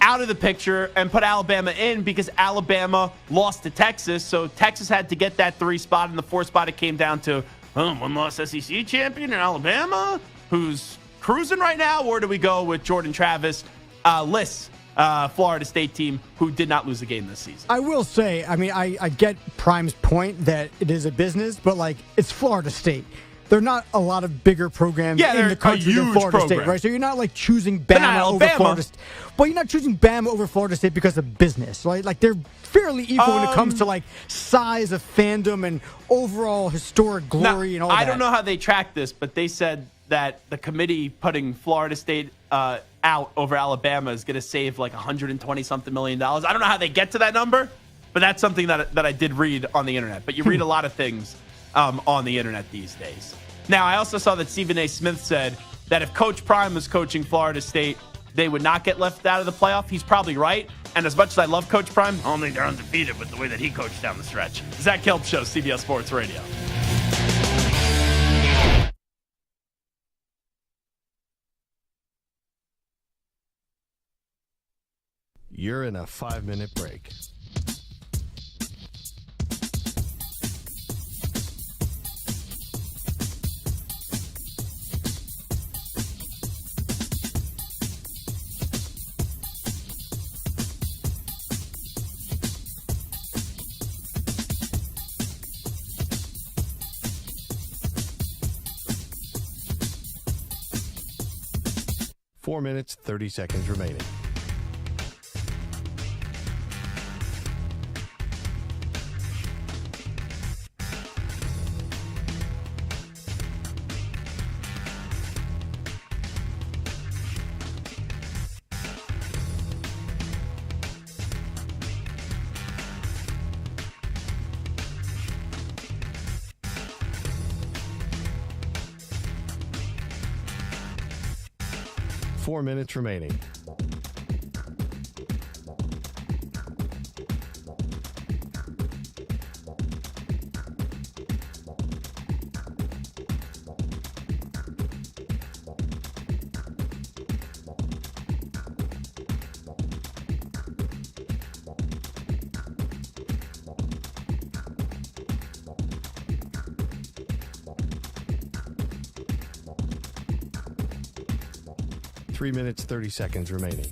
out of the picture and put Alabama in because Alabama lost to Texas. So Texas had to get that 3 spot, and the 4 spot it came down to one lost SEC champion in Alabama who's cruising right now, or do we go with Jordan Travis, Florida State team who did not lose a game this season? I will say, I mean, I get Prime's point that it is a business, but like it's Florida State. There are not a lot of bigger programs in the country than Florida State, right? So you're not like choosing Bama over Florida State. But you're not choosing Bama over Florida State because of business, right? Like they're fairly equal when it comes to like size of fandom and overall historic glory and all that. I don't know how they track this, but they said that the committee putting Florida State out over Alabama is going to save like $120-something million. I don't know how they get to that number, but that's something that I did read on the internet. But you read a lot of things on the internet these days. Now, I also saw that Stephen A. Smith said that if Coach Prime was coaching Florida State, they would not get left out of the playoff. He's probably right. And as much as I love Coach Prime, I don't think they're undefeated with the way that he coached down the stretch. Zach Gelb Show, CBS Sports Radio. You're in a 5-minute break. Four minutes, 30 seconds remaining. Four minutes remaining. Three minutes, 30 seconds remaining.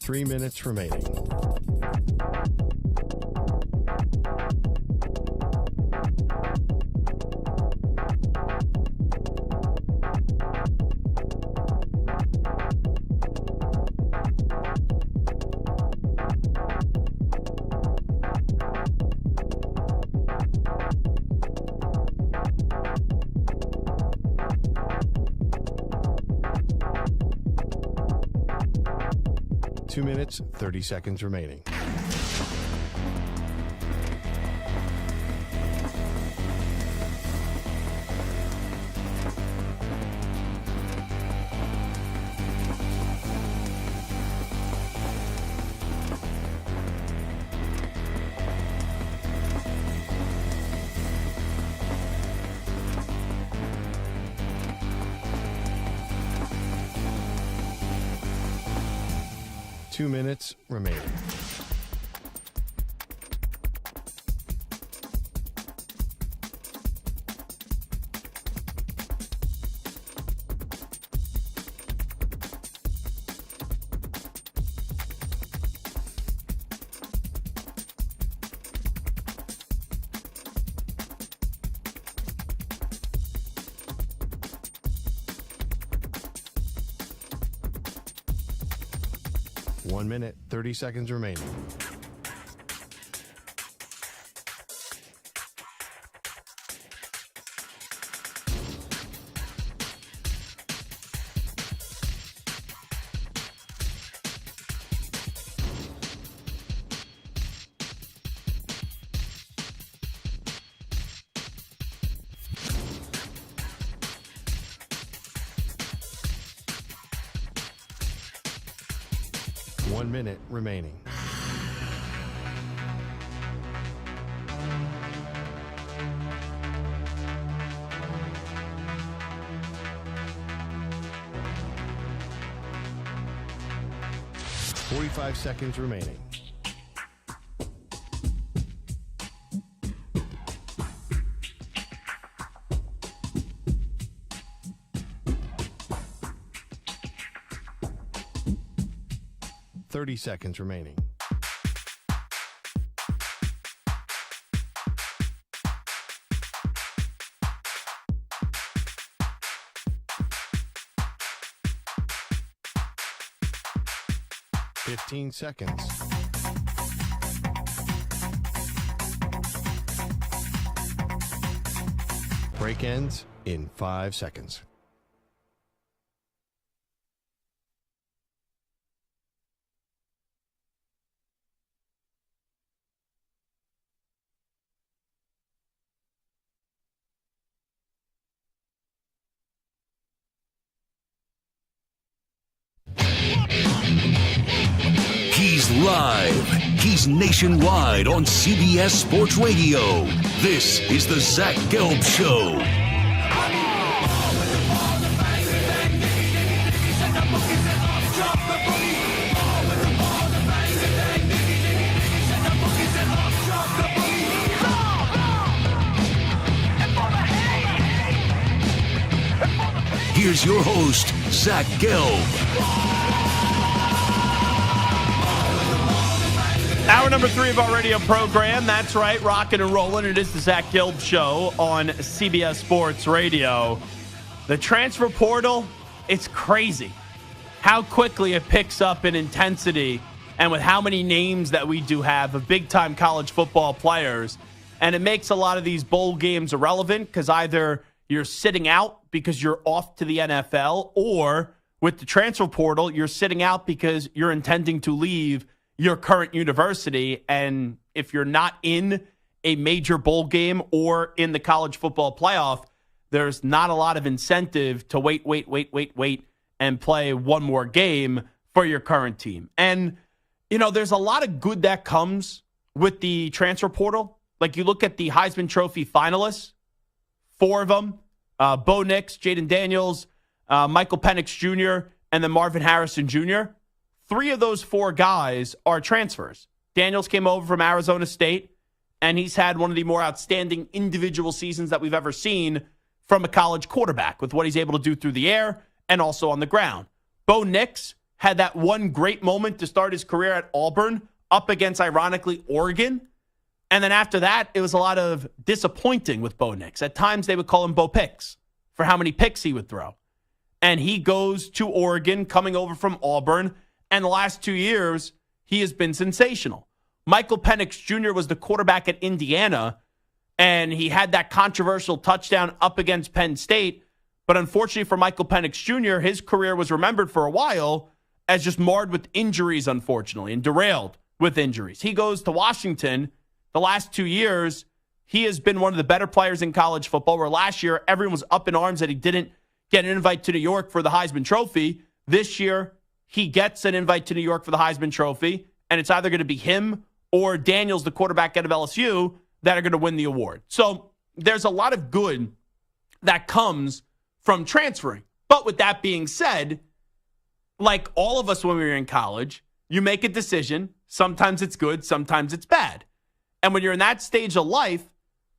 Three minutes remaining. Two minutes, 30 seconds remaining. 2 minutes remaining. One minute, 30 seconds remaining. One minute remaining. Forty-five seconds remaining. Seconds remaining. Fifteen seconds. Break ends in 5 seconds. He's live. He's nationwide on CBS Sports Radio. This is the Zach Gelb Show. Here's your host, Zach Gelb. Hour number 3 of our radio program. That's right, rocking and rolling. It is the Zach Gelb Show on CBS Sports Radio. The transfer portal, it's crazy how quickly it picks up in intensity and with how many names that we do have of big-time college football players. And it makes a lot of these bowl games irrelevant because either you're sitting out because you're off to the NFL, or with the transfer portal, you're sitting out because you're intending to leave your current university. And if you're not in a major bowl game or in the college football playoff, there's not a lot of incentive to wait and play one more game for your current team. And, you know, there's a lot of good that comes with the transfer portal. Like you look at the Heisman Trophy finalists, 4 of them, Bo Nix, Jaden Daniels, Michael Penix Jr., and then Marvin Harrison Jr., 3 of those 4 guys are transfers. Daniels came over from Arizona State, and he's had one of the more outstanding individual seasons that we've ever seen from a college quarterback with what he's able to do through the air and also on the ground. Bo Nix had that one great moment to start his career at Auburn up against, ironically, Oregon. And then after that, it was a lot of disappointing with Bo Nix. At times, they would call him Bo Picks for how many picks he would throw. And he goes to Oregon, coming over from Auburn. And the last 2 years, he has been sensational. Michael Penix Jr. was the quarterback at Indiana, and he had that controversial touchdown up against Penn State. But unfortunately for Michael Penix Jr., his career was remembered for a while as just marred with injuries, unfortunately, and derailed with injuries. He goes to Washington. The last 2 years, he has been one of the better players in college football, where last year everyone was up in arms that he didn't get an invite to New York for the Heisman Trophy. This year, he gets an invite to New York for the Heisman Trophy, and it's either going to be him or Daniels, the quarterback out of LSU, that are going to win the award. So there's a lot of good that comes from transferring. But with that being said, like all of us when we were in college, you make a decision. Sometimes it's good, sometimes it's bad. And when you're in that stage of life,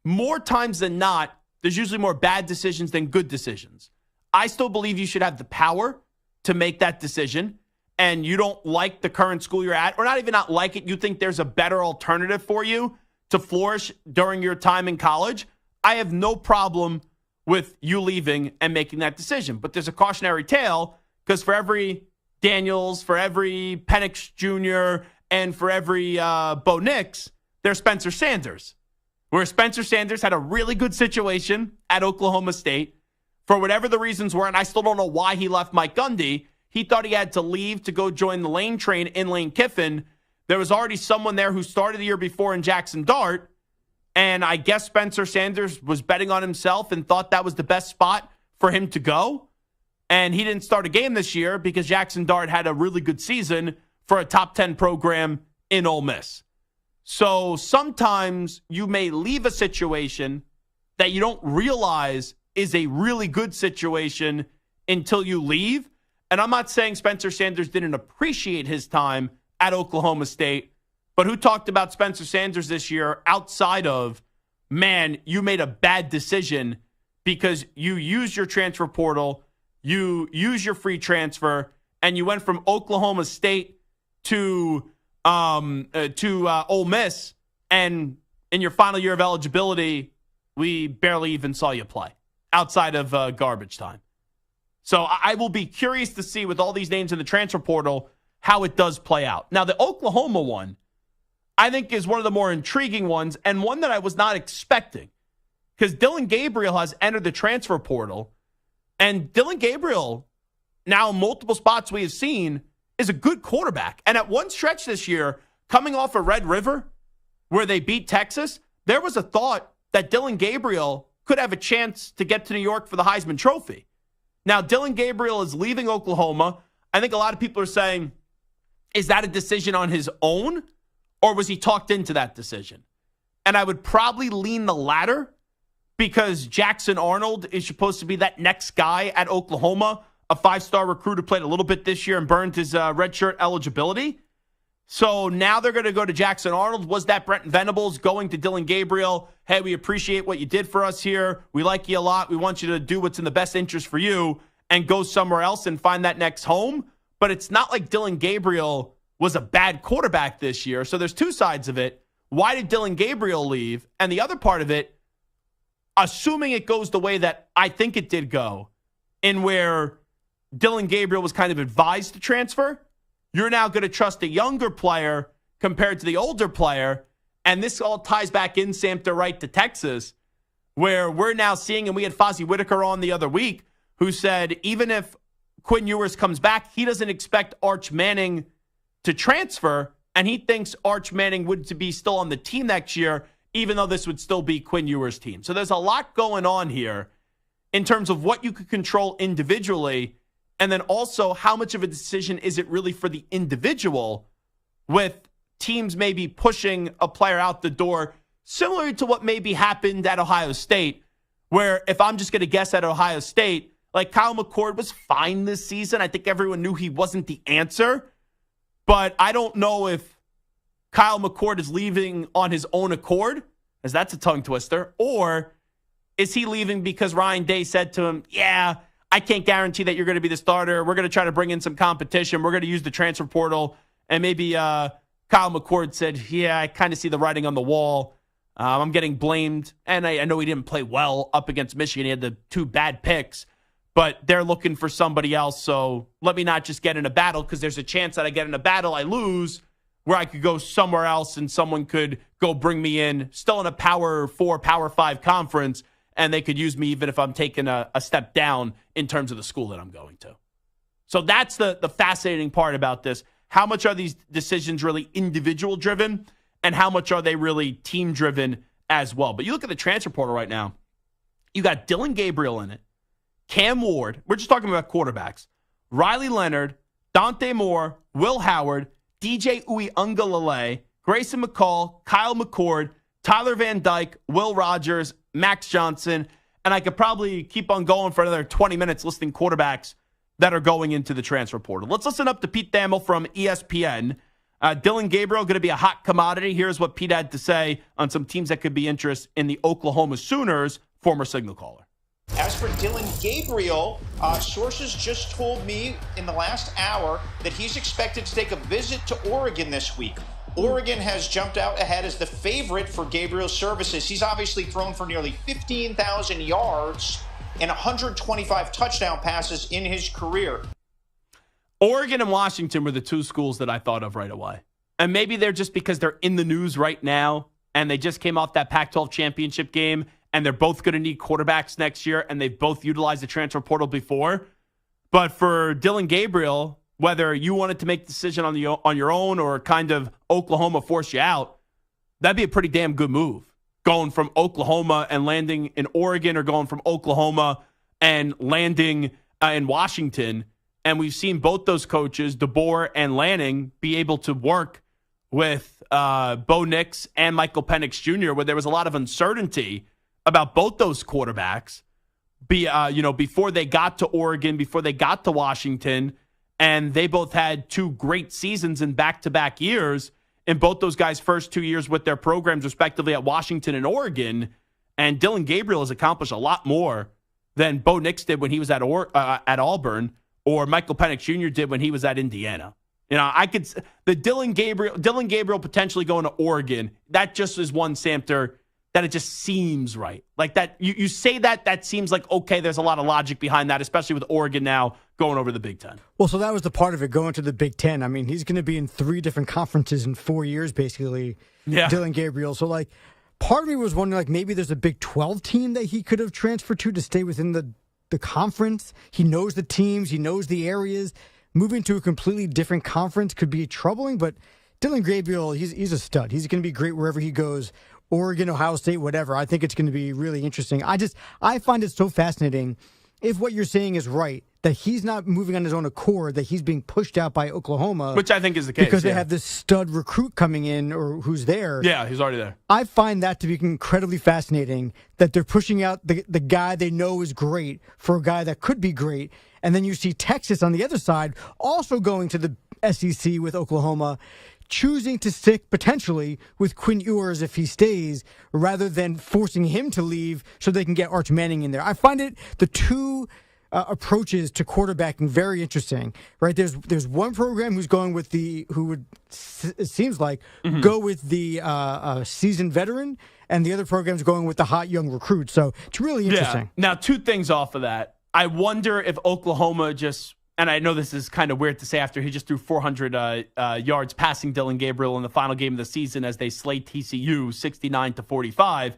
more times than not, there's usually more bad decisions than good decisions. I still believe you should have the power to make that decision, and you don't like the current school you're at, or not even not like it, you think there's a better alternative for you to flourish during your time in college, I have no problem with you leaving and making that decision. But there's a cautionary tale, because for every Daniels, for every Penix Jr., and for every Bo Nix, there's Spencer Sanders. Where Spencer Sanders had a really good situation at Oklahoma State. For whatever the reasons were, and I still don't know why he left Mike Gundy, he thought he had to leave to go join the Lane train in Lane Kiffin. There was already someone there who started the year before in Jackson Dart, and I guess Spencer Sanders was betting on himself and thought that was the best spot for him to go. And he didn't start a game this year because Jackson Dart had a really good season for a top 10 program in Ole Miss. So sometimes you may leave a situation that you don't realize is a really good situation until you leave. And I'm not saying Spencer Sanders didn't appreciate his time at Oklahoma State, but who talked about Spencer Sanders this year outside of, man, you made a bad decision because you used your transfer portal, you used your free transfer, and you went from Oklahoma State to Ole Miss, and in your final year of eligibility, we barely even saw you play outside of garbage time. So I will be curious to see with all these names in the transfer portal how it does play out. Now, the Oklahoma one, I think, is one of the more intriguing ones, and one that I was not expecting, because Dillon Gabriel has entered the transfer portal, and Dillon Gabriel, now in multiple spots we have seen, is a good quarterback. And at one stretch this year, coming off of Red River, where they beat Texas, there was a thought that Dillon Gabriel could have a chance to get to New York for the Heisman Trophy. Now, Dillon Gabriel is leaving Oklahoma. I think a lot of people are saying, is that a decision on his own, or was he talked into that decision? And I would probably lean the latter, because Jackson Arnold is supposed to be that next guy at Oklahoma, a 5-star recruit who played a little bit this year and burned his redshirt eligibility. So now they're going to go to Jackson Arnold. Was that Brent Venables going to Dillon Gabriel? Hey, we appreciate what you did for us here. We like you a lot. We want you to do what's in the best interest for you and go somewhere else and find that next home. But it's not like Dillon Gabriel was a bad quarterback this year. So there's two sides of it. Why did Dillon Gabriel leave? And the other part of it, assuming it goes the way that I think it did go, in where Dillon Gabriel was kind of advised to transfer, you're now going to trust a younger player compared to the older player. And this all ties back in, Samter, right to Texas, where we're now seeing, and we had Fozzie Whitaker on the other week, who said even if Quinn Ewers comes back, he doesn't expect Arch Manning to transfer, and he thinks Arch Manning would be still on the team next year, even though this would still be Quinn Ewers' team. So there's a lot going on here in terms of what you could control individually, and then also how much of a decision is it really for the individual, with teams maybe pushing a player out the door, similar to what maybe happened at Ohio State, where if I'm just going to guess at Ohio State, like Kyle McCord was fine this season. I think everyone knew he wasn't the answer, but I don't know if Kyle McCord is leaving on his own accord, as that's a tongue twister, or is he leaving because Ryan Day said to him, yeah, I can't guarantee that you're going to be the starter. We're going to try to bring in some competition. We're going to use the transfer portal. And maybe Kyle McCord said, yeah, I kind of see the writing on the wall. I'm getting blamed. And I know he didn't play well up against Michigan. He had the 2 bad picks. But they're looking for somebody else. So let me not just get in a battle, because there's a chance that I get in a battle, I lose, where I could go somewhere else and someone could go bring me in, still in a Power 4, Power 5 conference, and they could use me even if I'm taking a step down in terms of the school that I'm going to. So that's the fascinating part about this. How much are these decisions really individual driven, and how much are they really team driven as well? But you look at the transfer portal right now, you got Dillon Gabriel in it, Cam Ward, we're just talking about quarterbacks, Riley Leonard, Dante Moore, Will Howard, DJ Uiagalelei, Grayson McCall, Kyle McCord, Tyler Van Dyke, Will Rodgers, Max Johnson, and I could probably keep on going for another 20 minutes listing quarterbacks that are going into the transfer portal. Let's listen up to Pete Thamel from ESPN. Dylan Gabriel going to be a hot commodity. Here's what Pete had to say on some teams that could be interested in the Oklahoma Sooners, former Signal caller. As for Dylan Gabriel, sources just told me in the last hour that he's expected to take a visit to Oregon this week. Oregon has jumped out ahead as the favorite for Gabriel's services. He's obviously thrown for nearly 15,000 yards and 125 touchdown passes in his career. Oregon and Washington were the two schools that I thought of right away. And maybe they're just because they're in the news right now and they just came off that Pac-12 championship game and they're both going to need quarterbacks next year and they've both utilized the transfer portal before. But for Dylan Gabriel, whether you wanted to make the decision on your own or kind of Oklahoma force you out, that'd be a pretty damn good move. Going from Oklahoma and landing in Oregon or going from Oklahoma and landing in Washington. And we've seen both those coaches, DeBoer and Lanning, be able to work with Bo Nix and Michael Penix Jr., where there was a lot of uncertainty about both those quarterbacks before they got to Oregon, before they got to Washington. And they both had two great seasons in back-to-back years in both those guys' first 2 years with their programs, respectively, at Washington and Oregon. And Dylan Gabriel has accomplished a lot more than Bo Nix did when he was at Auburn, or Michael Penix Jr. did when he was at Indiana. You know, Dylan Gabriel potentially going to Oregon, that just is one, Samter, that it just seems right. Like that, you say that seems like, okay, there's a lot of logic behind that, especially with Oregon now going over the Big Ten. Well, so that was the part of it, going to the Big Ten. I mean, he's going to be in 3 different conferences in 4 years, basically, Dylan Gabriel. So, like, part of me was wondering, like, maybe there's a Big 12 team that he could have transferred to stay within the conference. He knows the teams. He knows the areas. Moving to a completely different conference could be troubling, but Dylan Gabriel, he's a stud. He's going to be great wherever he goes. Oregon, Ohio State, whatever. I think it's going to be really interesting. I find it so fascinating, if what you're saying is right, that he's not moving on his own accord, that he's being pushed out by Oklahoma. Which I think is the case. Because they have this stud recruit coming in, or who's there. Yeah, he's already there. I find that to be incredibly fascinating, that they're pushing out the guy they know is great for a guy that could be great. And then you see Texas on the other side also going to the SEC with Oklahoma, choosing to stick potentially with Quinn Ewers if he stays, rather than forcing him to leave so they can get Arch Manning in there. I find the two approaches to quarterbacking very interesting, right? There's one program who's going with it seems like, go with the seasoned veteran, and the other program's going with the hot young recruit. So it's really interesting. Yeah. Now, 2 things off of that. I wonder if Oklahoma just, and I know this is kind of weird to say after he just threw 400 yards passing Dylan Gabriel in the final game of the season as they slayed TCU 69-45.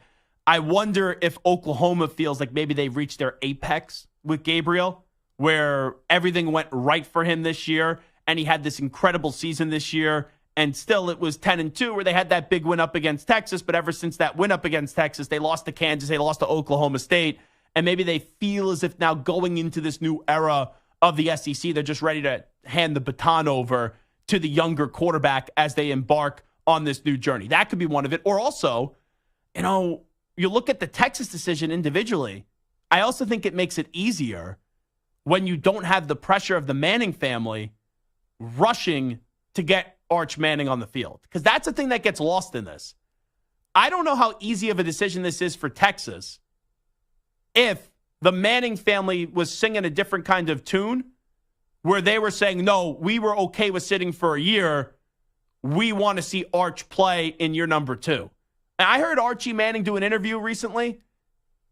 I wonder if Oklahoma feels like maybe they've reached their apex with Gabriel, where everything went right for him this year, and he had this incredible season this year, and still it was 10-2, where they had that big win up against Texas, but ever since that win up against Texas, they lost to Kansas, they lost to Oklahoma State, and maybe they feel as if now going into this new era of the SEC, they're just ready to hand the baton over to the younger quarterback as they embark on this new journey. That could be one of it. Or also, you look at the Texas decision individually, I also think it makes it easier when you don't have the pressure of the Manning family rushing to get Arch Manning on the field. Because that's the thing that gets lost in this. I don't know how easy of a decision this is for Texas if the Manning family was singing a different kind of tune where they were saying, no, we were okay with sitting for a year. We want to see Arch play in year number 2. And I heard Archie Manning do an interview recently,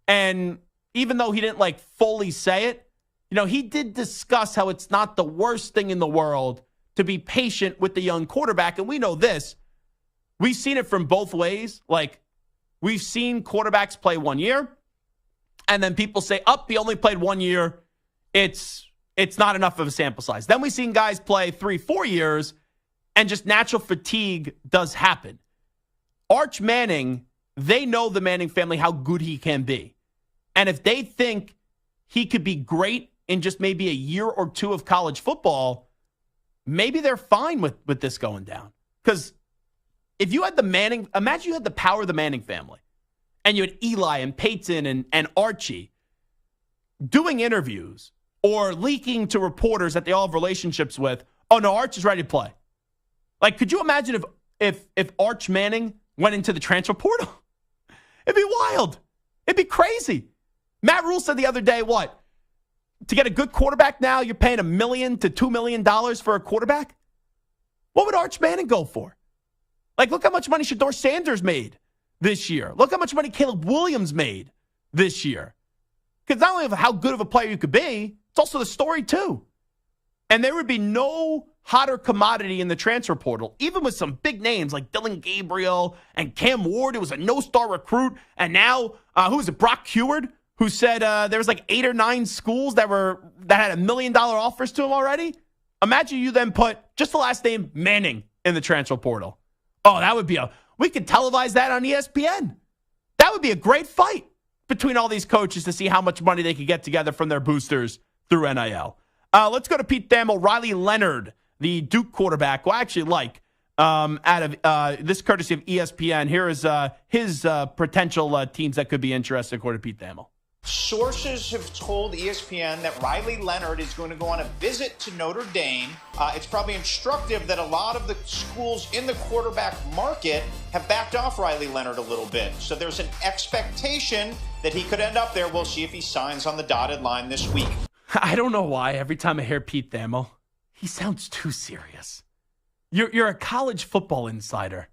and even though he didn't fully say it, he did discuss how it's not the worst thing in the world to be patient with the young quarterback. And we know this. We've seen it from both ways. We've seen quarterbacks play 1 year, and then people say, he only played 1 year. It's not enough of a sample size. Then we've seen guys play 3-4 years, and just natural fatigue does happen. Arch Manning, they know the Manning family, how good he can be. And if they think he could be great in just maybe a year or 2 of college football, maybe they're fine with this going down. Because if you had imagine you had the power of the Manning family, and you had Eli and Peyton and Archie doing interviews or leaking to reporters that they all have relationships with, oh, no, Arch is ready to play. Like, could you imagine if Arch Manning went into the transfer portal? It'd be wild. It'd be crazy. Matt Rule said the other day, what? To get a good quarterback now, you're paying $1 million to $2 million for a quarterback? What would Arch Manning go for? Like, look how much money Shedeur Sanders made this year. Look how much money Caleb Williams made this year. Because not only of how good of a player you could be, it's also the story, too. And there would be no hotter commodity in the transfer portal, even with some big names like Dylan Gabriel and Cam Ward, who was a no-star recruit. And now, who was it, Brock Heward, who said there was like 8 or 9 schools that had $1 million offers to him already? Imagine you then put just the last name Manning in the transfer portal. Oh, that would be we could televise that on ESPN. That would be a great fight between all these coaches to see how much money they could get together from their boosters through NIL. Let's go to Pete Thamel. Riley Leonard, the Duke quarterback, who I actually like, out of this courtesy of ESPN. Here is his potential teams that could be interested, according to Pete Thamel. Sources have told ESPN that Riley Leonard is going to go on a visit to Notre Dame. It's probably instructive that a lot of the schools in the quarterback market have backed off Riley Leonard a little bit. So there's an expectation that he could end up there. We'll see if he signs on the dotted line this week. I don't know why. Every time I hear Pete Thamel, he sounds too serious. You're a college football insider.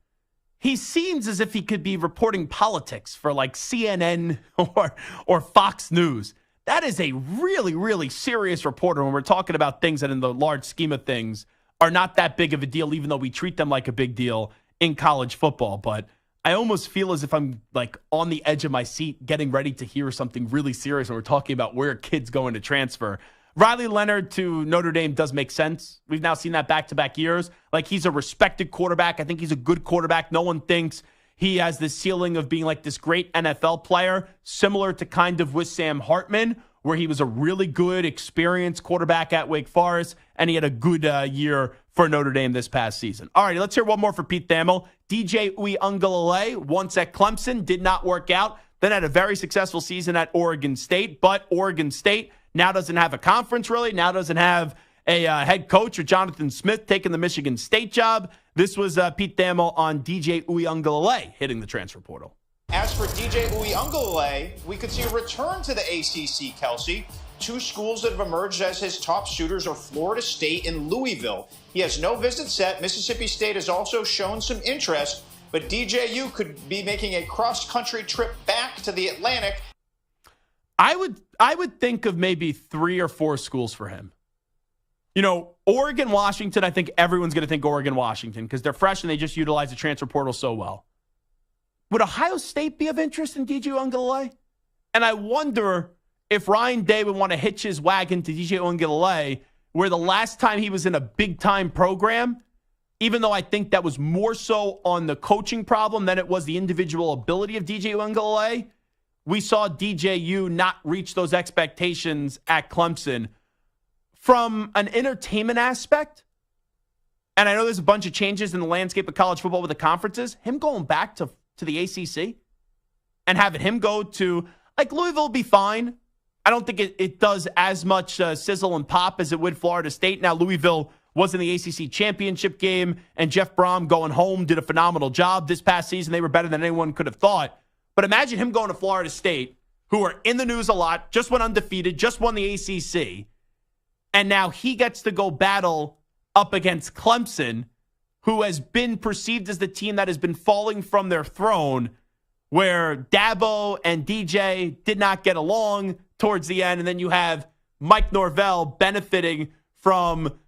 He seems as if he could be reporting politics for like CNN or Fox News. That is a really, really serious reporter when we're talking about things that in the large scheme of things are not that big of a deal, even though we treat them like a big deal in college football. But I almost feel as if I'm like on the edge of my seat getting ready to hear something really serious when we're talking about where kids going to transfer. Riley Leonard to Notre Dame does make sense. We've now seen that back-to-back years. Like, he's a respected quarterback. I think he's a good quarterback. No one thinks he has the ceiling of being like this great NFL player, similar to kind of with Sam Hartman, where he was a really good, experienced quarterback at Wake Forest, and he had a good year for Notre Dame this past season. All right, let's hear one more for Pete Thamel. DJ Uiagalelei, once at Clemson, did not work out, then had a very successful season at Oregon State, but Oregon State now doesn't have a conference, really. Now doesn't have a head coach, or Jonathan Smith taking the Michigan State job. This was Pete Thamel on DJ Uiagalelei hitting the transfer portal. As for DJ Uiagalelei, we could see a return to the ACC, Kelsey. 2 schools that have emerged as his top shooters are Florida State and Louisville. He has no visit set. Mississippi State has also shown some interest, but DJU could be making a cross-country trip back to the Atlantic. I would think of maybe 3 or 4 schools for him. You know, Oregon, Washington, I think everyone's going to think Oregon, Washington because they're fresh and they just utilize the transfer portal so well. Would Ohio State be of interest in DJ Uiagalelei? And I wonder if Ryan Day would want to hitch his wagon to DJ Uiagalelei, where the last time he was in a big-time program, even though I think that was more so on the coaching problem than it was the individual ability of DJ Uiagalelei, we saw DJU not reach those expectations at Clemson. From an entertainment aspect, and I know there's a bunch of changes in the landscape of college football with the conferences, him going back to the ACC and having him go to, like, Louisville will be fine. I don't think it does as much sizzle and pop as it would Florida State. Now, Louisville was in the ACC championship game, and Jeff Brom going home did a phenomenal job this past season. They were better than anyone could have thought. But imagine him going to Florida State, who are in the news a lot, just went undefeated, just won the ACC, and now he gets to go battle up against Clemson, who has been perceived as the team that has been falling from their throne, where Dabo and DJ did not get along towards the end, and then you have Mike Norvell benefiting from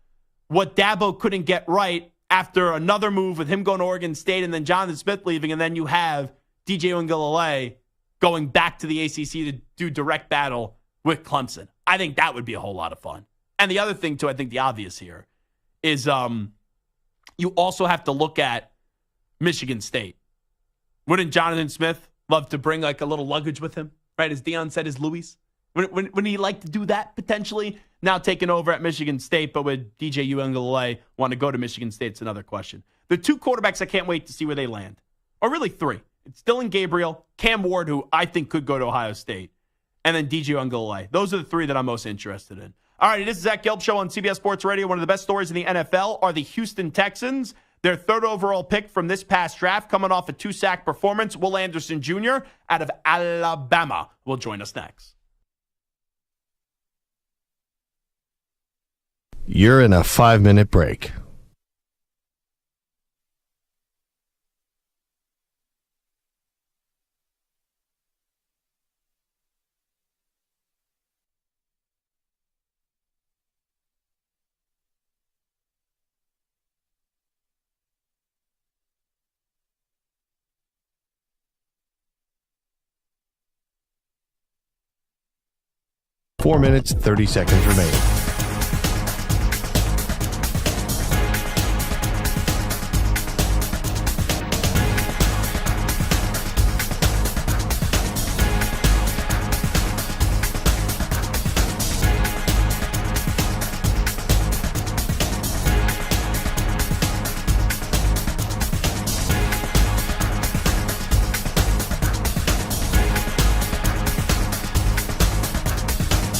what Dabo couldn't get right after another move with him going to Oregon State and then Jonathan Smith leaving, and then you have DJ Uiagalelei going back to the ACC to do direct battle with Clemson. I think that would be a whole lot of fun. And the other thing, too, I think the obvious here is you also have to look at Michigan State. Wouldn't Jonathan Smith love to bring like a little luggage with him, right? As Deion said, his Louis. Wouldn't he like to do that potentially? Now taking over at Michigan State, but would DJ Uiagalelei want to go to Michigan State? It's another question. The 2 quarterbacks I can't wait to see where they land. Or really 3. It's Dylan Gabriel, Cam Ward, who I think could go to Ohio State, and then DJ Uiagalelei. Those are the 3 that I'm most interested in. All right, it is the Zach Gelb Show on CBS Sports Radio. One of the best stories in the NFL are the Houston Texans. Their third overall pick from this past draft, coming off a 2-sack performance, Will Anderson Jr. out of Alabama will join us next. You're in a 5-minute break. Four minutes, 30 seconds remaining.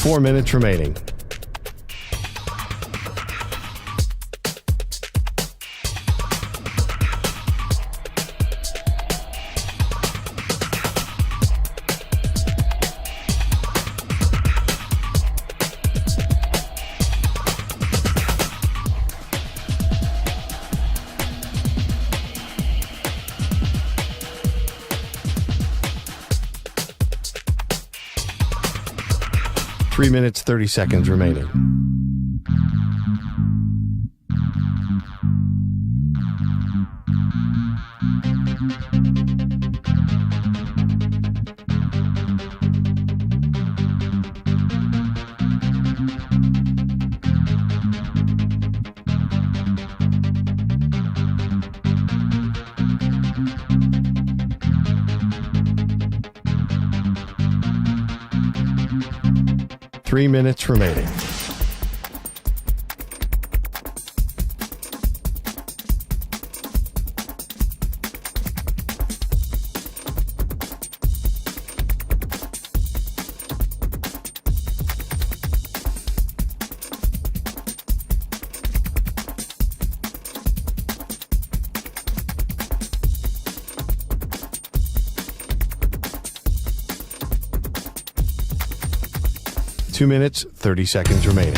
Four minutes remaining. Three minutes, 30 seconds remaining. Three minutes remaining. Two minutes, 30 seconds remaining.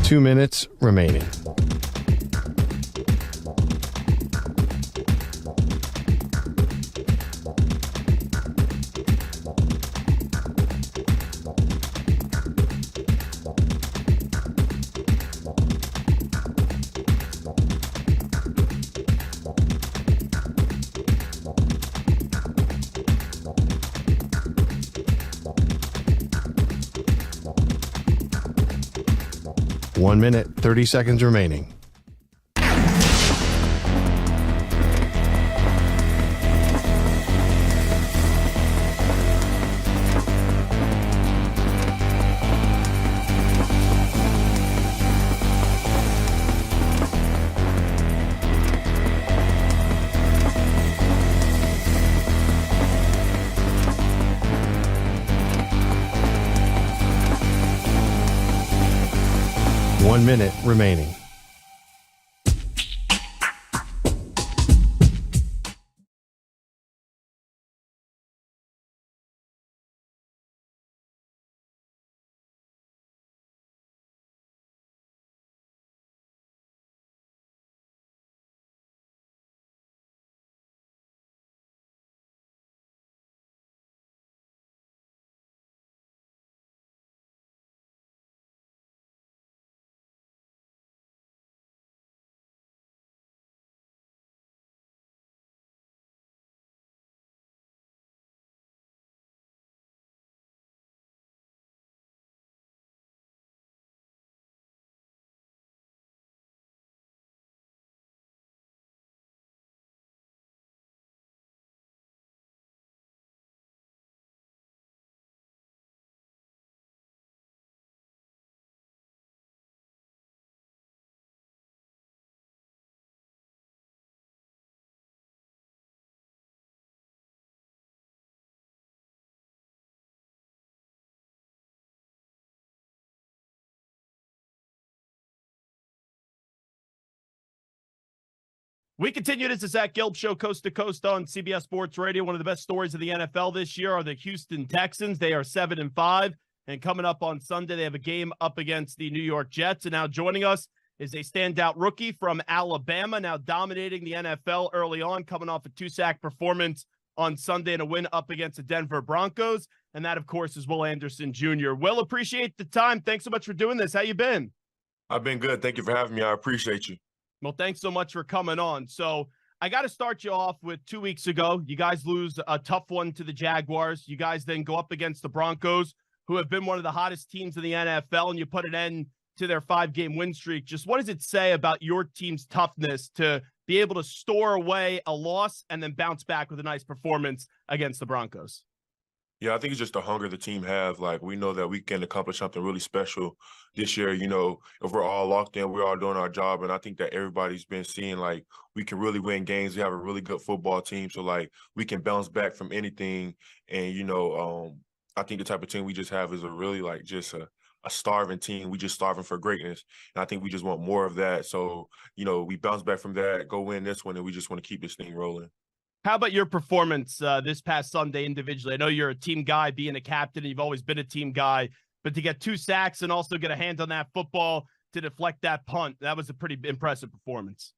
Two minutes remaining. One minute, 30 seconds remaining. One minute remaining. We continue. This is Zach Gelb Show, coast to coast on CBS Sports Radio. One of the best stories of the NFL this year are the Houston Texans. They are 7-5, and coming up on Sunday, they have a game up against the New York Jets. And now joining us is a standout rookie from Alabama, now dominating the NFL early on, coming off a 2-sack performance on Sunday and a win up against the Denver Broncos. And that, of course, is Will Anderson Jr. Will, appreciate the time. Thanks so much for doing this. How you been? I've been good. Thank you for having me. I appreciate you. Well, thanks so much for coming on. So I got to start you off with 2 weeks ago. You guys lose a tough one to the Jaguars. You guys then go up against the Broncos, who have been one of the hottest teams in the NFL, and you put an end to their 5-game win streak. Just what does it say about your team's toughness to be able to store away a loss and then bounce back with a nice performance against the Broncos? Yeah, I think it's just the hunger the team have. Like, we know that we can accomplish something really special this year. You know, if we're all locked in, we're all doing our job. And I think that everybody's been seeing, like, we can really win games. We have a really good football team. So, like, we can bounce back from anything. And, you know, I think the type of team we just have is a really, like, just a starving team. We just starving for greatness. And I think we just want more of that. So, you know, we bounce back from that, go win this one, and we just want to keep this thing rolling. How about your performance this past Sunday individually? I know you're a team guy, being a captain, and you've always been a team guy, but to get 2 sacks and also get a hand on that football to deflect that punt, that was a pretty impressive performance.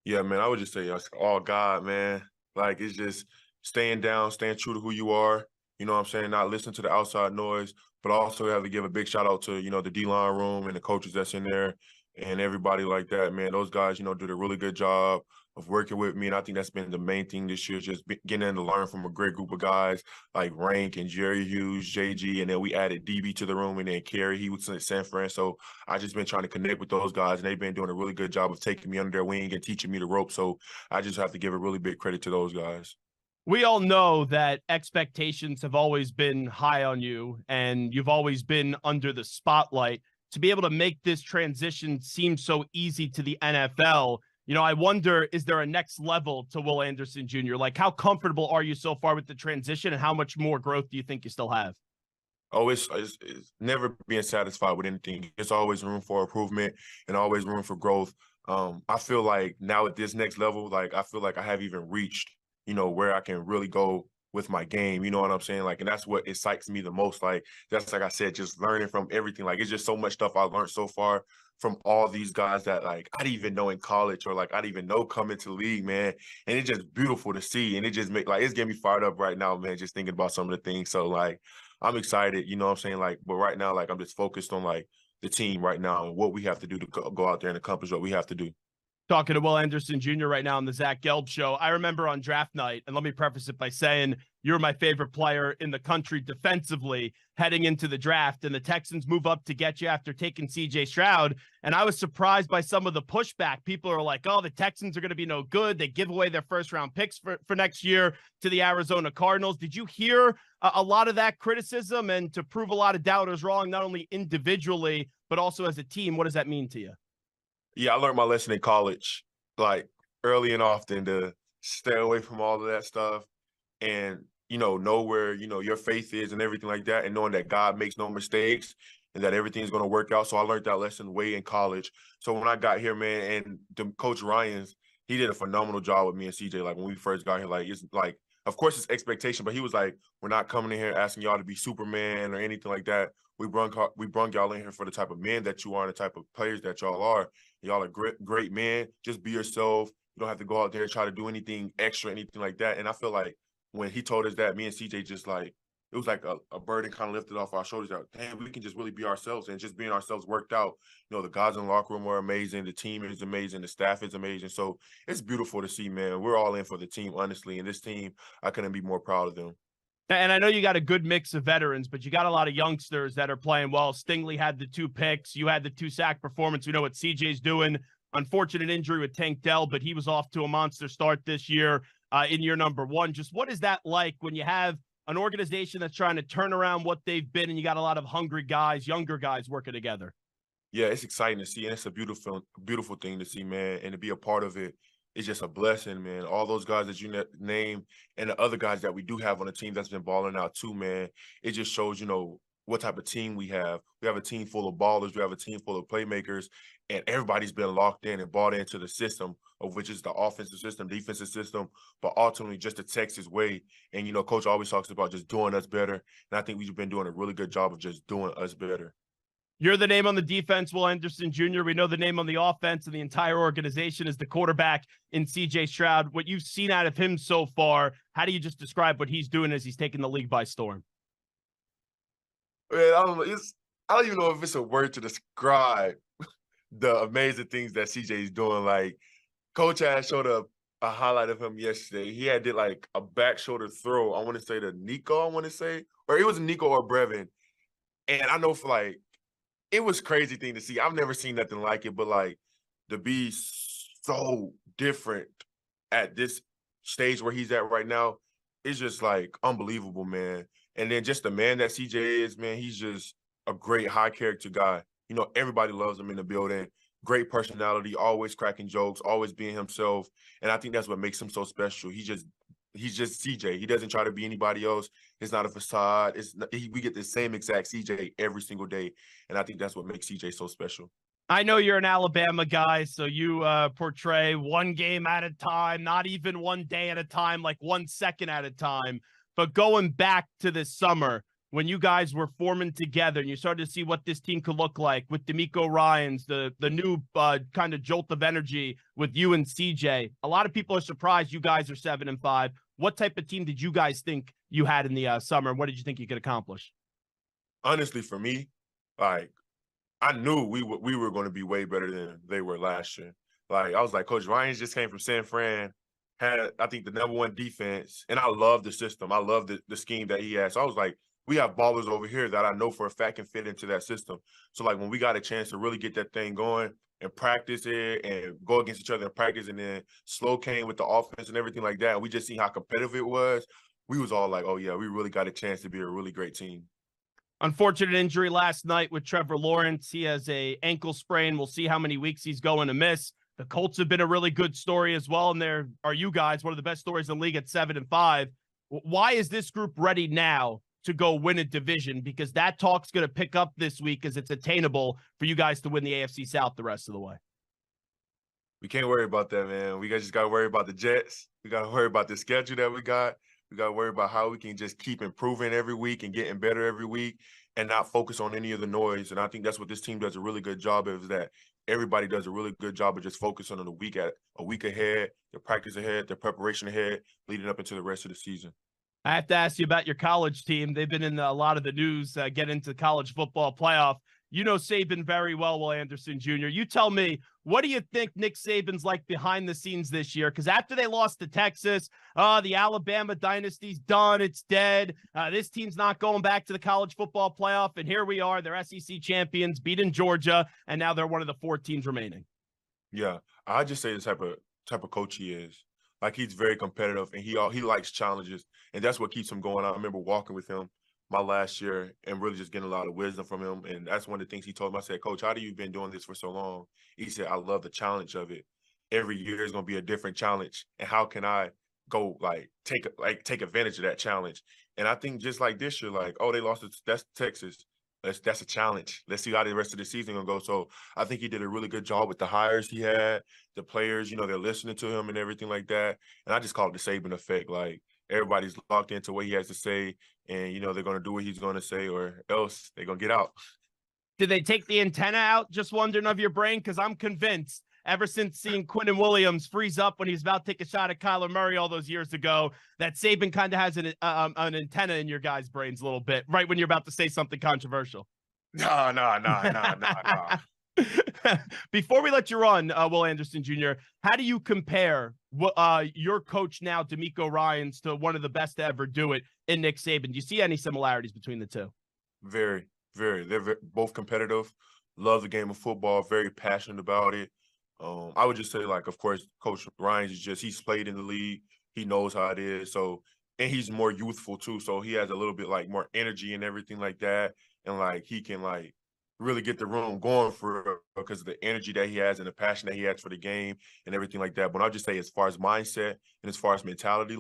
Yeah, man, I would just say it's all God, man. Like, it's just staying down, staying true to who you are. You know what I'm saying? Not listen to the outside noise, but also have to give a big shout out to, you know, the D-line room and the coaches that's in there and everybody like that, man. Those guys, you know, did a really good job of working with me, and I think that's been the main thing this year, just getting in to learn from a great group of guys like Rank and Jerry Hughes, JG, and then we added DB to the room, and then Kerry, he was in San Fran. So I just been trying to connect with those guys, and they've been doing a really good job of taking me under their wing and teaching me the rope. So I just have to give a really big credit to those guys. We all know that expectations have always been high on you, and you've always been under the spotlight. To be able to make this transition seem so easy to the NFL, you know, I wonder, is there a next level to Will Anderson Jr.? Like, how comfortable are you so far with the transition, and how much more growth do you think you still have? Oh, it's never being satisfied with anything. There's always room for improvement and always room for growth. I feel like now at this next level, like, I feel like I have even reached, you know, where I can really go with my game. You know what I'm saying? Like, and that's what excites me the most. Like, that's, like I said, just learning from everything. Like, it's just so much stuff I learned so far from all these guys that, like, I didn't even know in college, or like I didn't even know coming to the league, man. And it's just beautiful to see. And it just it's getting me fired up right now, man, just thinking about some of the things. So, like, I'm excited, you know what I'm saying? Like, but right now, like, I'm just focused on, like, the team right now and what we have to do to go out there and accomplish what we have to do. Talking to Will Anderson Jr. right now on the Zach Gelb Show. I remember on draft night, and let me preface it by saying you're my favorite player in the country defensively heading into the draft, and the Texans move up to get you after taking C.J. Stroud, and I was surprised by some of the pushback. People are like, oh, the Texans are going to be no good. They give away their first-round picks for next year to the Arizona Cardinals. Did you hear a lot of that criticism? And to prove a lot of doubters wrong, not only individually, but also as a team, what does that mean to you? Yeah, I learned my lesson in college, like, early and often, to stay away from all of that stuff and, you know where, you know, your faith is and everything like that, and knowing that God makes no mistakes and that everything's going to work out. So I learned that lesson way in college. So when I got here, man, and Coach Ryans, he did a phenomenal job with me and CJ. Like, when we first got here, like, it's like, of course it's expectation, but he was like, we're not coming in here asking y'all to be Superman or anything like that. We brung y'all in here for the type of men that you are and the type of players that y'all are. Y'all are great men. Just be yourself. You don't have to go out there and try to do anything extra, anything like that. And I feel like when he told us that, me and CJ just, like, it was like a burden kind of lifted off our shoulders. Like, damn, we can just really be ourselves, and just being ourselves worked out. You know, the guys in the locker room are amazing. The team is amazing. The staff is amazing. So it's beautiful to see, man. We're all in for the team, honestly. And this team, I couldn't be more proud of them. And I know you got a good mix of veterans, but you got a lot of youngsters that are playing well. Stingley had the 2 picks. You had the 2-sack performance. We know what CJ's doing. Unfortunate injury with Tank Dell, but he was off to a monster start this year in year number 1. Just what is that like when you have an organization that's trying to turn around what they've been, and you got a lot of hungry guys, younger guys working together? Yeah, it's exciting to see, and it's a beautiful thing to see, man, and to be a part of it. It's just a blessing, man. All those guys that you name and the other guys that we do have on the team that's been balling out too, man. It just shows, you know, what type of team we have. We have a team full of ballers. We have a team full of playmakers, and everybody's been locked in and bought into the system, of which is the offensive system, defensive system, but ultimately just the Texas way. And, you know, Coach always talks about just doing us better, and I think we've been doing a really good job of just doing us better. You're the name on the defense, Will Anderson Jr. We know the name on the offense, and the entire organization is the quarterback in C.J. Stroud. What you've seen out of him so far, how do you just describe what he's doing as he's taking the league by storm? Man, I don't even know if it's a word to describe the amazing things that CJ is doing. Like, Coach had showed a highlight of him yesterday. He did like a back shoulder throw. I want to say to Nico, or it was Nico or Brevin. And I know it was crazy thing to see. I've never seen nothing like it, but like to be so different at this stage where he's at right now, it's just like unbelievable, man. And then just the man that CJ is, man, he's just a great high character guy. You know, everybody loves him in the building. Great personality, always cracking jokes, always being himself. And I think that's what makes him so special. He's just CJ. He doesn't try to be anybody else. It's not a facade. We get the same exact CJ every single day. And I think that's what makes CJ so special. I know you're an Alabama guy, so you portray one game at a time, not even one day at a time, like 1 second at a time. But going back to this summer, when you guys were forming together and you started to see what this team could look like with DeMeco Ryans, the new kind of jolt of energy with you and CJ, a lot of people are surprised you guys are 7-5. What type of team did you guys think you had in the summer, and what did you think you could accomplish? Honestly, for me, like, I knew we were going to be way better than they were last year. Like, I was like, Coach Ryans just came from San Fran, had, I think, the #1 defense, and I love the system. I love the scheme that he has. So I was like, we have ballers over here that I know for a fact can fit into that system. So, like, when we got a chance to really get that thing going and practice it and go against each other in practice, and then Slow came with the offense and everything like that, and we just see how competitive it was, we was all like, oh, yeah, we really got a chance to be a really great team. Unfortunate injury last night with Trevor Lawrence. He has an ankle sprain. We'll see how many weeks he's going to miss. The Colts have been a really good story as well, and there are you guys, one of the best stories in the league at 7-5. Why is this group ready now to go win a division? Because that talk's going to pick up this week as it's attainable for you guys to win the AFC South the rest of the way. We can't worry about that, man. We just got to worry about the Jets. We got to worry about the schedule that we got. We got to worry about how we can just keep improving every week and getting better every week and not focus on any of the noise. And I think that's what this team does a really good job of, is that everybody does a really good job of just focusing on a week ahead, their practice ahead, their preparation ahead, leading up into the rest of the season. I have to ask you about your college team. They've been in a lot of the news, get into the college football playoff. You know Saban very well, Will Anderson Jr. You tell me, what do you think Nick Saban's like behind the scenes this year? Because after they lost to Texas, the Alabama dynasty's done. It's dead. This team's not going back to the college football playoff. And here we are. They're SEC champions, beating Georgia, and now they're one of the 4 teams remaining. Yeah, I just say the type of coach he is. Like, he's very competitive, and he likes challenges, and that's what keeps him going. I remember walking with him my last year and really just getting a lot of wisdom from him. And that's one of the things he told me. I said, Coach, how do you been doing this for so long? He said, I love the challenge of it. Every year is going to be a different challenge. And how can I go take advantage of that challenge? And I think just like this year, like, oh, they lost that's Texas. That's a challenge. Let's see how the rest of the season gonna go. So I think he did a really good job with the hires he had, the players, you know, they're listening to him and everything like that. And I just call it the Saban effect. Like, everybody's locked into what he has to say, and, you know, they're going to do what he's going to say, or else they're going to get out. Did they take the antenna out, just wondering, of your brain? Because I'm convinced, ever since seeing Quinnen Williams freeze up when he's about to take a shot at Kyler Murray all those years ago, that Saban kind of has an antenna in your guys' brains a little bit, right when you're about to say something controversial. No. Before we let you run, Will Anderson Jr., how do you compare your coach now, DeMeco Ryans, to one of the best to ever do it in Nick Saban? Do you see any similarities between the two? Very, very. They're both competitive, love the game of football, very passionate about it. I would just say, like, of course, Coach Ryans he's played in the league. He knows how it is. So, and he's more youthful too. So he has a little bit more energy and everything like that. And he can really get the room going because of the energy that he has and the passion that he has for the game and everything like that. But I'll just say, as far as mindset and as far as mentality,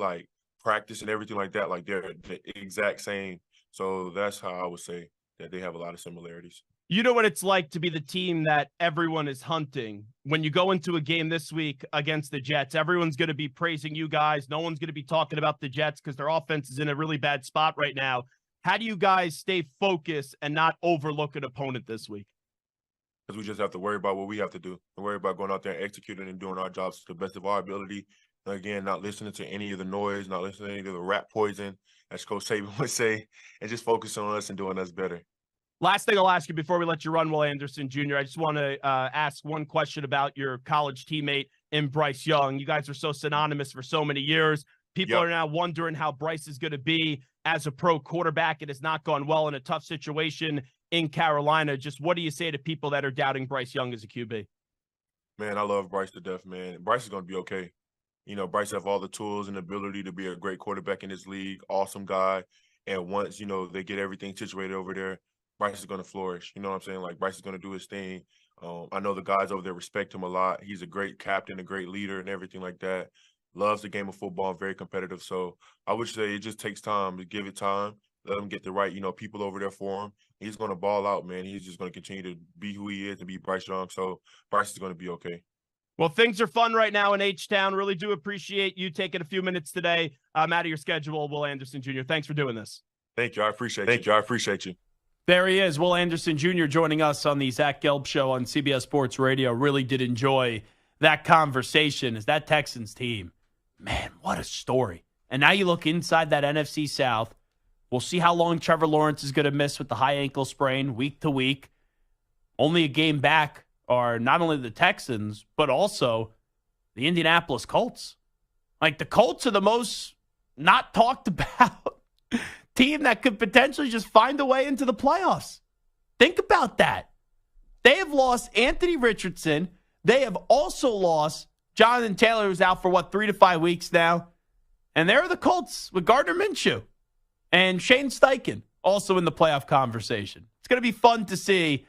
practice and everything like that, they're the exact same. So that's how I would say that they have a lot of similarities. You know what it's like to be the team that everyone is hunting. When you go into a game this week against the Jets, everyone's going to be praising you guys. No one's going to be talking about the Jets because their offense is in a really bad spot right now. How do you guys stay focused and not overlook an opponent this week? Because we just have to worry about what we have to do. And worry about going out there and executing and doing our jobs to the best of our ability. Again, not listening to any of the noise, not listening to any of the rat poison, as Coach Saban would say, and just focusing on us and doing us better. Last thing I'll ask you before we let you run, Will Anderson Jr., I just want to ask one question about your college teammate in Bryce Young. You guys are so synonymous for so many years. People are now wondering how Bryce is going to be as a pro quarterback. It has not gone well in a tough situation in Carolina. Just what do you say to people that are doubting Bryce Young as a QB? Man, I love Bryce to death, man. Bryce is going to be okay. You know, Bryce have all the tools and ability to be a great quarterback in this league, awesome guy. And once, you know, they get everything situated over there, Bryce is going to flourish. You know what I'm saying? Like, Bryce is going to do his thing. I know the guys over there respect him a lot. He's a great captain, a great leader, and everything like that. Loves the game of football, very competitive. So I would say it just takes time to give it time. Let him get the right, you know, people over there for him. He's going to ball out, man. He's just going to continue to be who he is and be Bryce Young. So Bryce is going to be okay. Well, things are fun right now in H-Town. Really do appreciate you taking a few minutes today out of your schedule, Will Anderson Jr. Thanks for doing this. Thank you. I appreciate you. There he is, Will Anderson Jr. joining us on the Zach Gelb Show on CBS Sports Radio. Really did enjoy that conversation. As that Texans team, man, what a story. And now you look inside that NFC South. We'll see how long Trevor Lawrence is going to miss with the high ankle sprain week to week. Only a game back are not only the Texans, but also the Indianapolis Colts. Like, the Colts are the most not talked about team that could potentially just find a way into the playoffs. Think about that. They have lost Anthony Richardson. They have also lost Jonathan Taylor, who's out for, 3 to 5 weeks now. And there are the Colts with Gardner Minshew and Shane Steichen also in the playoff conversation. It's going to be fun to see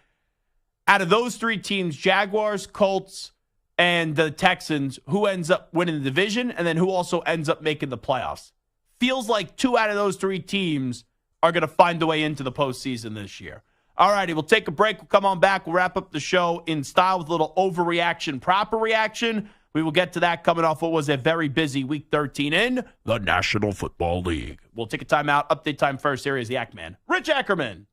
out of those three teams, Jaguars, Colts, and the Texans, who ends up winning the division and then who also ends up making the playoffs. Feels like 2 out of those 3 teams are going to find a way into the postseason this year. All righty, we'll take a break. We'll come on back. We'll wrap up the show in style with a little overreaction, proper reaction. We will get to that coming off what was a very busy Week 13 in the National Football League. We'll take a timeout. Update time first. Here is the Ackman, Rich Ackerman.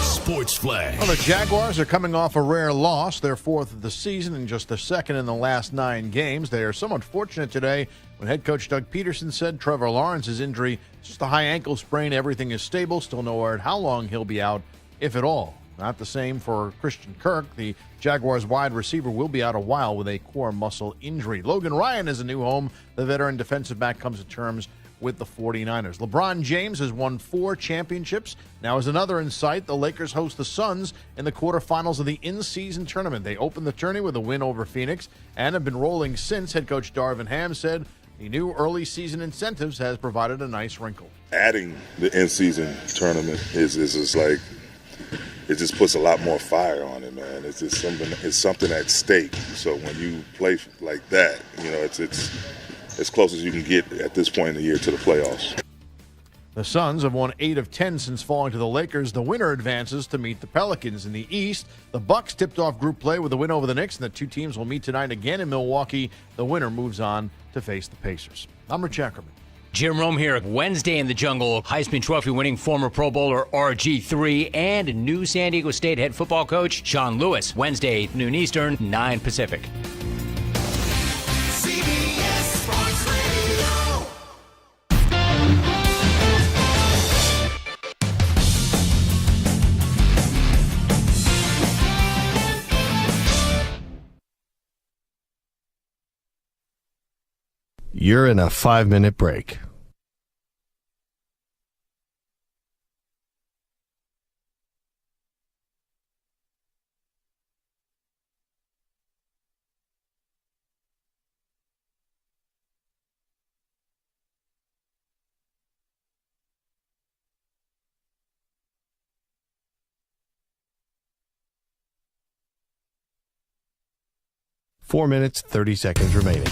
Sports Flash. Well, the Jaguars are coming off a rare loss, their 4th of the season and just the 2nd in the last 9 games. They are somewhat fortunate today when head coach Doug Peterson said Trevor Lawrence's injury is just a high ankle sprain. Everything is stable. Still no word how long he'll be out, if at all. Not the same for Christian Kirk. The Jaguars wide receiver will be out a while with a core muscle injury. Logan Ryan is a new home. The veteran defensive back comes to terms with the 49ers. LeBron James has won 4 championships. Now is another in sight. The Lakers host the Suns in the quarterfinals of the in-season tournament. They opened the tourney with a win over Phoenix and have been rolling since. Head coach Darvin Ham said the new early season incentives has provided a nice wrinkle. Adding the in-season tournament is just like, it just puts a lot more fire on it, man. It's just something at stake. So when you play like that, you know, it's as close as you can get at this point in the year to the playoffs. The Suns have won 8 of 10 since falling to the Lakers. The winner advances to meet the Pelicans. In the East, the Bucks tipped off group play with a win over the Knicks, and the 2 teams will meet tonight again in Milwaukee. The winner moves on to face the Pacers. I'm Rich Ackerman. Jim Rome here. Wednesday in the Jungle, Heisman Trophy winning former Pro Bowler RG3 and new San Diego State head football coach Sean Lewis. Wednesday, noon Eastern, 9 Pacific. CBS Sports Radio. You're in a 5-minute break. Four minutes, 30 seconds remaining.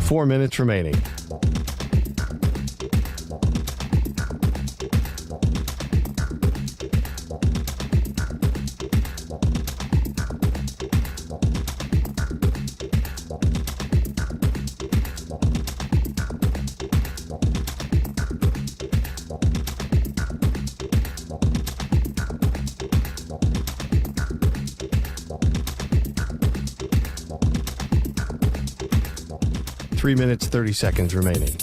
4 minutes remaining. Three minutes, 30 seconds remaining.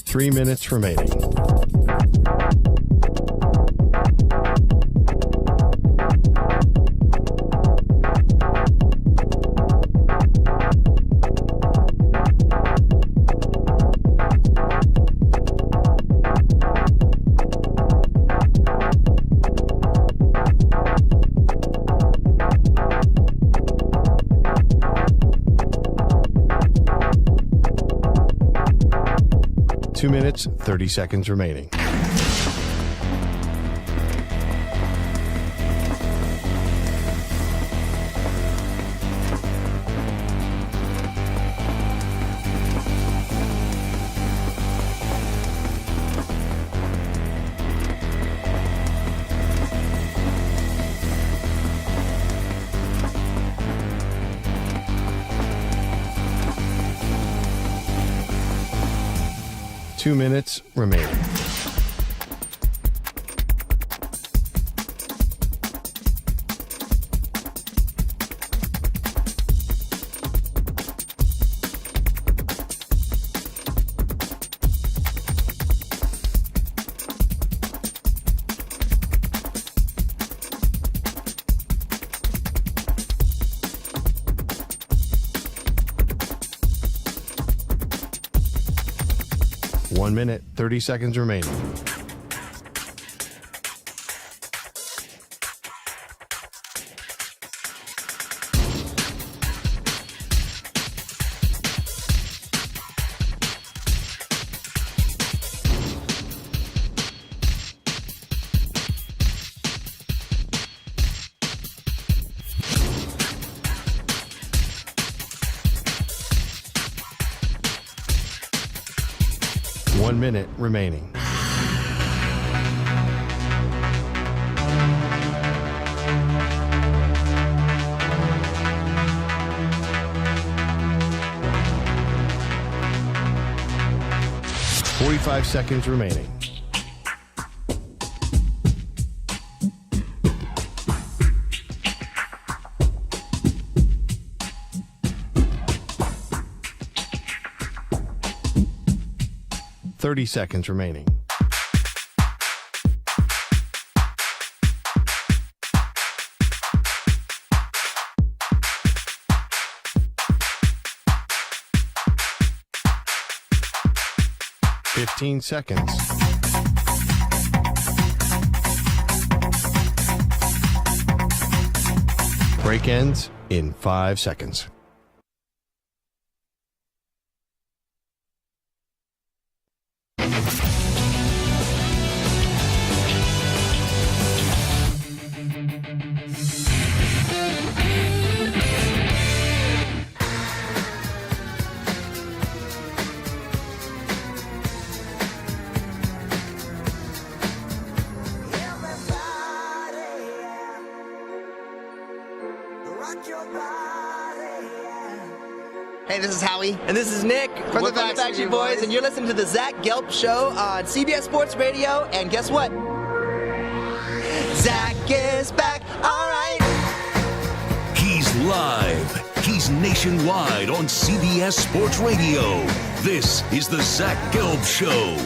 Three minutes remaining. Two minutes, 30 seconds remaining. Two minutes remaining. One minute, 30 seconds remaining. One minute remaining. Forty-five seconds remaining. Thirty seconds remaining. Fifteen seconds. Break ends in 5 seconds. Hey, this is Howie. And this is Nick from the Backstreet Boys. And you're listening to the Zach Gelb Show on CBS Sports Radio. And guess what? Zach is back. All right. He's live. He's nationwide on CBS Sports Radio. This is the Zach Gelb Show.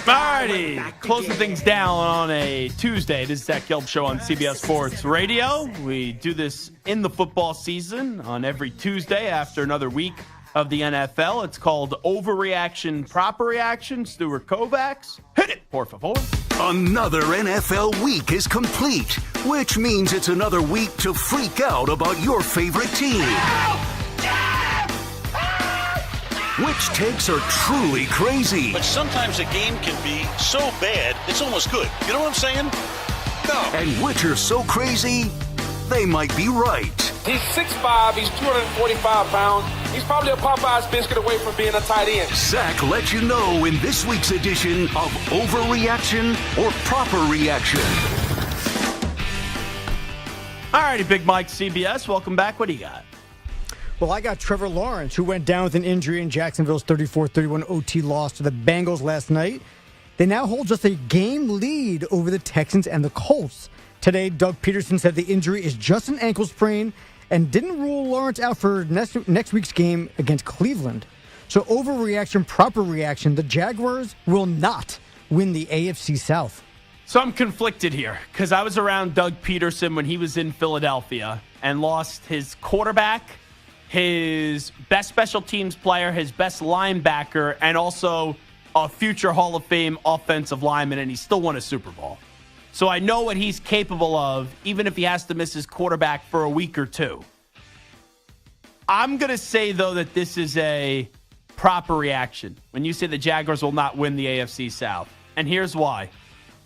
Alrighty, closing things down on a Tuesday. This is Zach Gelb Show on CBS Sports Radio. We do this in the football season on every Tuesday after another week of the NFL. It's called Overreaction, Proper Reaction. Stuart Kovacs. Hit it, por favor. Another NFL week is complete, which means it's another week to freak out about your favorite team. Which takes are truly crazy. But sometimes a game can be so bad, it's almost good. You know what I'm saying? No. And which are so crazy, they might be right. He's 6'5", he's 245 pounds. He's probably a Popeye's biscuit away from being a tight end. Zach lets you know in this week's edition of Overreaction or Proper Reaction. All righty, Big Mike, CBS. Welcome back. What do you got? Well, I got Trevor Lawrence, who went down with an injury in Jacksonville's 34-31 OT loss to the Bengals last night. They now hold just a game lead over the Texans and the Colts. Today, Doug Peterson said the injury is just an ankle sprain and didn't rule Lawrence out for next week's game against Cleveland. So overreaction, proper reaction, the Jaguars will not win the AFC South. So I'm conflicted here because I was around Doug Peterson when he was in Philadelphia and lost his quarterback, his best special teams player, his best linebacker, and also a future Hall of Fame offensive lineman, and he still won a Super Bowl. So I know what he's capable of, even if he has to miss his quarterback for a week or two. I'm going to say, though, that this is a proper reaction when you say the Jaguars will not win the AFC South. And here's why.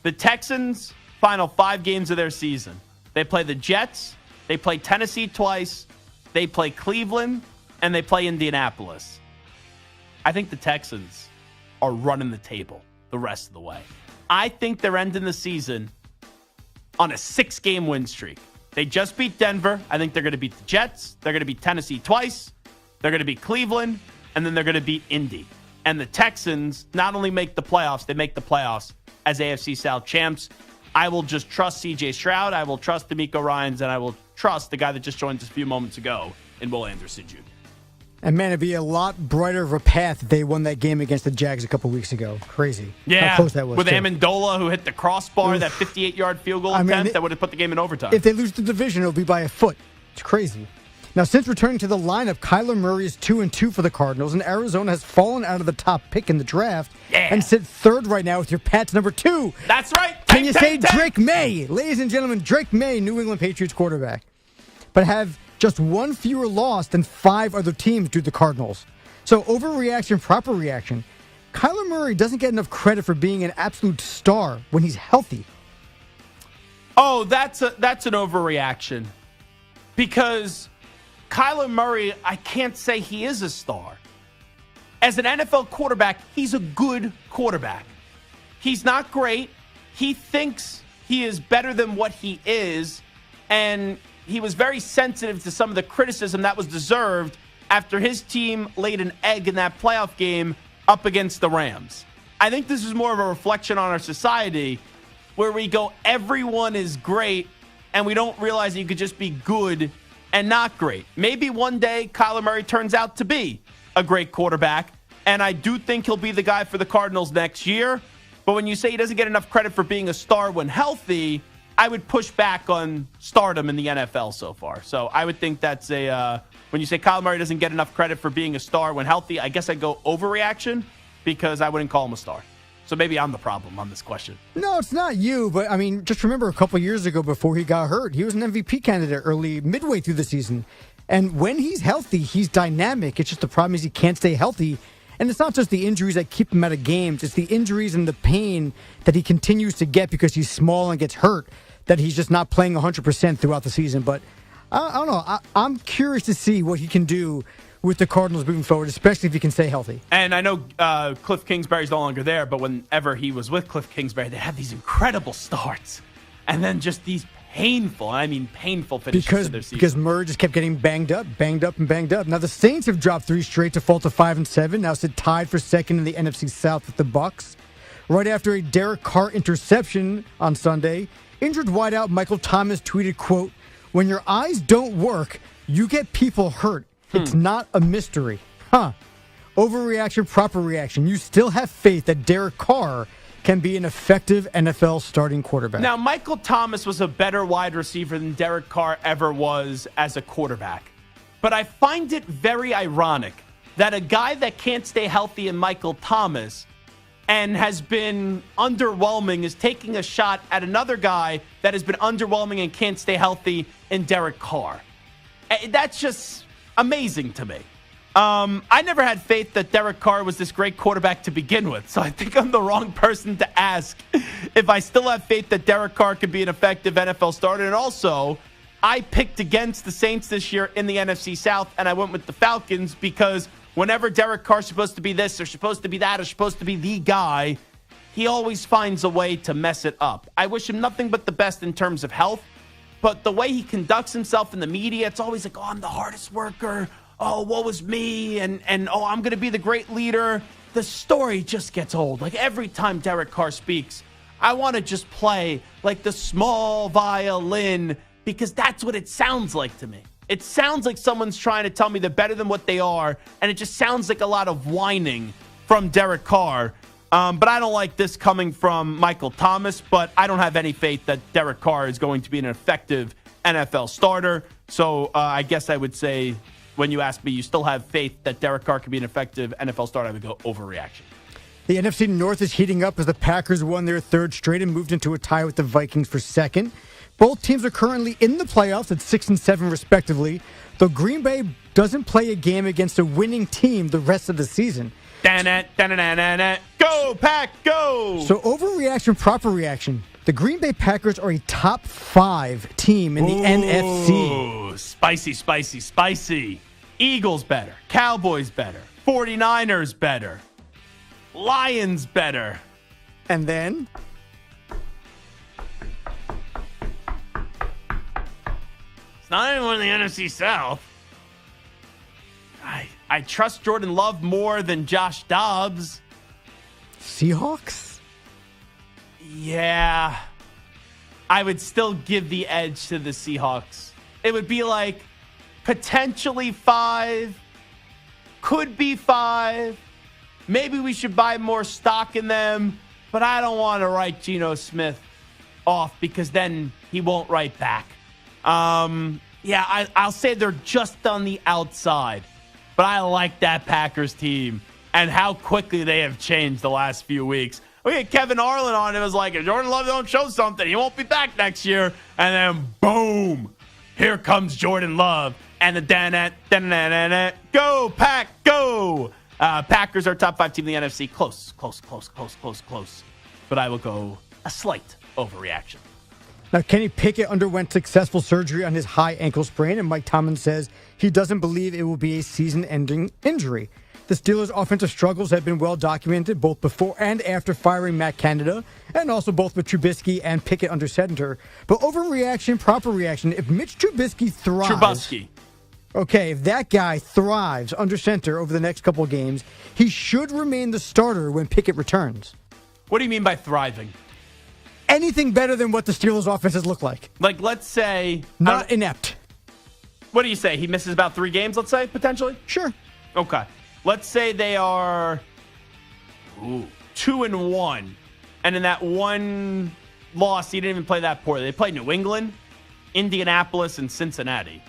The Texans' final 5 games of their season, they play the Jets, they play Tennessee twice, they play Cleveland, and they play Indianapolis. I think the Texans are running the table the rest of the way. I think they're ending the season on a 6-game win streak. They just beat Denver. I think they're going to beat the Jets. They're going to beat Tennessee twice. They're going to beat Cleveland. And then they're going to beat Indy. And the Texans not only make the playoffs, they make the playoffs as AFC South champs. I will just trust C.J. Stroud. I will trust D'Amico Ryans. And I will trust the guy that just joined us a few moments ago in Will Anderson Jr. And, man, it'd be a lot brighter of a path if they won that game against the Jags a couple weeks ago. Crazy. Yeah, how close that was. With too. Amendola, who hit the crossbar, Oof. that 58-yard field goal attempt that would have put the game in overtime. If they lose the division, it'll be by a foot. It's crazy. Now, since returning to the lineup, Kyler Murray is 2-2 for the Cardinals, and Arizona has fallen out of the top pick in the draft and sit third right now with your Pats number 2. That's right. Can you say Drake May? Ladies and gentlemen, Drake May, New England Patriots quarterback. But have just 1 fewer loss than 5 other teams do the Cardinals. So overreaction, proper reaction. Kyler Murray doesn't get enough credit for being an absolute star when he's healthy. Oh, that's an overreaction. Because Kyler Murray, I can't say he is a star. As an NFL quarterback, he's a good quarterback. He's not great. He thinks he is better than what he is. And he was very sensitive to some of the criticism that was deserved after his team laid an egg in that playoff game up against the Rams. I think this is more of a reflection on our society where we go, everyone is great, and we don't realize that you could just be good and not great. Maybe one day Kyler Murray turns out to be a great quarterback, and I do think he'll be the guy for the Cardinals next year. But when you say he doesn't get enough credit for being a star when healthy, I would push back on stardom in the NFL so far. So I would think that's when you say Kyler Murray doesn't get enough credit for being a star when healthy, I guess I'd go overreaction because I wouldn't call him a star. So maybe I'm the problem on this question. No, it's not you, but I mean, just remember a couple years ago before he got hurt, he was an MVP candidate midway through the season. And when he's healthy, he's dynamic. It's just the problem is he can't stay healthy. And it's not just the injuries that keep him out of games. It's the injuries and the pain that he continues to get because he's small and gets hurt, that he's just not playing 100% throughout the season. But I don't know. I'm curious to see what he can do with the Cardinals moving forward, especially if he can stay healthy. And I know Cliff Kingsbury's no longer there, but whenever he was with Cliff Kingsbury, they had these incredible starts and then just these painful finishes to their season. Because Murray just kept getting banged up. Now the Saints have dropped 3 straight to fall to 5-7. Now sit tied for second in the NFC South with the Bucs. Right after a Derek Carr interception on Sunday, injured wideout Michael Thomas tweeted, quote, "When your eyes don't work, you get people hurt. It's not a mystery." Overreaction, proper reaction. You still have faith that Derek Carr can be an effective NFL starting quarterback. Now, Michael Thomas was a better wide receiver than Derek Carr ever was as a quarterback. But I find it very ironic that a guy that can't stay healthy in Michael Thomas and has been underwhelming is taking a shot at another guy that has been underwhelming and can't stay healthy in Derek Carr. That's just amazing to me. I never had faith that Derek Carr was this great quarterback to begin with, so I think I'm the wrong person to ask if I still have faith that Derek Carr could be an effective NFL starter. And also, I picked against the Saints this year in the NFC South, and I went with the Falcons because whenever Derek Carr's supposed to be this or supposed to be that or supposed to be the guy, he always finds a way to mess it up. I wish him nothing but the best in terms of health, but the way he conducts himself in the media, it's always like, oh, I'm the hardest worker. Oh, woe is me, and oh, I'm going to be the great leader. The story just gets old. Like every time Derek Carr speaks, I want to just play like the small violin because that's what it sounds like to me. It sounds like someone's trying to tell me they're better than what they are, and it just sounds like a lot of whining from Derek Carr. But I don't like this coming from Michael Thomas, but I don't have any faith that Derek Carr is going to be an effective NFL starter. So I guess I would say, when you ask me, you still have faith that Derek Carr could be an effective NFL starter, I would go overreaction. The NFC North is heating up as the Packers won their third straight and moved into a tie with the Vikings for second. Both teams are currently in the playoffs at 6 and 7 respectively, though Green Bay doesn't play a game against a winning team the rest of the season. Go, Pack, go! So overreaction, proper reaction. The Green Bay Packers are a top 5 team in the NFC. Spicy, spicy, spicy. Eagles better. Cowboys better. 49ers better. Lions better. And then? It's not anyone in the NFC South. I trust Jordan Love more than Josh Dobbs. Seahawks? Yeah. I would still give the edge to the Seahawks. It would be like potentially 5, could be 5. Maybe we should buy more stock in them, but I don't want to write Geno Smith off because then he won't write back. I'll say they're just on the outside, but I like that Packers team and how quickly they have changed the last few weeks. We had Kevin Arlen on. It was like, if Jordan Love don't show something, he won't be back next year. And then, boom, here comes Jordan Love. And the go, Pack, go. Packers are top 5 team in the NFC. Close. But I will go a slight overreaction. Now, Kenny Pickett underwent successful surgery on his high ankle sprain, and Mike Tomlin says he doesn't believe it will be a season-ending injury. The Steelers' offensive struggles have been well documented both before and after firing Matt Canada, and also both with Trubisky and Pickett under center. But overreaction, proper reaction, if Mitch Trubisky thrives... Okay, if that guy thrives under center over the next couple of games, he should remain the starter when Pickett returns. What do you mean by thriving? Anything better than what the Steelers' offenses look like. Like, let's say... Not inept. What do you say? He misses about 3 games, let's say, potentially? Sure. Okay. Let's say they are 2-1. And in that one loss, he didn't even play that poorly. They played New England, Indianapolis, and Cincinnati.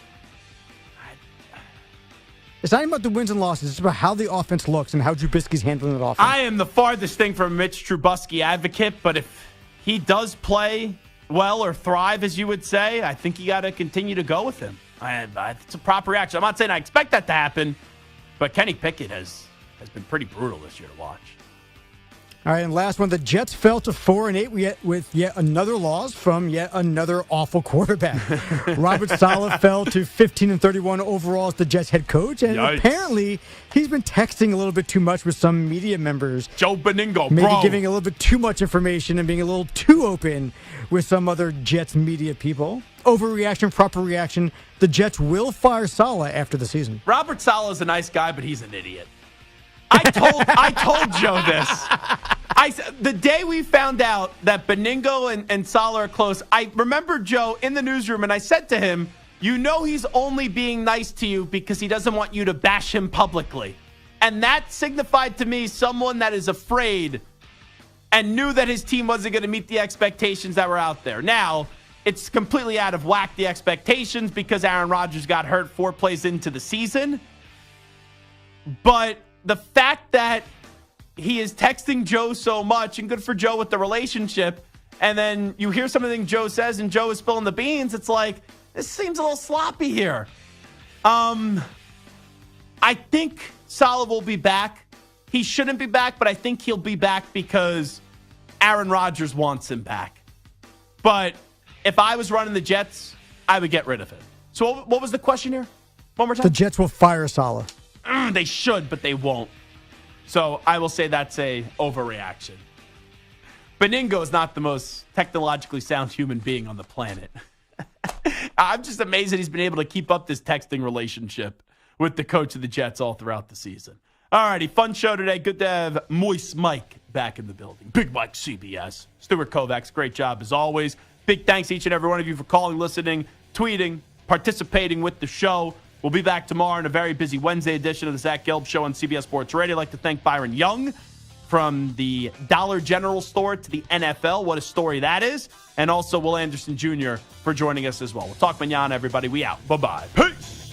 It's not even about the wins and losses. It's about how the offense looks and how Trubisky's handling the offense. I am the farthest thing from a Mitch Trubisky advocate, but if he does play well or thrive, as you would say, I think you got to continue to go with him. It's a proper reaction. I'm not saying I expect that to happen, but Kenny Pickett has been pretty brutal this year to watch. All right, and last one. The Jets fell to 4-8 with yet another loss from yet another awful quarterback. Robert Saleh fell to 15-31 overall as the Jets head coach, and apparently he's been texting a little bit too much with some media members. Joe Beningo, maybe bro. Giving a little bit too much information and being a little too open with some other Jets media people. Overreaction, proper reaction. The Jets will fire Saleh after the season. Robert Saleh is a nice guy, but he's an idiot. I told Joe this. The day we found out that Beningo and Saleh are close, I remember Joe in the newsroom, and I said to him, you know he's only being nice to you because he doesn't want you to bash him publicly. And that signified to me someone that is afraid and knew that his team wasn't going to meet the expectations that were out there. Now, it's completely out of whack, the expectations, because Aaron Rodgers got hurt 4 plays into the season. But the fact that he is texting Joe so much, and good for Joe with the relationship, and then you hear some of the things Joe says and Joe is spilling the beans, it's like, this seems a little sloppy here. I think Saleh will be back. He shouldn't be back, but I think he'll be back because Aaron Rodgers wants him back. But if I was running the Jets, I would get rid of him. So what was the question here? One more time. The Jets will fire Saleh. They should, but they won't. So I will say that's a overreaction. Beningo is not the most technologically sound human being on the planet. I'm just amazed that he's been able to keep up this texting relationship with the coach of the Jets all throughout the season. All righty, fun show today. Good to have Moist Mike back in the building. Big Mike CBS. Stuart Kovacs, great job as always. Big thanks to each and every one of you for calling, listening, tweeting, participating with the show. We'll be back tomorrow in a very busy Wednesday edition of the Zach Gelb Show on CBS Sports Radio. I'd like to thank Byron Young from the Dollar General store to the NFL. What a story that is. And also Will Anderson Jr. for joining us as well. We'll talk mañana, everybody. We out. Bye-bye. Peace.